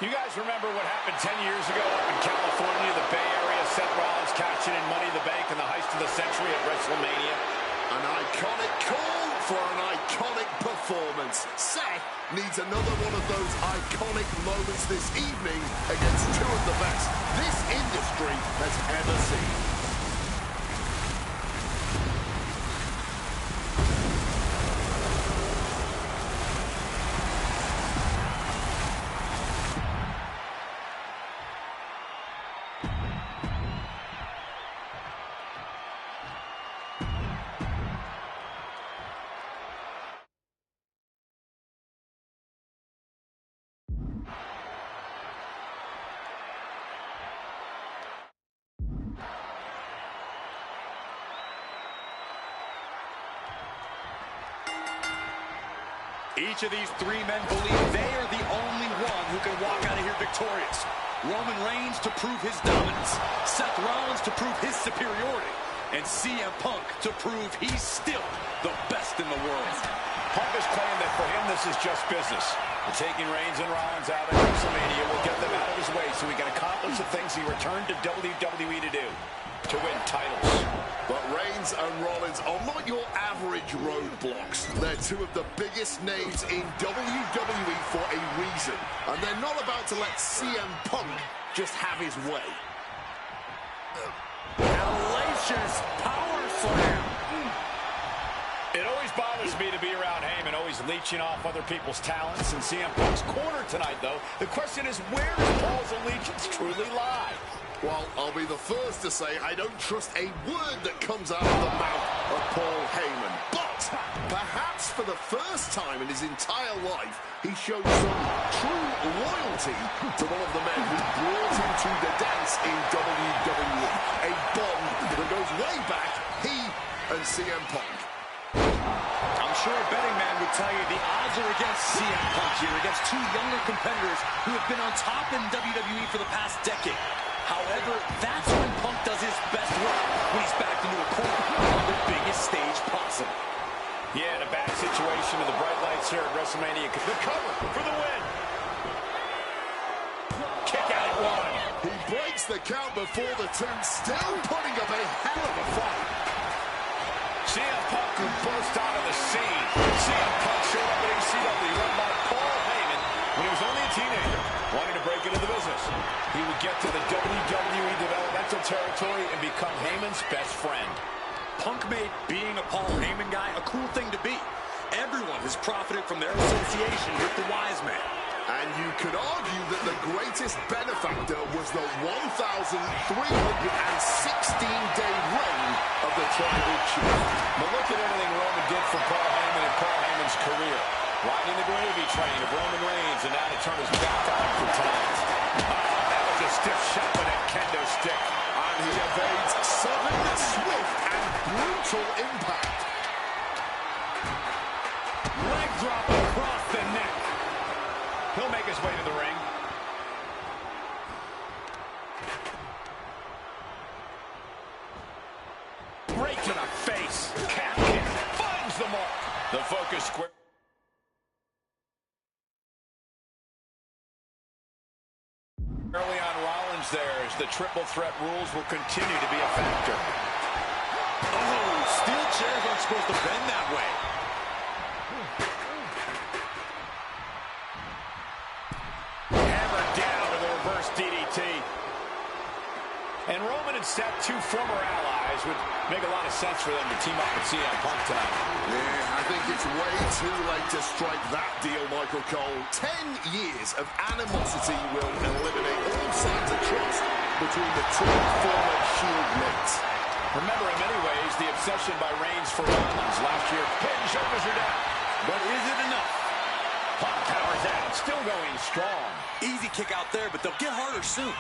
You guys remember what happened 10 years ago up in California, the Bay Area? Seth Rollins cashing in Money in the Bank and the heist of the century at WrestleMania. An iconic call for an iconic performance. Seth needs another one of those iconic moments this evening against two of the best this industry has ever seen. Each of these three men believe they are the only one who can walk out of here victorious. Roman Reigns to prove his dominance, Seth Rollins to prove his superiority, and CM Punk to prove he's still the best in the world. Punk is claiming that for him this is just business. And taking Reigns and Rollins out at WrestleMania will get them out of his way so he can accomplish the things he returned to WWE to do, to win titles. But Reigns and Rollins are not your average roadblocks. They're two of the biggest names in WWE for a reason. And they're not about to let CM Punk just have his way. Hellacious power slam. It always bothers me to be around Heyman, always leeching off other people's talents. In CM Punk's corner tonight, though, the question is, where does Paul's allegiance truly lie? Well, I'll be the first to say I don't trust a word that comes out of the mouth of Paul Heyman. But perhaps for the first time in his entire life, he showed some true loyalty to one of the men who brought him to the dance in WWE. A bond that goes way back, he and CM Punk. I'm sure a betting man would tell you the odds are against CM Punk here, against two younger competitors who have been on top in WWE for the past decade. However, that's when Punk does his best work, when he's backed into a corner on the biggest stage possible. Yeah, in a bad situation with the bright lights here at WrestleMania. The cover for the win. Kick out at one. He breaks the count before the two, still putting up a hell of a fight. CM Punk who burst onto the scene. CM Punk showed up at ECW run by Paul Heyman when he was only a teenager, wanting to break into the business. He would get to the WWE developmental territory and become Heyman's best friend. Punk made being a Paul Heyman guy a cool thing to be. Everyone has profited from their association with the Wise Man. And you could argue that the greatest benefactor was the 1,316-day reign of the Tribal Chief. But look at everything Roman did for Paul Heyman and Paul Heyman's career. Riding the gravy train of Roman Reigns, and now to turn his back on him for tonight. That was a stiff shot with that kendo stick. And he evades sudden, swift, and brutal impact. Leg drop across the neck. He'll make his way to the ring. Right to the face. Calf kick. Finds the mark. The focus square. Early on Rollins there as the triple threat rules will continue to be a factor. Oh, steel chairs aren't supposed to bend that way. Hammered down to the reverse DDT. And Roman and Seth, two former allies, would make a lot of sense for them to team up with CM Punk tonight. Yeah, I think it's way too late to strike that deal, Michael Cole. 10 years of animosity will eliminate all signs of trust between the two former Shield mates. Remember, in many ways, the obsession by Reigns for Rollins last year. Pin shoulders are down. But is it enough? Punk powers out, still going strong. Easy kick out there, but they'll get harder soon.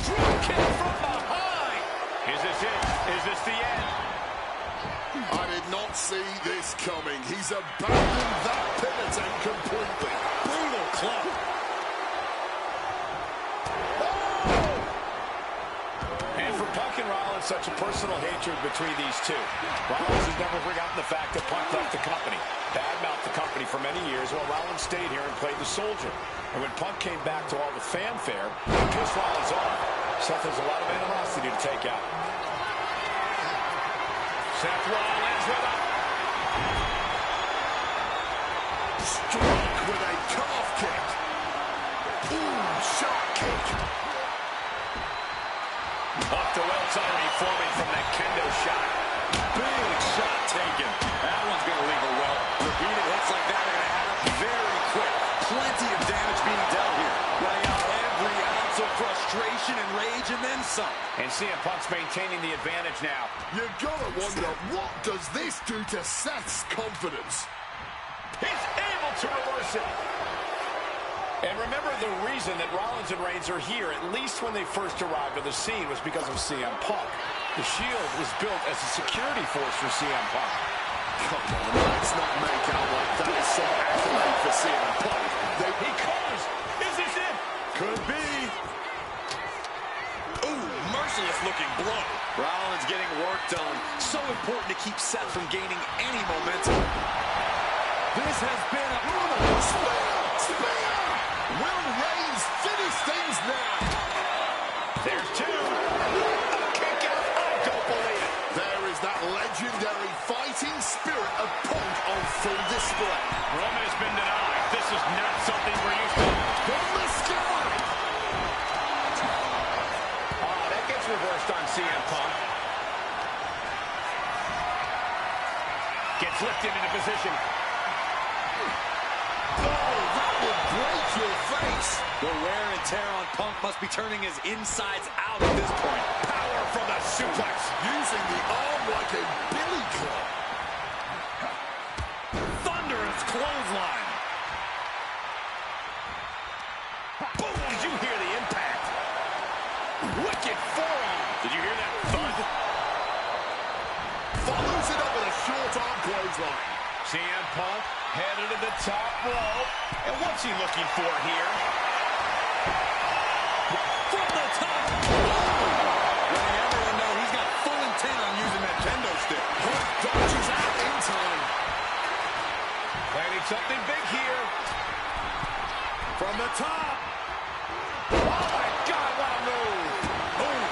Drop kick from behind. Is this it? Is this the end? I did not see this coming. He's abandoned that pin attempt completely. Brutal club. And for Punk and Rollins, on such a personal hatred between these two. Rollins has never forgotten the fact that Punk left the company, badmouthed the company for many years while Rollins stayed here and played the soldier. And when Punk came back to all the fanfare, he pissed Rollins off. Seth has a lot of animosity to take out. Seth Rollins with a Struck with a calf kick. Ooh, sharp kick. Off the Wells already forming from that kendo shot. Big shot taken. That one's going to leave a well. Repeated hits like that are going to add up very quick. Plenty of damage being dealt here. Letting out every ounce of frustration and rage and then some. And CM Punk's maintaining the advantage now. You gotta wonder, what does this do to Seth's confidence? He's able to reverse it. And remember, the reason that Rollins and Reigns are here, at least when they first arrived on the scene, was because of CM Punk. The Shield was built as a security force for CM Punk. Come on, let's not make out like that is some accolade for CM Punk. He covers. Is this it? Could be. Ooh, merciless looking blow. Rollins getting work done. So important to keep Seth from gaining any momentum. This has been a... Spear! Will Reigns finish things now? There's two. A kick out. I don't believe it. There is that legendary fighting spirit of Punk on full display. Roman has been denied. This is not something we're used to. From the sky! That gets reversed on CM Punk. Gets lifted into position. Break your face. The wear and tear on Punk must be turning his insides out at this point. Power from the suplex. Using the arm like a billy club. Thunderous clothesline. Boom! Did you hear the impact? Wicked forearm. Did you hear that thud? Follows it up with a short arm clothesline. CM Punk headed to the top rope. And what's he looking for here? From the top. Letting everyone know he's got full intent on using that kendo stick. Punk dodges out in time. Planning something big here. From the top. Oh my God, what a move. Boom.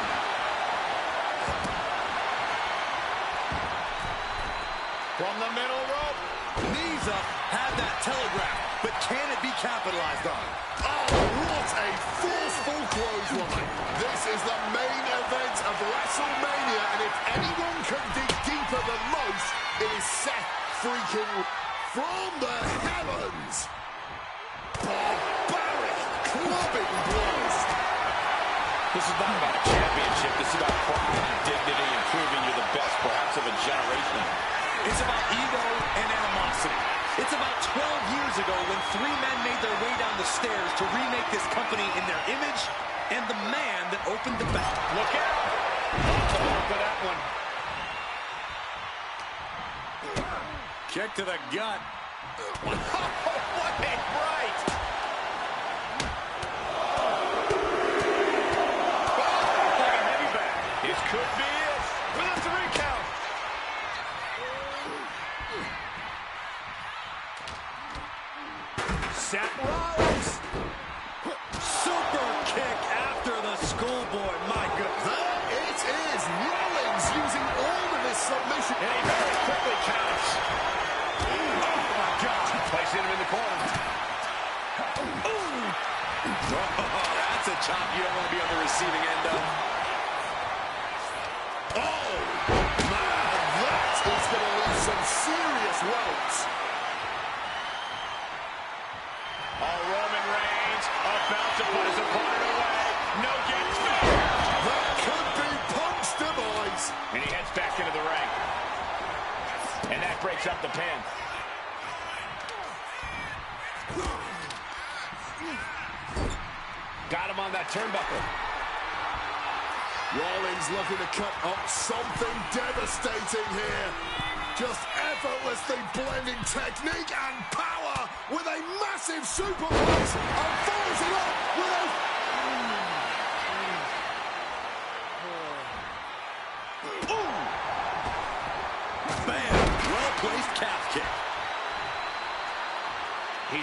From the middle rope. Knees up, have that telegraph, but can it be capitalized on? Oh, what a forceful clothesline. This is the main event of WrestleMania, and if anyone can dig deeper than most, it is Seth freaking from the heavens. Barbaric clubbing blows. This is not about a championship. This is about corporate dignity and proving you're the best, perhaps, of a generation. It's about ego and animosity. It's about 12 years ago when three men made their way down the stairs to remake this company in their image, and the man that opened the back. Look out! For that one. Kick to the gut. What a right! Like a heavy bag. This could be it. With a 3 count. Seth Rollins. Super kick after the schoolboy. My goodness. There it is. Rollins using all of his submission. And he very quickly counts. Oh, my God. Placing him in the corner. Ooh. Oh, that's a chop you don't want to be on the receiving end of. Oh, man, that is going to leave some serious welts. Roman Reigns about to put his opponent away. No gets back. That could be Punk's demise. And he heads back into the ring. And that breaks up the pin. Got him on that turnbuckle. Rollins looking to cut up something devastating here. Just effortlessly blending technique and power with a massive superplex and follows it up with a...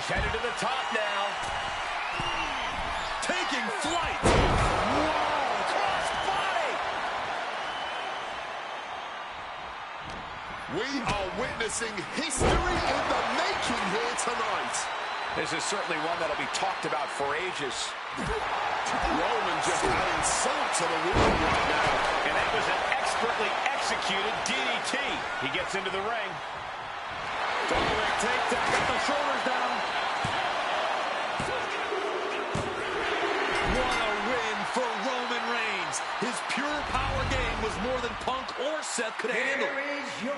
he's headed to the top now. Taking flight. Whoa, cross body. We are witnessing history in the making here tonight. This is certainly one that'll be talked about for ages. Roman just adding salt to the wound right now. And that was an expertly executed DDT. He gets into the ring. Double-leg takedown, got the shoulders down. What a win for Roman Reigns. His pure power game was more than Punk or Seth could handle. Here is your...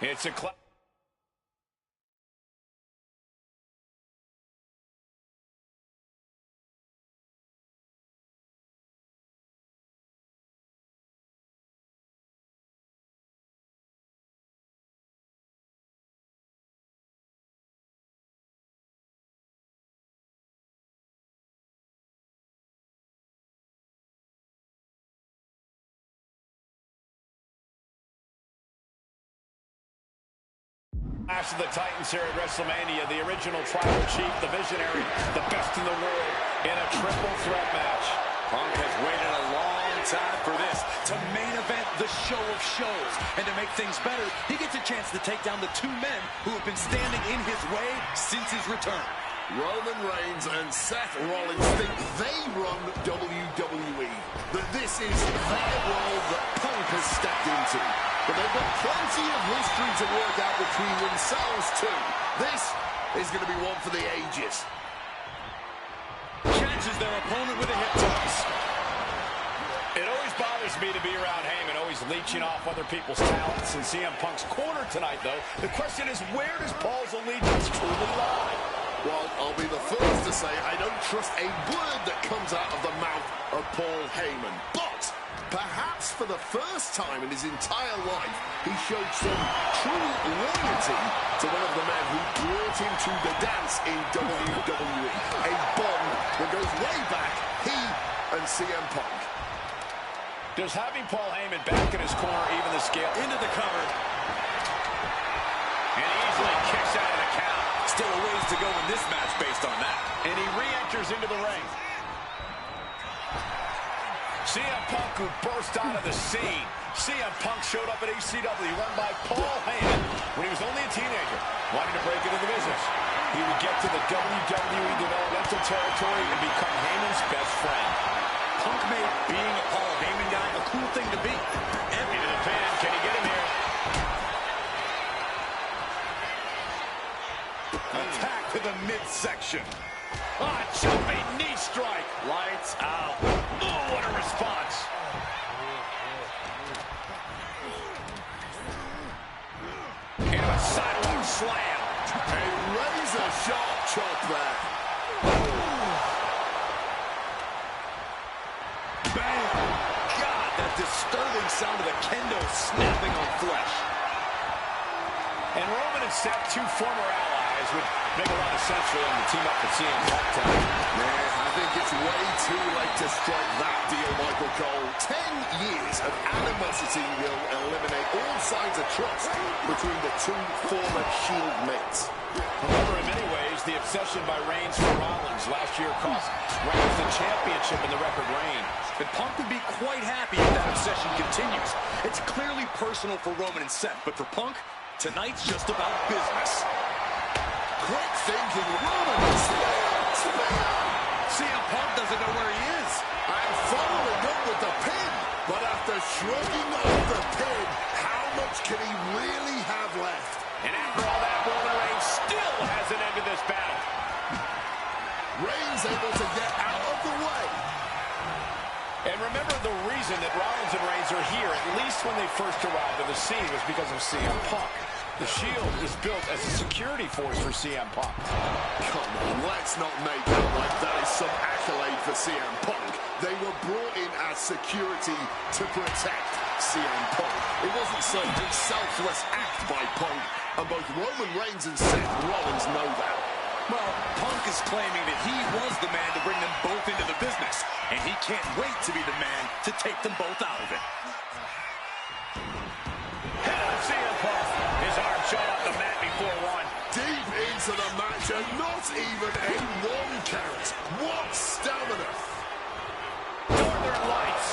It's a clap. Clash of the Titans here at WrestleMania, the original tribal chief, the visionary, the best in the world in a triple threat match. Punk has waited a long time for this, to main event the show of shows. And to make things better, he gets a chance to take down the two men who have been standing in his way since his return. Roman Reigns and Seth Rollins think they run WWE, that this is their world that Punk has stepped into. But they've got plenty of history to work out between themselves too. This is going to be one for the ages. Catches their opponent with a hip toss. It always bothers me to be around Heyman, always leeching off other people's talents in CM Punk's corner tonight, though. The question is, where does Paul's allegiance truly lie? Well, I'll be the first to say I don't trust a word that comes out of the mouth of Paul Heyman. But perhaps for the first time in his entire life, he showed some true loyalty to one of the men who brought him to the dance in WWE. A bond that goes way back, he and CM Punk. Does having Paul Heyman back in his corner even the scale? Into the cover. And he easily kicks out of the count. Still a ways to go in this match based on that. And he re-enters into the ring. CM Punk, who burst out of the scene. CM Punk showed up at ECW, run by Paul Heyman, when he was only a teenager, wanting to break into the business. He would get to the WWE developmental territory and become Heyman's best friend. Punk made being a Paul Heyman guy a cool thing to be. Empty to the pin. Can he get him here? Attack to the midsection. Ah, jumping knee strike. Lights out. Oh, what a response. Into a sidewalk slam. A razor-sharp chop there. Bam. God, that disturbing sound of the kendo snapping on flesh. And Roman and Seth, two former allies, would make a lot of sense for them to team up with CM Punk tonight. Yeah, I think it's way too late to strike that deal, Michael Cole. 10 years of animosity will eliminate all signs of trust between the two former Shield mates. However, in many ways, the obsession by Reigns for Rollins last year cost Reigns the championship in the record reign. But Punk would be quite happy if that obsession continues. It's clearly personal for Roman and Seth, but for Punk, tonight's just about business. Quick thinking, Roman, spear. CM Punk doesn't know where he is. And following up with the pin. But after shrugging off the pin, how much can he really have left? And after all that, Roman Reigns still has an end to this battle. Reigns able to get out of the way. And remember, the reason that Rollins and Reigns are here, at least when they first arrived on the scene, was because of CM Punk. The Shield is built as a security force for CM Punk. Come on, let's not make out like that is some accolade for CM Punk. They were brought in as security to protect CM Punk. It wasn't some selfless act by Punk, and both Roman Reigns and Seth Rollins know that. Well, Punk is claiming that he was the man to bring them both into the business, and he can't wait to be the man to take them both out of it. CM Punk. His arm shot off the mat before one. Deep into the match, and not even a 1 count. What stamina! Northern Lights.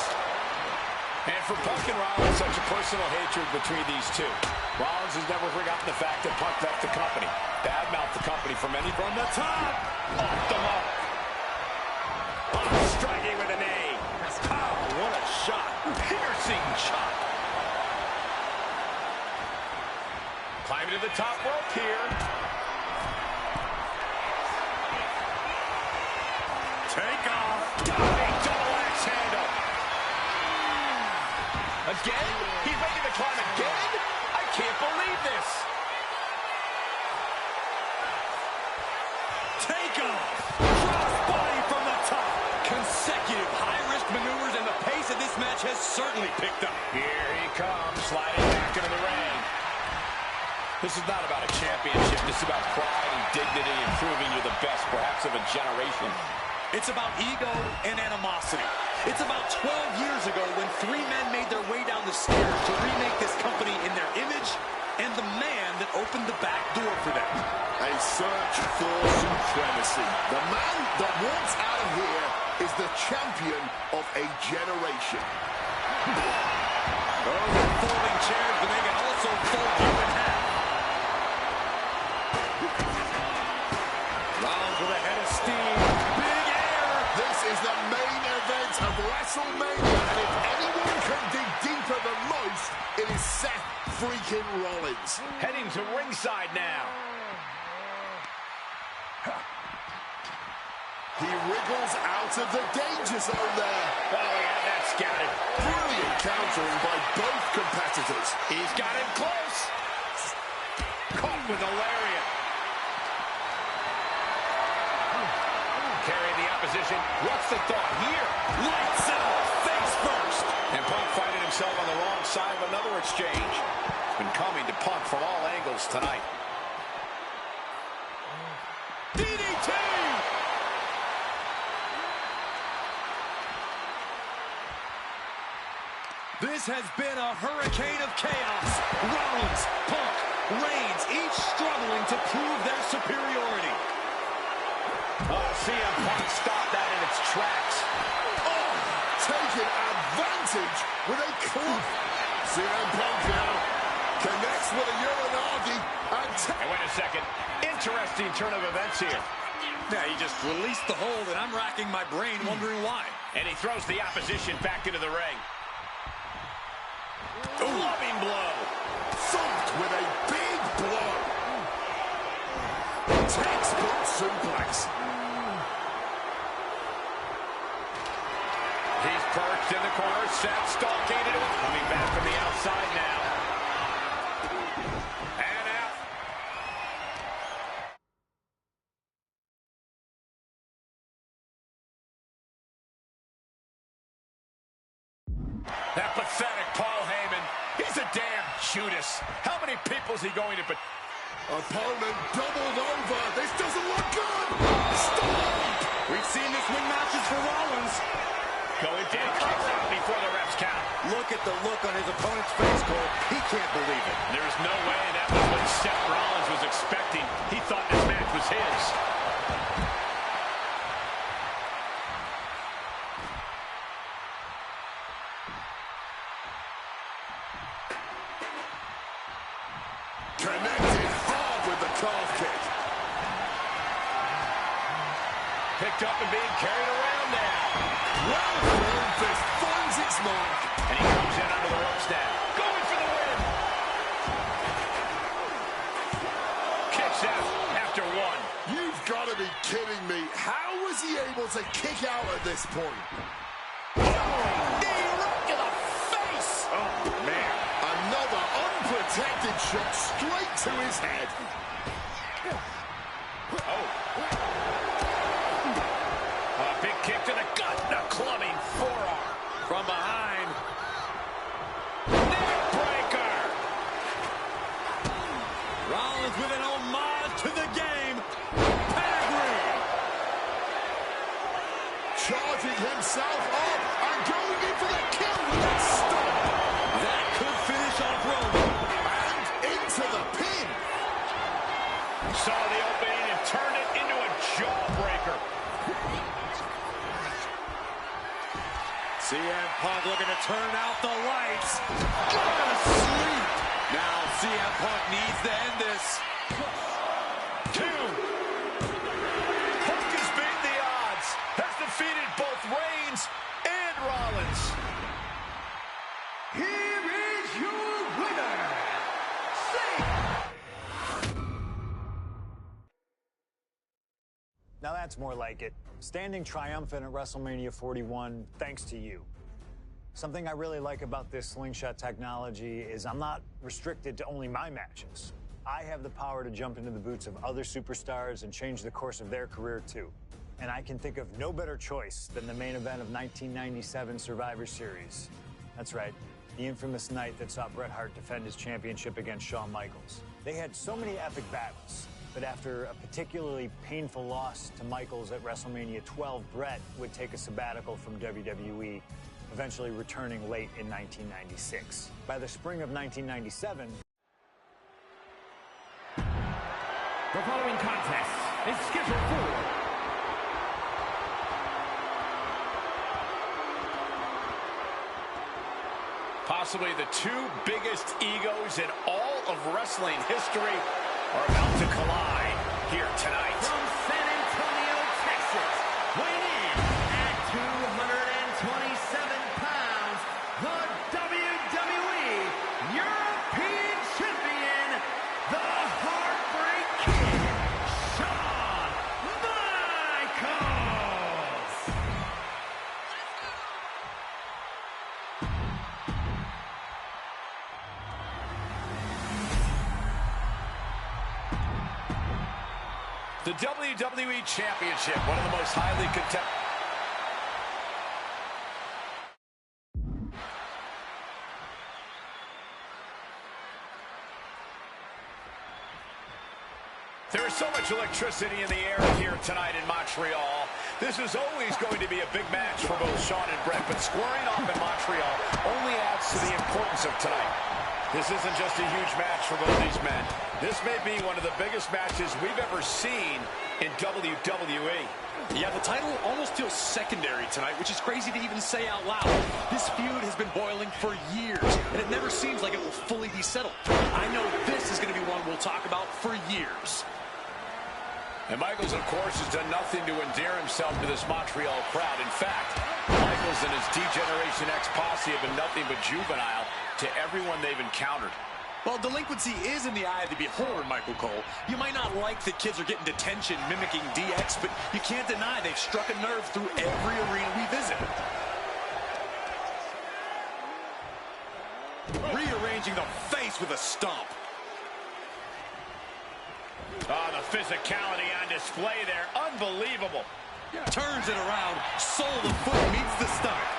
And for Punk and Rollins, such a personal hatred between these two. Rollins has never forgotten the fact that Punk left the company. Badmouthed the company for many. From the top. Off the mark. Striking with a knee. Oh, what a shot. Piercing shot. Climbing to the top rope here. Take off. Diving double axe handle. Again? He's making the climb again? I can't believe this. Take off. Cross body from the top. Consecutive high-risk maneuvers, and the pace of this match has certainly picked up. Here he comes, sliding back into the ring. This is not about a championship. This is about pride and dignity and proving you're the best, perhaps of a generation. It's about ego and animosity. It's about 12 years ago when 3 men made their way down the stairs to remake this company in their image and the man that opened the back door for them. A search for supremacy. The man that walks out of here is the champion of a generation. Oh, folding chairs, but they can also fold you in half. Rollins with a head of steam. Big air. This is the main event of WrestleMania, and if anyone can dig deeper than most, it is Seth freaking Rollins. Heading to ringside now. He wriggles out of the danger zone there. Oh, he had that scouted. Brilliant countering by both competitors. He's got him close. Caught with a lariat. Carrying the opposition. What's the thought here? Lights out. Face first. And Punk finding himself on the wrong side of another exchange. It's been coming to Punk from all angles tonight. DDT! This has been a hurricane of chaos. Rollins, Punk, Reigns, each struggling to prove their superiority. Oh, CM Punk stopped that in its tracks. Oh, taking advantage with a club. CM Punk now connects with a Uranagi. And wait a second. Interesting turn of events here. Yeah, he just released the hold, and I'm racking my brain wondering why. And he throws the opposition back into the ring. Loving blow. Thumped with a big blow. Textbook suplex. He's perched in the corner. Seth stalking into it. Coming back from the outside now. And out. That pathetic Paul Heyman. He's a damn Judas. How many people is he going to... Opponent doubled over. This doesn't look good. Stop! We've seen this win matches for Rollins. Going down, kicks out before the refs count. Look at the look on his opponent's face, Cole. He can't believe it. There's no way that was what Seth Rollins was expecting. He thought this match was his. Connected hard with the calf kick. Picked up and being carried around now. Well, the one fist finds its mark. And he comes in under the ropes now. Going for the win. Kicks out after one. You've got to be kidding me. How was he able to kick out at this point? Knee right to the face. Oh, man. Another unprotected shot straight to his head. Oh. A big kick to the gut. The clubbing forearm. From behind. Neck breaker. Rollins with an homage to the game. charging himself up and going in for the kill with that stomp. That could finish off Roman. And into the pin. Saw the opening and turned it into a jawbreaker. CM Punk looking to turn out the lights. Go to sleep. Now CM Punk needs to end this. 2. Punk has beaten the odds. Has defeated both Reigns and Rollins. Here is your winner, Sting! Now that's more like it. Standing triumphant at WrestleMania 41 thanks to you. Something I really like about this slingshot technology is I'm not restricted to only my matches. I have the power to jump into the boots of other superstars and change the course of their career too. And I can think of no better choice than the main event of 1997 Survivor Series. That's right, the infamous night that saw Bret Hart defend his championship against Shawn Michaels. They had so many epic battles, but after a particularly painful loss to Michaels at WrestleMania 12, Bret would take a sabbatical from WWE, eventually returning late in 1996. By the spring of 1997, The following contest is scheduled for possibly the 2 biggest egos in all of wrestling history are about to collide here tonight. from San Antonio, Texas, weighing in at 227 pounds, the WWE European Champion, the Heartbreak Kid, Shawn Michaels. The WWE Championship, one of the most highly contested. There is so much electricity in the air here tonight in Montreal. This is always going to be a big match for both Shawn and Bret, but squaring off in Montreal only adds to the importance of tonight. This isn't just a huge match for both these men. This may be one of the biggest matches we've ever seen in WWE. Yeah, the title almost feels secondary tonight, which is crazy to even say out loud. This feud has been boiling for years, and it never seems like it will fully be settled. I know this is going to be one we'll talk about for years. And Michaels, of course, has done nothing to endear himself to this Montreal crowd. In fact, Michaels and his D-Generation X posse have been nothing but juvenile to everyone they've encountered. Well, delinquency is in the eye of the beholder, Michael Cole. You might not like that kids are getting detention mimicking DX, but you can't deny they've struck a nerve through every arena we visit. Rearranging the face with a stomp. Oh, the physicality on display there. Unbelievable. Turns it around. Sole of the foot meets the stomach.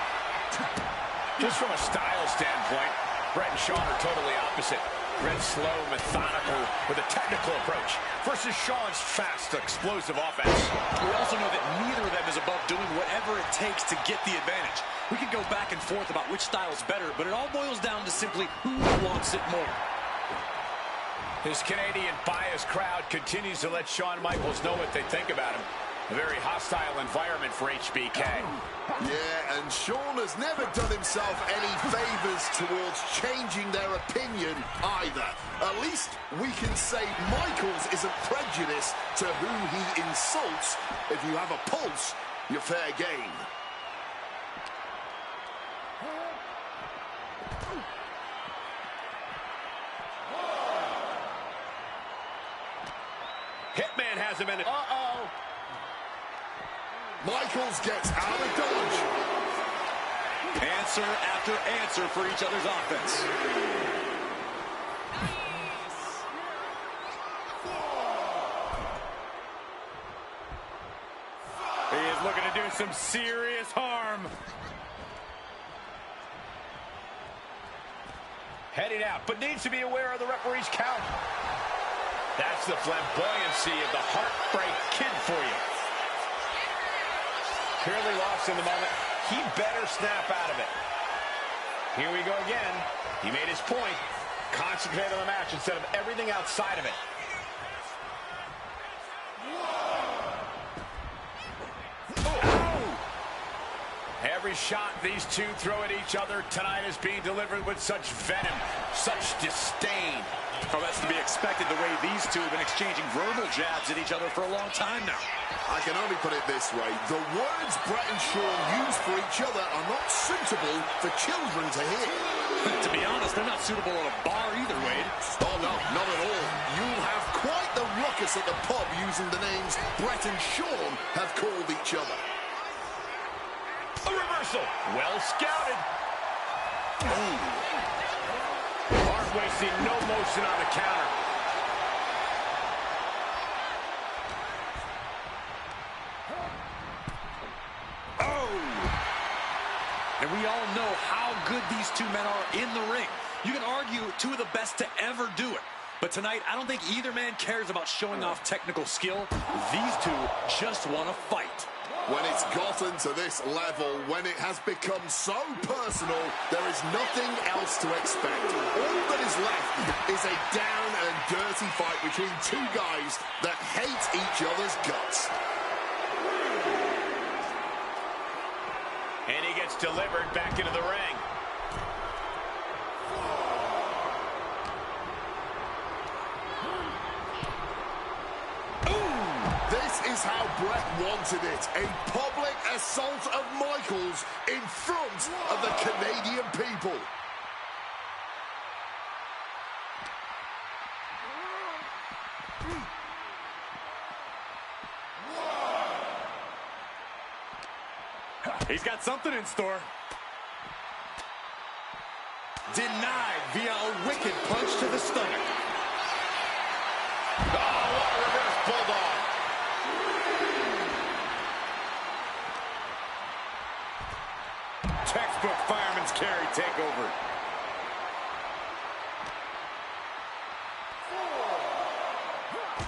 Just from a style standpoint, Bret and Shawn are totally opposite. Bret's slow, methodical, with a technical approach versus Shawn's fast, explosive offense. We also know that neither of them is above doing whatever it takes to get the advantage. We can go back and forth about which style is better, but it all boils down to simply who wants it more. His Canadian biased crowd continues to let Shawn Michaels know what they think about him. A very hostile environment for HBK. Yeah, and Shawn has never done himself any favors towards changing their opinion either. At least we can say Michaels isn't prejudiced to who he insults. If you have a pulse, you're fair game. Hitman has him in it. Uh-oh. Michaels gets out of dodge. Answer after answer for each other's offense. He is looking to do some serious harm. Heading out, but needs to be aware of the referee's count. That's the flamboyancy of the Heartbreak Kid for you. Clearly lost in the moment. He better snap out of it. Here we go again. He made his point. Concentrate on the match instead of everything outside of it. Every shot these two throw at each other tonight is being delivered with such venom, such disdain. Oh, that's to be expected the way these two have been exchanging verbal jabs at each other for a long time now. I can only put it this way. The words Bret and Shawn use for each other are not suitable for children to hear. To be honest, they're not suitable at a bar either, Wade. Oh, no, not at all. You'll have quite the ruckus at the pub using the names Bret and Shawn have called each other. A reversal. Well scouted. Hart wasting no motion on the counter. And we all know how good these two men are in the ring. You can argue two of the best to ever do it. But tonight, I don't think either man cares about showing off technical skill. These two just want to fight. When it's gotten to this level, when it has become so personal, there is nothing else to expect. All that is left is a down and dirty fight between two guys that hate each other's guts. And he gets delivered back into the ring. This is how Bret wanted it. A public assault of Michaels in front of the Canadian people. He's got something in store. Denied via a wicked punch to the stomach. Oh, what a reverse bulldog. Textbook fireman's carry takeover.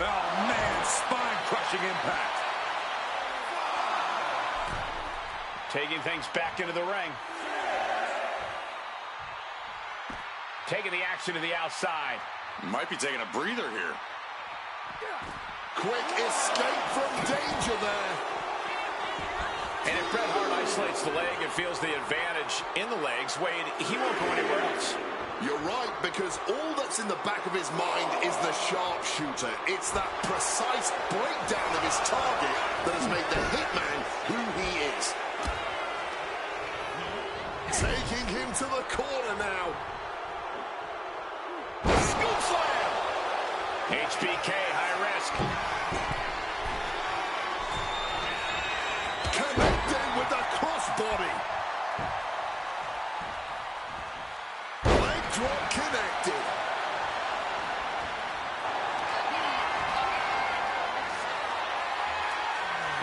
Oh, man, spine-crushing impact. Taking things back into the ring. Taking the action to the outside. Might be taking a breather here. Quick escape from danger there. And if Bret Hart isolates the leg and feels the advantage in the legs, Wade, he won't go anywhere else. You're right, because all that's in the back of his mind is the sharpshooter. It's that precise breakdown of his target that has made the Hitman who he is. Taking him to the corner now. Scoop slam! HBK, high risk. Connecting with the crossbody. Leg drop connected.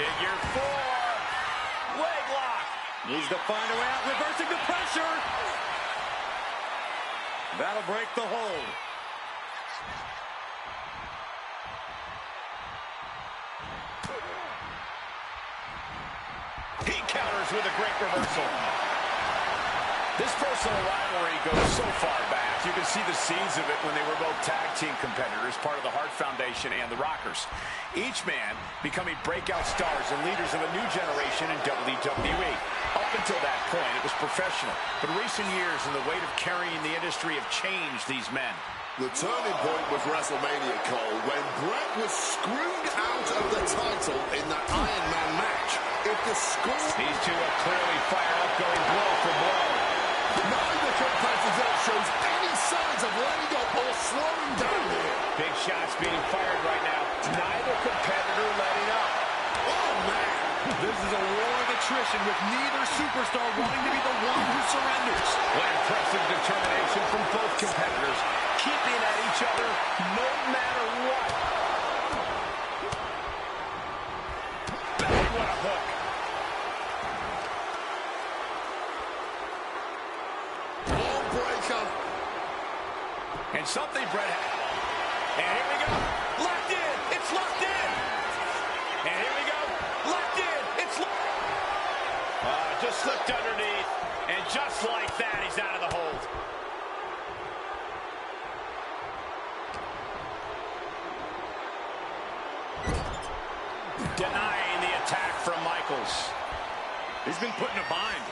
Figure four. Leg lock. Needs to find a way out, reversing the pressure. That'll break the hold. He counters with a great reversal. This personal rivalry goes so far back. You can see the seeds of it when they were both tag team competitors, part of the Hart Foundation and the Rockers. Each man becoming breakout stars and leaders of a new generation in WWE. Up until that point, it was professional. But recent years and the weight of carrying the industry have changed these men. The turning point was WrestleMania, Cole, when Bret was screwed out of the title in that Iron Man match. If the score... These two are clearly fired up, going blow for blow. Neither competitor shows any signs of letting up or slowing down here. Big shots being fired right now. Neither competitor letting up. Oh, man. This is a war of attrition with neither superstar wanting to be the one who surrenders. What impressive determination from both competitors, keeping at each other no matter what. Bang, what a hook. Long breaker. And something Bret had. And here we go. Locked in. It's locked in. And here we go. Locked in. It's locked. just slipped underneath, and just like that, he's out of the hold. Denying the attack from Michaels. He's been put in a bind.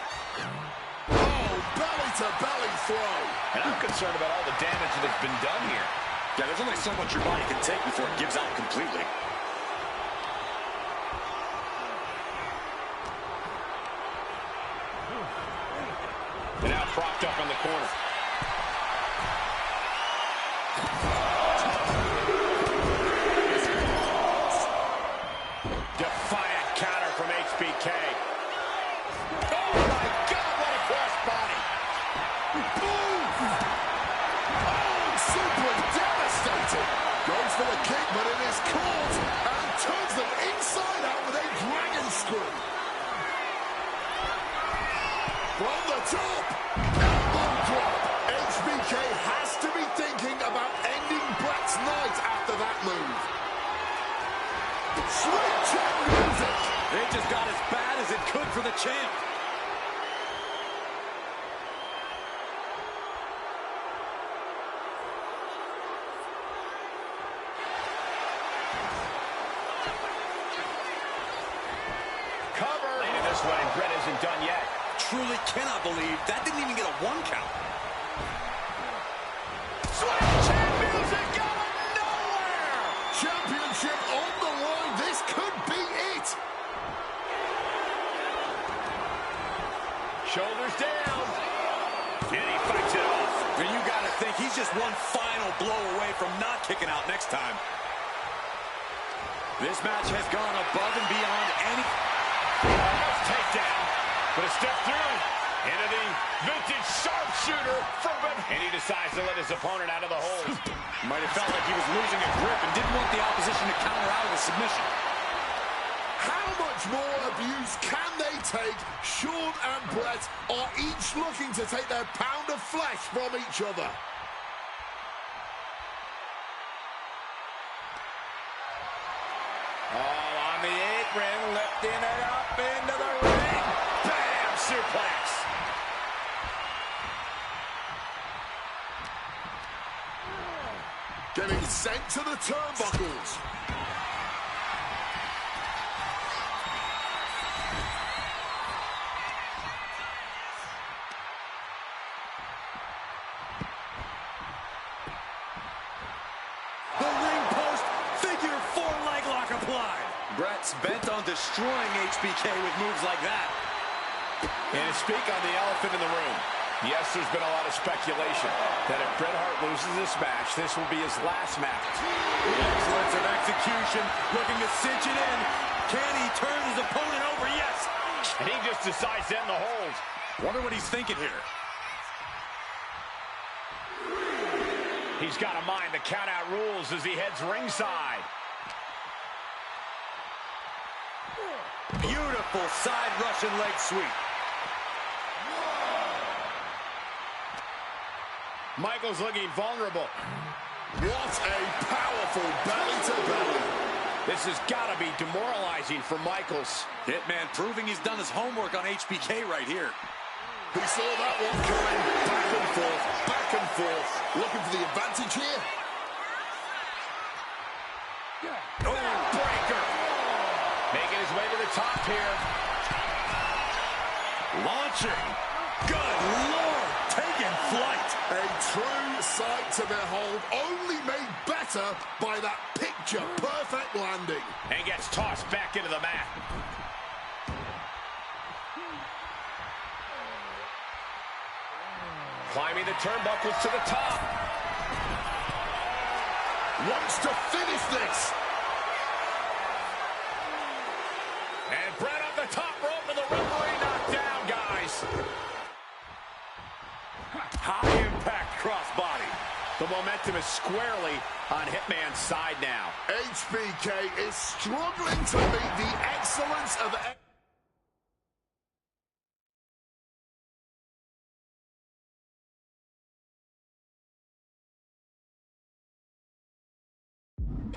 Oh, belly-to-belly throw. And I'm concerned about all the damage that has been done here. Yeah, there's only so much your body can take before it gives out completely. And now propped up in the corner. Defiant counter from HBK. Oh my God, what a crossbody. Boom! Oh, super devastating. Goes for the kick, but it is caught and turns them inside out with a dragon screw. From the top, elbow drop. HBK has to be thinking about ending Brett's night after that move. Sweet chin music. It just got as bad as it could for the champ. Cover. And this way, Brett isn't done yet. Truly cannot believe that didn't even get a 1 count. Sweet chin music going nowhere. Championship on the line. This could be it. Shoulders down. And he fights it off. And you got to think he's just one final blow away from not kicking out next time. This match has gone above and beyond any... Almost takedown. But a step through into the vintage sharpshooter from Ben. And he decides to let his opponent out of the hold. Might have felt like he was losing a grip and didn't want the opposition to counter out of a submission. How much more abuse can they take? Shawn and Brett are each looking to take their pound of flesh from each other. All on the apron, lifting it up into the ring. Bam! Suplex. Getting sent to the turnbuckles. The ring post, figure 4 leg lock applied. Brett's bent on destroying HBK with moves like that. And to speak on the elephant in the room, yes, there's been a lot of speculation that if Bret Hart loses this match, this will be his last match. Excellence of execution, looking to cinch it in. Can he turn his opponent over? Yes. And he just decides to end the hold. Wonder what he's thinking here. He's got to mind the count-out rules as he heads ringside. Beautiful side Russian leg sweep. Michaels looking vulnerable. What a powerful belly-to-belly. This has got to be demoralizing for Michaels. Hitman proving he's done his homework on HBK right here. He saw that one coming. Back and forth, back and forth. Looking for the advantage here. Oh, breaker. Making his way to the top here. Launching. Good Lord, taking flight. A true sight to behold, only made better by that picture-perfect landing. And gets tossed back into the mat. Climbing the turnbuckles to the top. Wants to finish this. And Brett up the top rope and the referee knocked down, guys. High impact crossbody. The momentum is squarely on Hitman's side now. HBK is struggling to meet the excellence of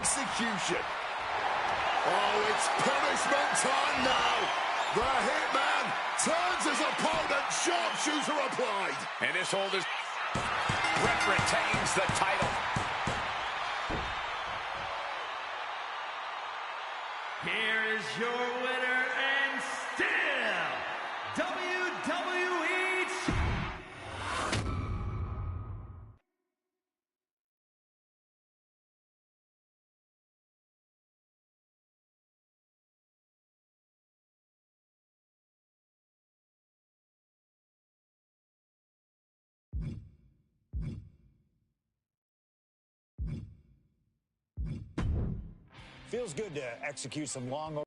execution. Oh, it's punishment time now. The Hitman turns his opponent. Sharpshooter applied. And this hold is... Bret retains the title. Here is your winner and still WWE Feels good to execute some long...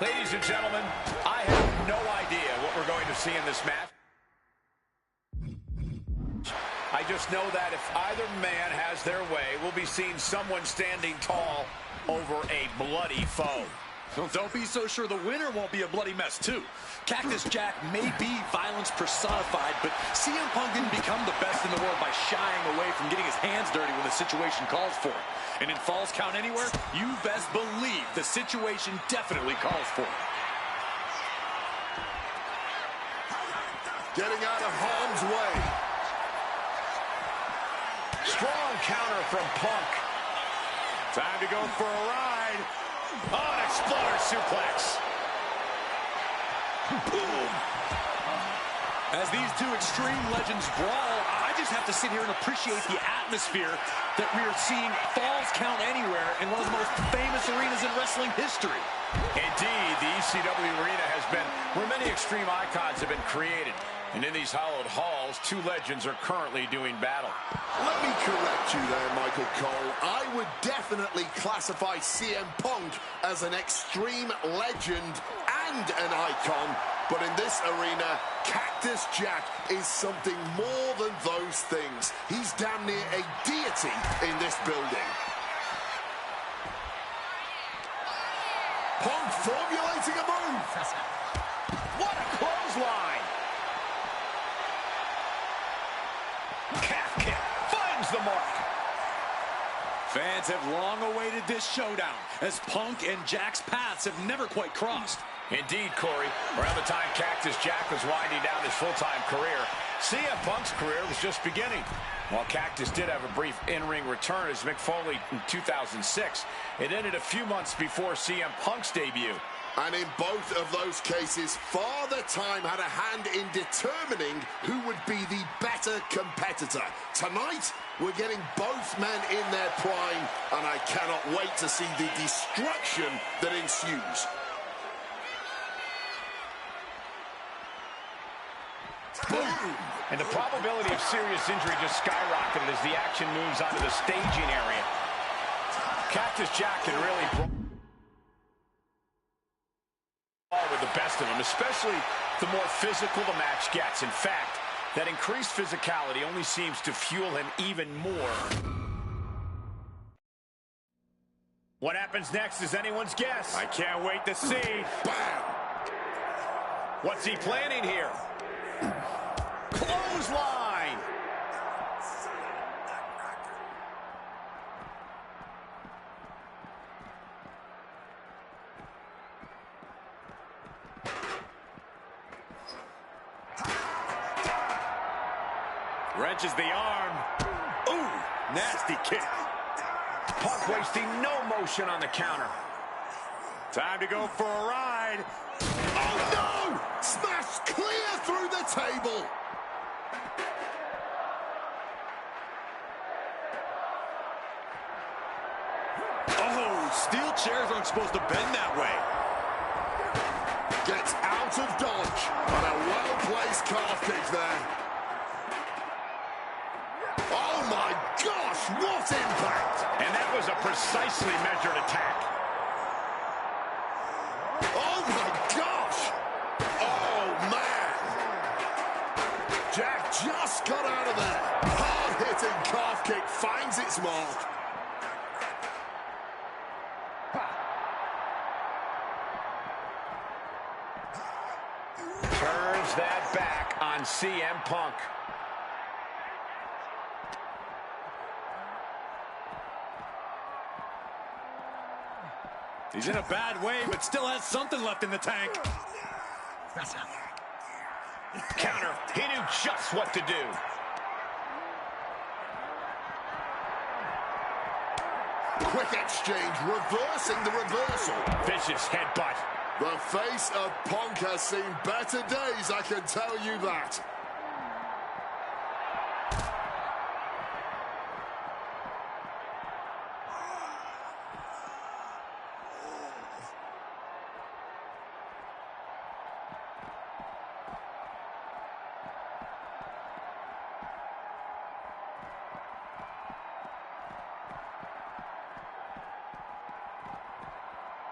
Ladies and gentlemen, I have no idea what we're going to see in this match. I just know that if either man has their way, we'll be seeing someone standing tall over a bloody foe. Well, don't be so sure the winner won't be a bloody mess, too. Cactus Jack may be violence personified, but CM Punk didn't become the best in the world by shying away from getting his hands dirty when the situation calls for it. And in Falls Count Anywhere, you best believe the situation definitely calls for it. Getting out of harm's way. Strong counter from Punk. Time to go for a ride. Oh, an exploder suplex. Boom. As these two extreme legends brawl, I just have to sit here and appreciate the atmosphere that we are seeing Falls Count Anywhere in one of the most famous arenas in wrestling history. Indeed, the ECW arena has been where many extreme icons have been created. And in these hallowed halls, two legends are currently doing battle. Let me correct you there, Michael Cole. I would definitely classify CM Punk as an extreme legend and an icon. But in this arena, Cactus Jack is something more than those things. He's damn near a deity in this building. Punk formulating a move. What a clothesline! Calf kick finds the mark. Fans have long awaited this showdown, as Punk and Jack's paths have never quite crossed. Indeed, Corey. Around the time Cactus Jack was winding down his full-time career, CM Punk's career was just beginning. While Cactus did have a brief in-ring return as Mick Foley in 2006, it ended a few months before CM Punk's debut. And in both of those cases, Father Time had a hand in determining who would be the better competitor. Tonight, we're getting both men in their prime, and I cannot wait to see the destruction that ensues. Boom! And the probability of serious injury just skyrocketed as the action moves onto the staging area. Cactus Jack can really with the best of them, especially the more physical the match gets. In fact, that increased physicality only seems to fuel him even more. What happens next is anyone's guess. I can't wait to see. Bam! What's he planning here? Clothesline! Wrenches the arm. Ooh, nasty kick. Punk wasting no motion on the counter. Time to go for a ride. Oh no! Smashed clear through the table. Oh, steel chairs aren't supposed to bend that way. Gets out of dodge on a well-placed calf kick there. Oh my gosh, what impact! And that was a precisely measured attack. Oh my gosh! Oh man! Jack just got out of there. Hard-hitting kick finds its mark. Turns that back on CM Punk. He's in a bad way, but still has something left in the tank. Counter. He knew just what to do. Quick exchange, reversing the reversal. Vicious headbutt. The face of Punk has seen better days, I can tell you that.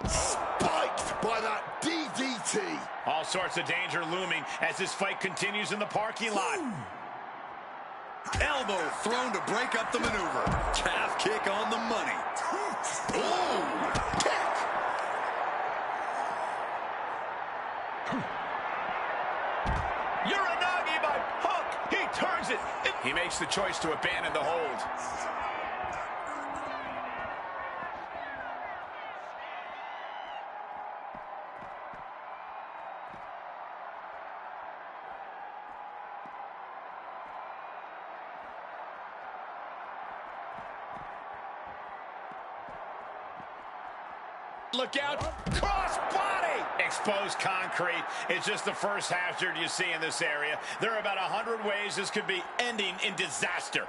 Spiked by that DDT. All sorts of danger looming as this fight continues in the parking lot. Elbow thrown to break up the maneuver. Calf kick on the money. Ooh, kick. Uranagi by Punk. He turns it. He makes the choice to abandon the hold. Look out. Cross body. Exposed concrete is just the first hazard you see in this area. There are about 100 ways this could be ending in disaster.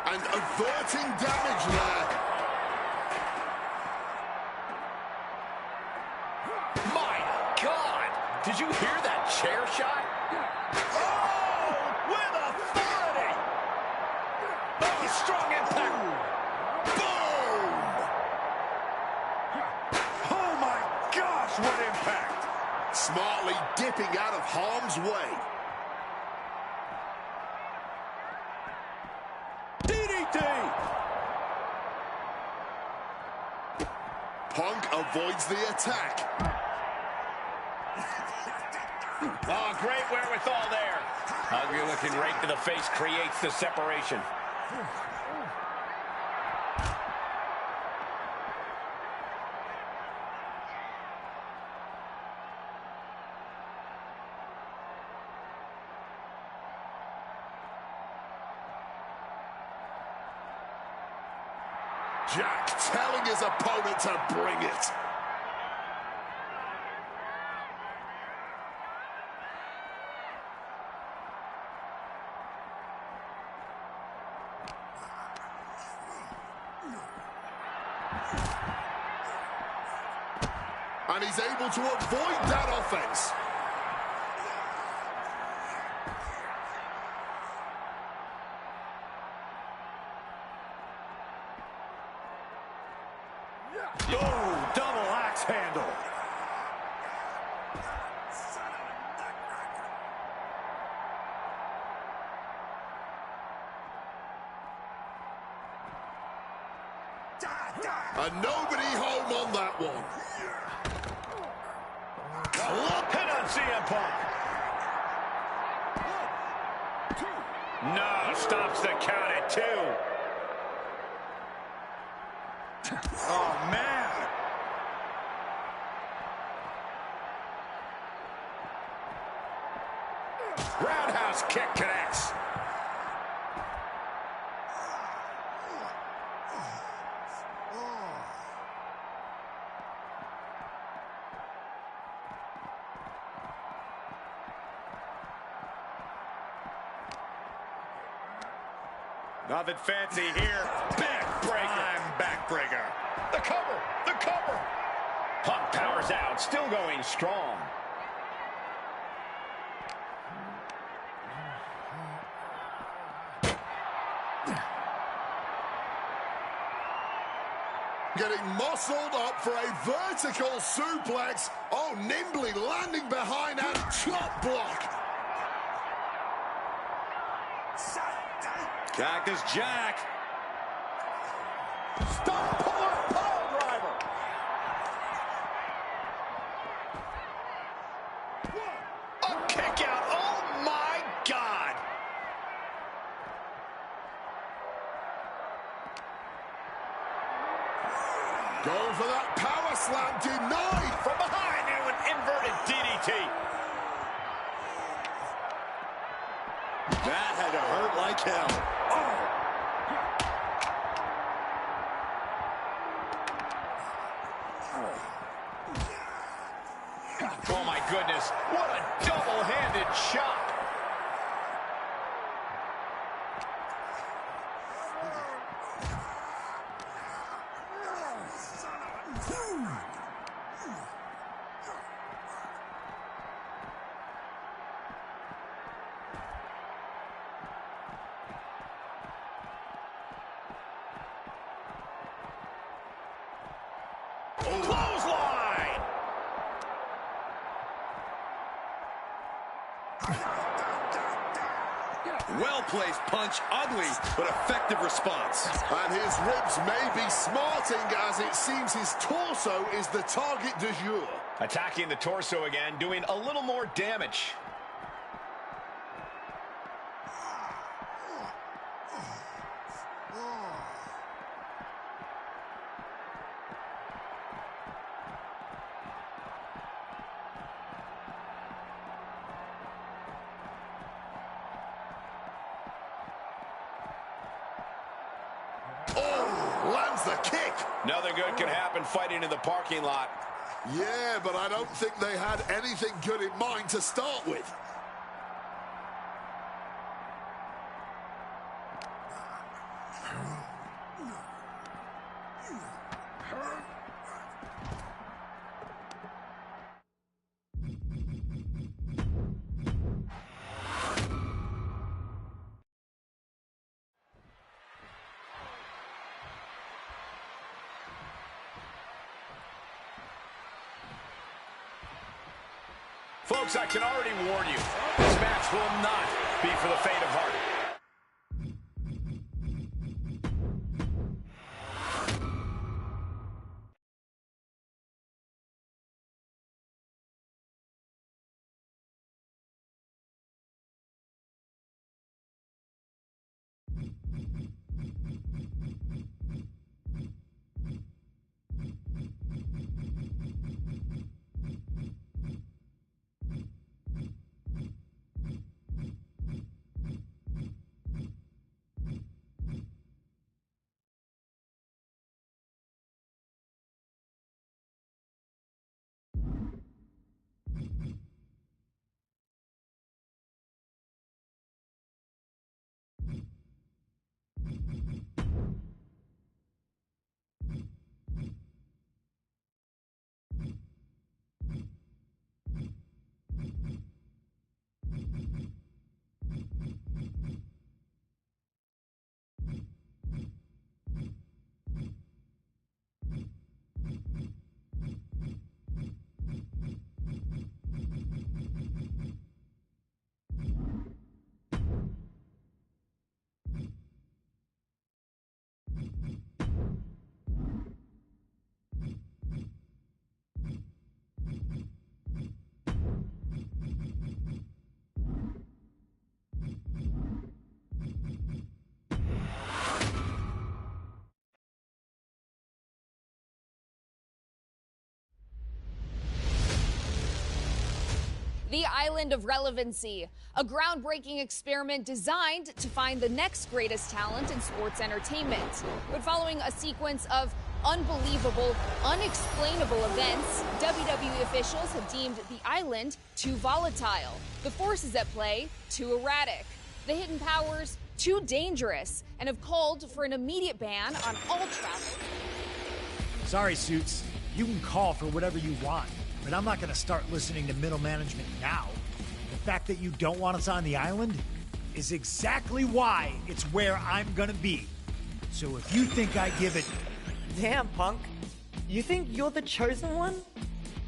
And averting damage there. My God! Did you hear that chair shot? Oh! With authority! Oh, strong impact! Boom! Oh my gosh, what impact! Smartly dipping out of harm's way. Punk avoids the attack. Oh, great wherewithal there. Ugly looking right to the face creates the separation. Jack telling his opponent to bring it. And he's able to avoid that offense. Oh, double axe handle. And nobody home on that one. Hit on CM Punk. No, stops the count at 2. Oh, man. Roundhouse kick connects. Nothing fancy here. Backbreaker. I'm backbreaker. The cover. The still going strong. Getting muscled up for a vertical suplex. Oh, nimbly landing behind and chop block. Cactus Jack. Stump puller pile driver. A kick out. Oh, my God. Going for that power slam, denied. From behind into an inverted DDT. That had to hurt like hell. Oh, my goodness. What a double-handed shot. Clothesline! Well-placed punch, ugly, but effective response. And his ribs may be smarting as it seems his torso is the target du jour. Attacking the torso again, doing a little more damage. Lands the kick. Nothing good can happen fighting in the parking lot. Yeah, but I don't think they had anything good in mind to start with. Folks, I can already warn you, this match will not be for the faint of heart. The Island of Relevancy, a groundbreaking experiment designed to find the next greatest talent in sports entertainment. But following a sequence of unbelievable, unexplainable events, WWE officials have deemed the island too volatile, the forces at play too erratic, the hidden powers too dangerous, and have called for an immediate ban on all travel. Sorry, Suits. You can call for whatever you want, but I'm not going to start listening to middle management now. The fact that you don't want us on the island is exactly why it's where I'm going to be. So if you think I give it... Damn, Punk. You think you're the chosen one?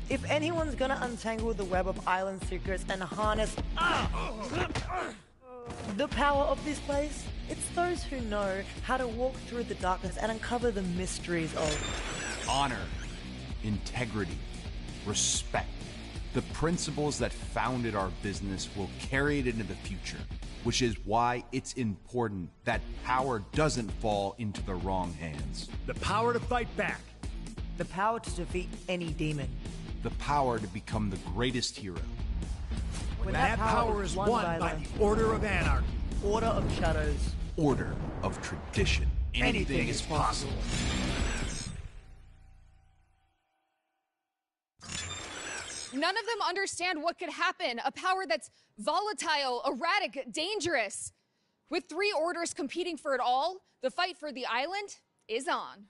If anyone's gonna untangle the web of island secrets and harness the power of this place, it's those who know how to walk through the darkness and uncover the mysteries of honor, integrity, respect. The principles that founded our business will carry it into the future, which is why it's important that power doesn't fall into the wrong hands. The power to fight back. the power to defeat any demon. The power to become the greatest hero. When that power is won by the Order of Anarchy. Order of Shadows. Order of Tradition. Anything is possible. None of them understand what could happen. A power that's volatile, erratic, dangerous. With 3 orders competing for it all, the fight for the island is on.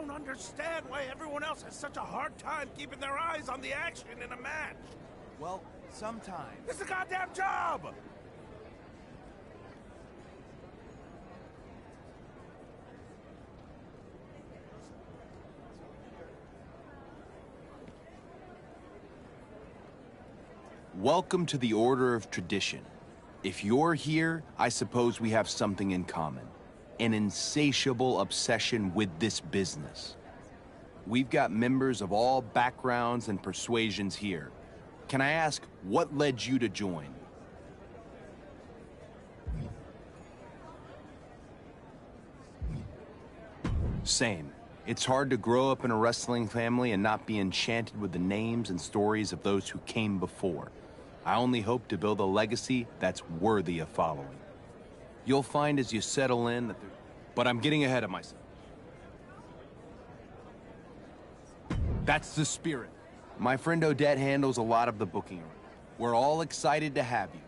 don't understand why everyone else has such a hard time keeping their eyes on the action in a match. Well, sometimes. It's a goddamn job! Welcome to the Order of Tradition. If you're here, I suppose we have something in common. An insatiable obsession with this business. We've got members of all backgrounds and persuasions here. Can I ask, what led you to join? Same. It's hard to grow up in a wrestling family and not be enchanted with the names and stories of those who came before. I only hope to build a legacy that's worthy of following. You'll find as you settle in that but I'm getting ahead of myself. That's the spirit. My friend Odette handles a lot of the booking. We're all excited to have you.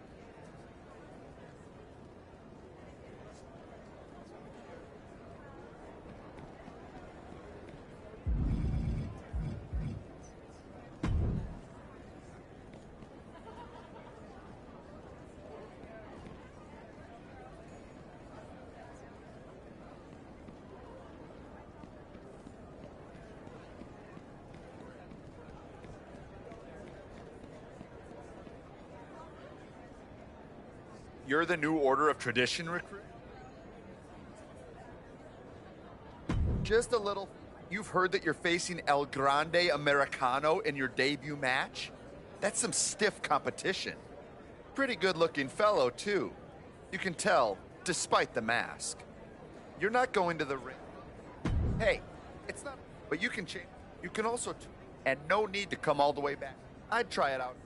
You're the new Order of Tradition recruit? Just a little. You've heard that you're facing El Grande Americano in your debut match? That's some stiff competition. Pretty good-looking fellow, too. You can tell, despite the mask. You're not going to the ring. Hey, it's not... But you can change. You can also... And no need to come all the way back. I'd try it out.